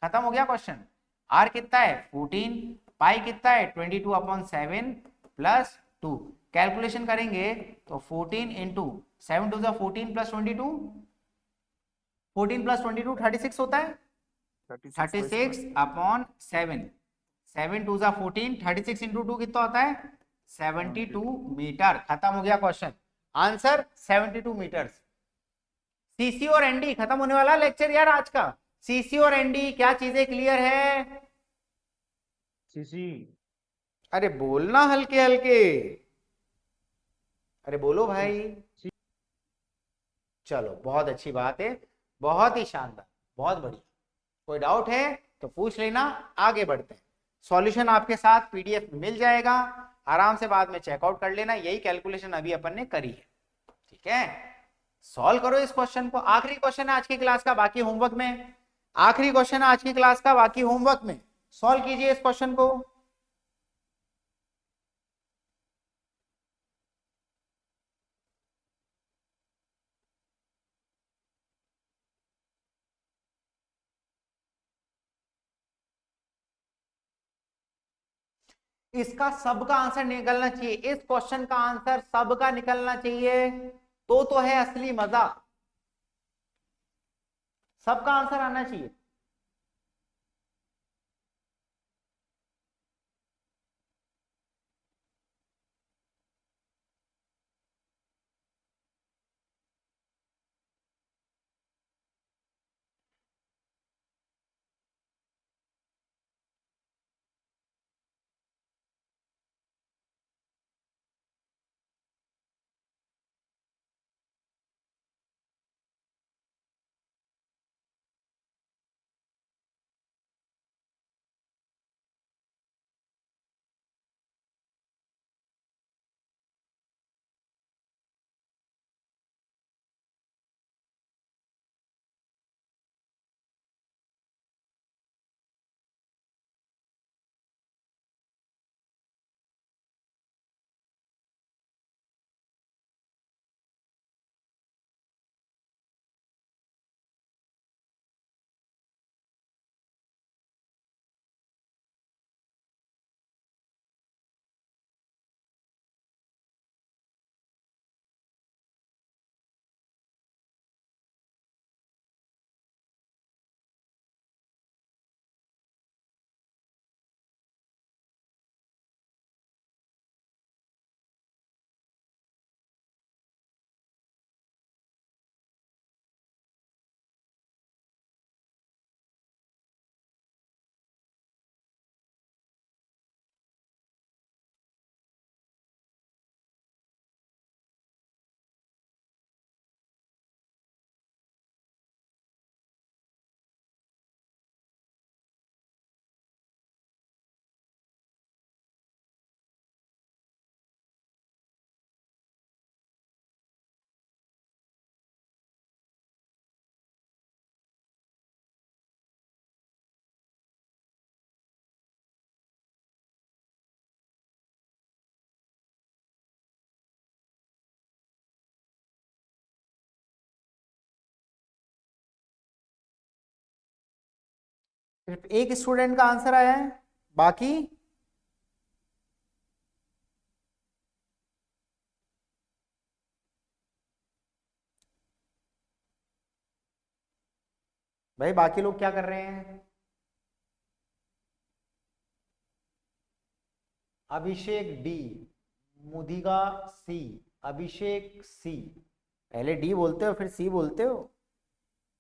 Speaker 1: खत्म हो गया क्वेश्चन। आर कितना है? 14, पाई कितना है? 22/7 प्लस 2। कैलकुलेशन करेंगे तो 14 इंटू 7 2 14 प्लस 22, 14 प्लस 22 36 होता है, 36/7, 7 2 14, 36 इंटू 2 कितना होता है? 72 मीटर। खत्म हो गया क्वेश्चन, आंसर 72 मीटर। सीसी और एनडी खत्म होने वाला लेक्चर यार आज का। सीसी और एनडी क्या चीजें क्लियर है?
Speaker 3: सीसी।
Speaker 1: अरे बोलना हल्के हल्के, अरे बोलो भाई। चलो, बहुत अच्छी बात है, बहुत ही शानदार, बहुत बढ़िया। कोई डाउट है तो पूछ लेना, आगे बढ़ते हैं। सॉल्यूशन आपके साथ पीडीएफ मिल जाएगा, आराम से बाद में चेकआउट कर लेना। यही कैलकुलेशन अभी अपन ने करी है, ठीक है? सॉल्व करो इस क्वेश्चन को। आखिरी क्वेश्चन है आज की क्लास का, बाकी होमवर्क में। आखिरी क्वेश्चन है आज की क्लास का, बाकी होमवर्क में। सॉल्व कीजिए इस क्वेश्चन को। इसका सबका आंसर निकलना चाहिए, इस क्वेश्चन का आंसर सबका निकलना चाहिए, तो है असली मजा। सबका आंसर आना चाहिए। सिर्फ एक स्टूडेंट का आंसर आया है, बाकी भाई बाकी लोग क्या कर रहे हैं? अभिषेक डी, मुदिगा सी, अभिषेक सी। पहले डी बोलते हो फिर सी बोलते हो।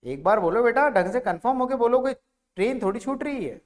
Speaker 1: एक बार बोलो बेटा, ढंग से कंफर्म होके बोलो, कोई ट्रेन थोड़ी छूट रही है।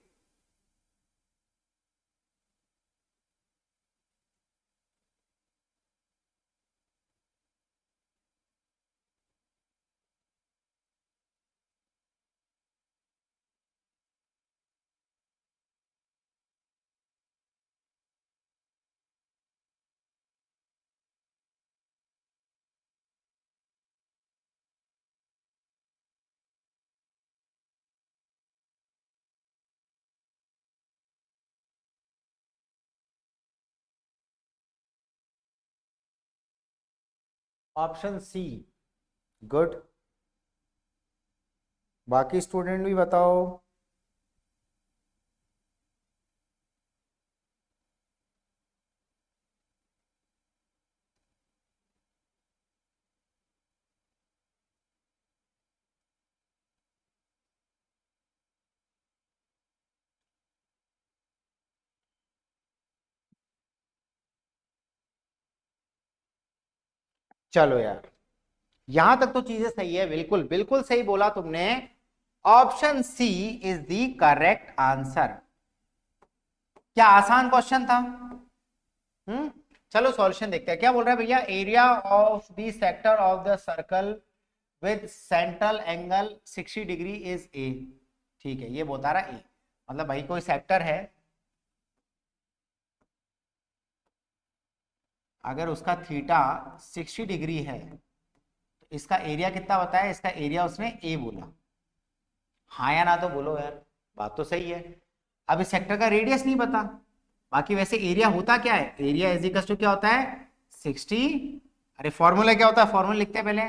Speaker 1: Option C, good. बाकी स्टूडेंट भी बताओ। चलो यार, यहां तक तो चीजें सही है, बिल्कुल बिल्कुल सही बोला तुमने। Option C is the correct answer. क्या आसान क्वेश्चन था? चलो सॉल्यूशन देखते हैं। क्या बोल रहा है भैया? Area of the sector of the circle with central angle 60 degree is a. ठीक है, ये बता रहा ए, मतलब भाई कोई सेक्टर है, अगर उसका थीटा 60 डिग्री है तो इसका एरिया कितना बताया? इसका एरिया उसने ए बोला। हाँ या ना तो बोलो यार, बात तो सही है। अब इस सेक्टर का रेडियस नहीं पता, बाकी वैसे एरिया होता क्या है? एरिया इज इक्वल टू क्या होता है? 60। अरे फॉर्मूला क्या होता है? फॉर्मूला लिखते हैं पहले,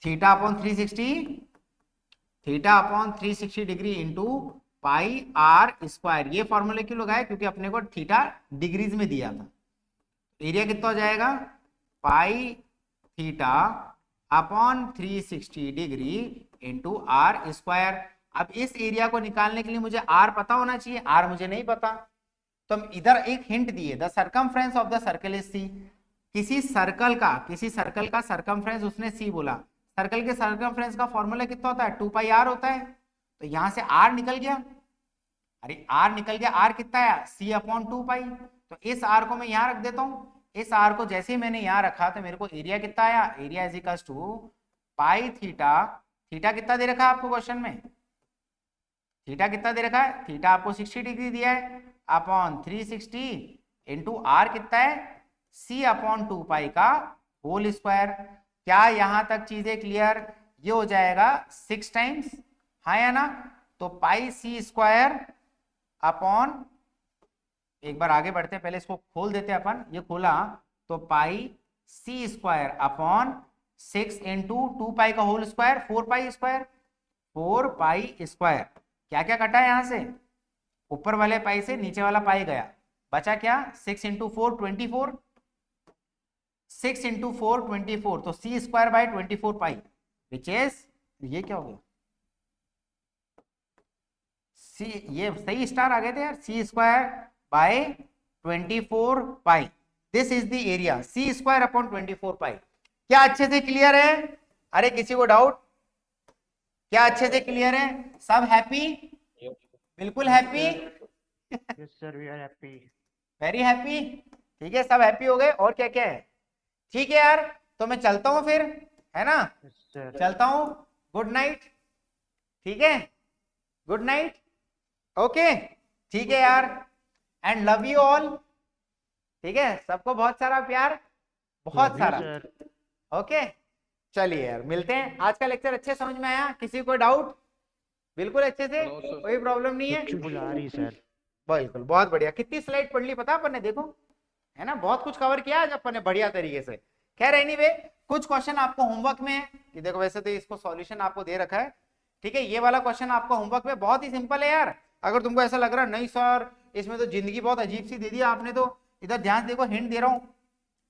Speaker 1: theta upon 360, theta upon 360 degree into pi r square. ये फॉर्मूला क्यों लगाया? क्योंकि अपने को थीटा डिग्रीज में दिया था। एरिया कितना हो जाएगा? Pi theta upon 360 degree into r square. अब इस एरिया को निकालने के लिए मुझे आर पता होना चाहिए, आर मुझे नहीं पता, तो हम इधर एक हिंट दिए, the circumference of the circle is C. किसी सर्कल का सर्कमफ्रेंस उसने सी बोला। सर्कल के सर्कमफ्रेंस का फॉर्मूला कितना होता है, 2 पाई आर होता है। तो यहां से आर निकल गया, अरे आर निकल गया, आर कितना है, सी अपॉन 2 पाई। तो इस आर को मैं यहां रख देता हूं। इस आर को जैसे ही मैंने यहां रखा तो मेरे को एरिया कितना आया, area is equal to pi theta. Theta कितना दे रखा है आपको क्वेश्चन में, थीटा कितना दे रखा है, थीटा आपको 60 डिग्री दिया है, अपॉन 360 इंटू आर कितना है, सी अपॉन 2 पाई का होल स्क्वायर। क्या यहां तक चीजें क्लियर, ये हो जाएगा 6 टाइम्स, हाँ या ना। तो पाई सी स्क्वायर अपॉन, एक बार आगे बढ़ते हैं, पहले इसको खोल देते हैं अपन, ये खोला तो pi C square upon 6 into 2 pi का whole square, 4 pi square, 4 pi square. क्या क्या कटा है यहां से, ऊपर वाले पाई से नीचे वाला पाई गया, बचा क्या, 6 इंटू 4 24, 6 इंटू 4 24, तो C square by 24 pi which is, ये क्या हो गया, सी, ये सही स्टार आ गए थे यार, C square by 24 pi, this is the area, C square upon 24 pi. क्या अच्छे से क्लियर है, अरे किसी को डाउट, क्या अच्छे से क्लियर है, सब हैप्पी, बिल्कुल happy,
Speaker 3: yes sir we are happy.
Speaker 1: Very happy, ठीक है, सब हैप्पी हो गए, और क्या क्या है, ठीक है यार, तो मैं चलता हूं फिर, है ना,
Speaker 3: यस सर
Speaker 1: चलता हूं, गुड नाइट, ठीक है, गुड नाइट, ओके, ठीक है यार, एंड लव यू ऑल, ठीक है, सबको बहुत सारा प्यार, बहुत सारा,
Speaker 3: सर
Speaker 1: ओके, चलिए यार मिलते हैं। आज का लेक्चर अच्छे समझ में आया, किसी को डाउट, बिल्कुल अच्छे से, कोई प्रॉब्लम नहीं है,
Speaker 3: कुछ बुला रही सर।
Speaker 1: बिल्कुल, बहुत बढ़िया। कितनी स्लाइड पढ़ ली पता अपन ने, देखो है ना, बहुत कुछ कवर किया आज अपन ने बढ़िया तरीके से। खैर एनीवे, कुछ क्वेश्चन आपको होमवर्क में है कि देखो, वैसे तो इसको सॉल्यूशन आपको दे रखा है, ठीक है, ये वाला क्वेश्चन आपको होमवर्क में बहुत ही सिंपल है यार। अगर तुमको ऐसा लग रहा है नहीं सर इसमें तो जिंदगी बहुत अजीब सी दे दी आपने, तो इधर ध्यान से देखो, हिंट दे रहा हूँ,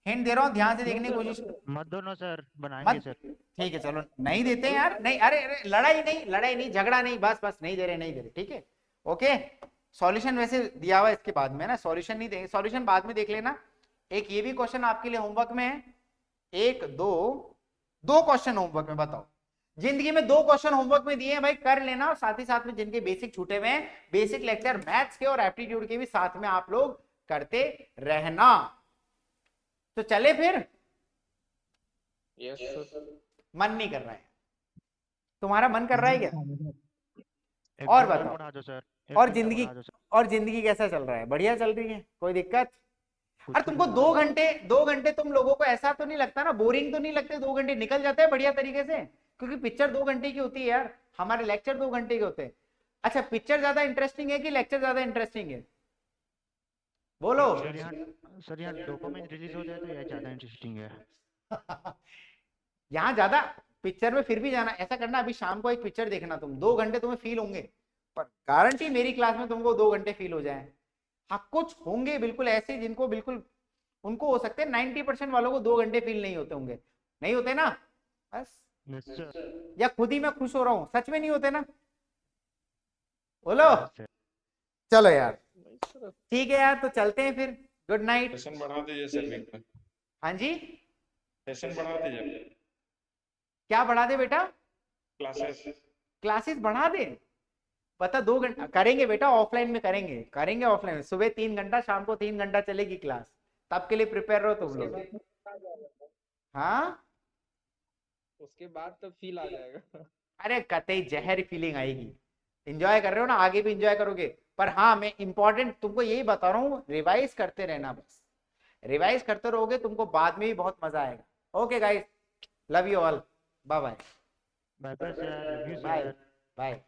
Speaker 1: हिंट दे रहा हूँ, ध्यान से देखने की कोशिश,
Speaker 3: मत दो ना सर, बनाएंगे
Speaker 1: मत,
Speaker 3: सर।
Speaker 1: ठीक है चलो, नहीं देते हैं यार, नहीं, अरे अरे लड़ाई नहीं, झगड़ा नहीं, बस बस नहीं दे रहे, ठीक है, ओके। सॉल्यूशन वैसे दिया हुआ है इसके बाद में ना, सॉल्यूशन नहीं देंगे, सॉल्यूशन बाद में देख लेना। एक ये भी क्वेश्चन आपके लिए होमवर्क में है, एक दो क्वेश्चन होमवर्क में, बताओ, जिंदगी में 2 क्वेश्चन होमवर्क में दिए हैं भाई, कर लेना, और साथ ही साथ में जिनके बेसिक छूटे हुए हैं, बेसिक लेक्चर मैथ्स के और एप्टीट्यूड के भी साथ में आप लोग करते रहना। तो चले फिर,
Speaker 2: यस सर,
Speaker 1: मन नहीं कर रहा है, तुम्हारा मन कर रहा है क्या,
Speaker 3: एक
Speaker 1: और
Speaker 3: घंटा
Speaker 1: बताओ,
Speaker 3: पढ़ा दो सर, एक
Speaker 1: और
Speaker 3: घंटा
Speaker 1: जिंदगी,
Speaker 3: पढ़ा दो सर।
Speaker 1: और जिंदगी कैसा चल रहा है, बढ़िया चल रही है, कोई दिक्कत,
Speaker 3: कुछ
Speaker 1: अरे तुमको
Speaker 3: नहीं
Speaker 1: 2 घंटे तुम लोगों को ऐसा तो नहीं लगता ना, बोरिंग तो नहीं लगते, 2 घंटे निकल जाते हैं बढ़िया तरीके से, क्योंकि पिक्चर 2 घंटे की होती है यार, हमारे लेक्चर 2 घंटे के होते हैं। अच्छा, पिक्चर ज्यादा इंटरेस्टिंग है कि लेक्चर ज्यादा इंटरेस्टिंग है, बोलो।
Speaker 3: सर यहाँ डोपामाइन रिलीज हो जाए तो यह ज्यादा इंटरेस्टिंग है।
Speaker 1: यहाँ ज्यादा, पिक्चर में फिर भी जाना, ऐसा करना, अभी शाम को एक पिक्चर देखना तुम, 2 घंटे तुम्हें फील होंगे, पर गारंटी मेरी क्लास में तुमको 2 घंटे फील हो जाए। हाँ, कुछ होंगे बिल्कुल ऐसे जिनको बिल्कुल, उनको हो सकते हैं, 90% वालों को 2 घंटे फील नहीं होते होंगे, नहीं होते ना, बस,
Speaker 3: यस सर।
Speaker 1: या खुद ही मैं खुश हो रहा हूँ, सच में नहीं होते ना, बोलो,
Speaker 3: यस सर।
Speaker 1: चलो यार, ठीक है यार, तो चलते हैं फिर, गुड नाइट।
Speaker 2: सेशन बढ़ा दीजिए सर वीक में,
Speaker 1: हाँ जी,
Speaker 2: सेशन बढ़ा दीजिए,
Speaker 1: क्या बढ़ा दे बेटा,
Speaker 2: क्लासेस,
Speaker 1: क्लासेस बढ़ा दे, पता 2 घंटा करेंगे बेटा, ऑफलाइन में करेंगे ऑफलाइन में, सुबह 3 घंटा, शाम को 3 घंटा चलेगी क्लास, तब के लिए प्रिपेयर रहो तुम लोग, हाँ,
Speaker 10: उसके बाद तो फील आ जाएगा।
Speaker 1: अरे कतई जहर फीलिंग आएगी, एंजॉय कर रहे हो ना, आगे भी एंजॉय करोगे, पर हाँ मैं इंपॉर्टेंट तुमको यही बता रहा हूँ, रिवाइज करते रहना, बस रिवाइज करते रहोगे, तुमको बाद में भी बहुत मजा आएगा। Okay guys, love you all, bye bye,
Speaker 3: bye bye sir, love you
Speaker 1: bye
Speaker 3: sir.
Speaker 1: Bye.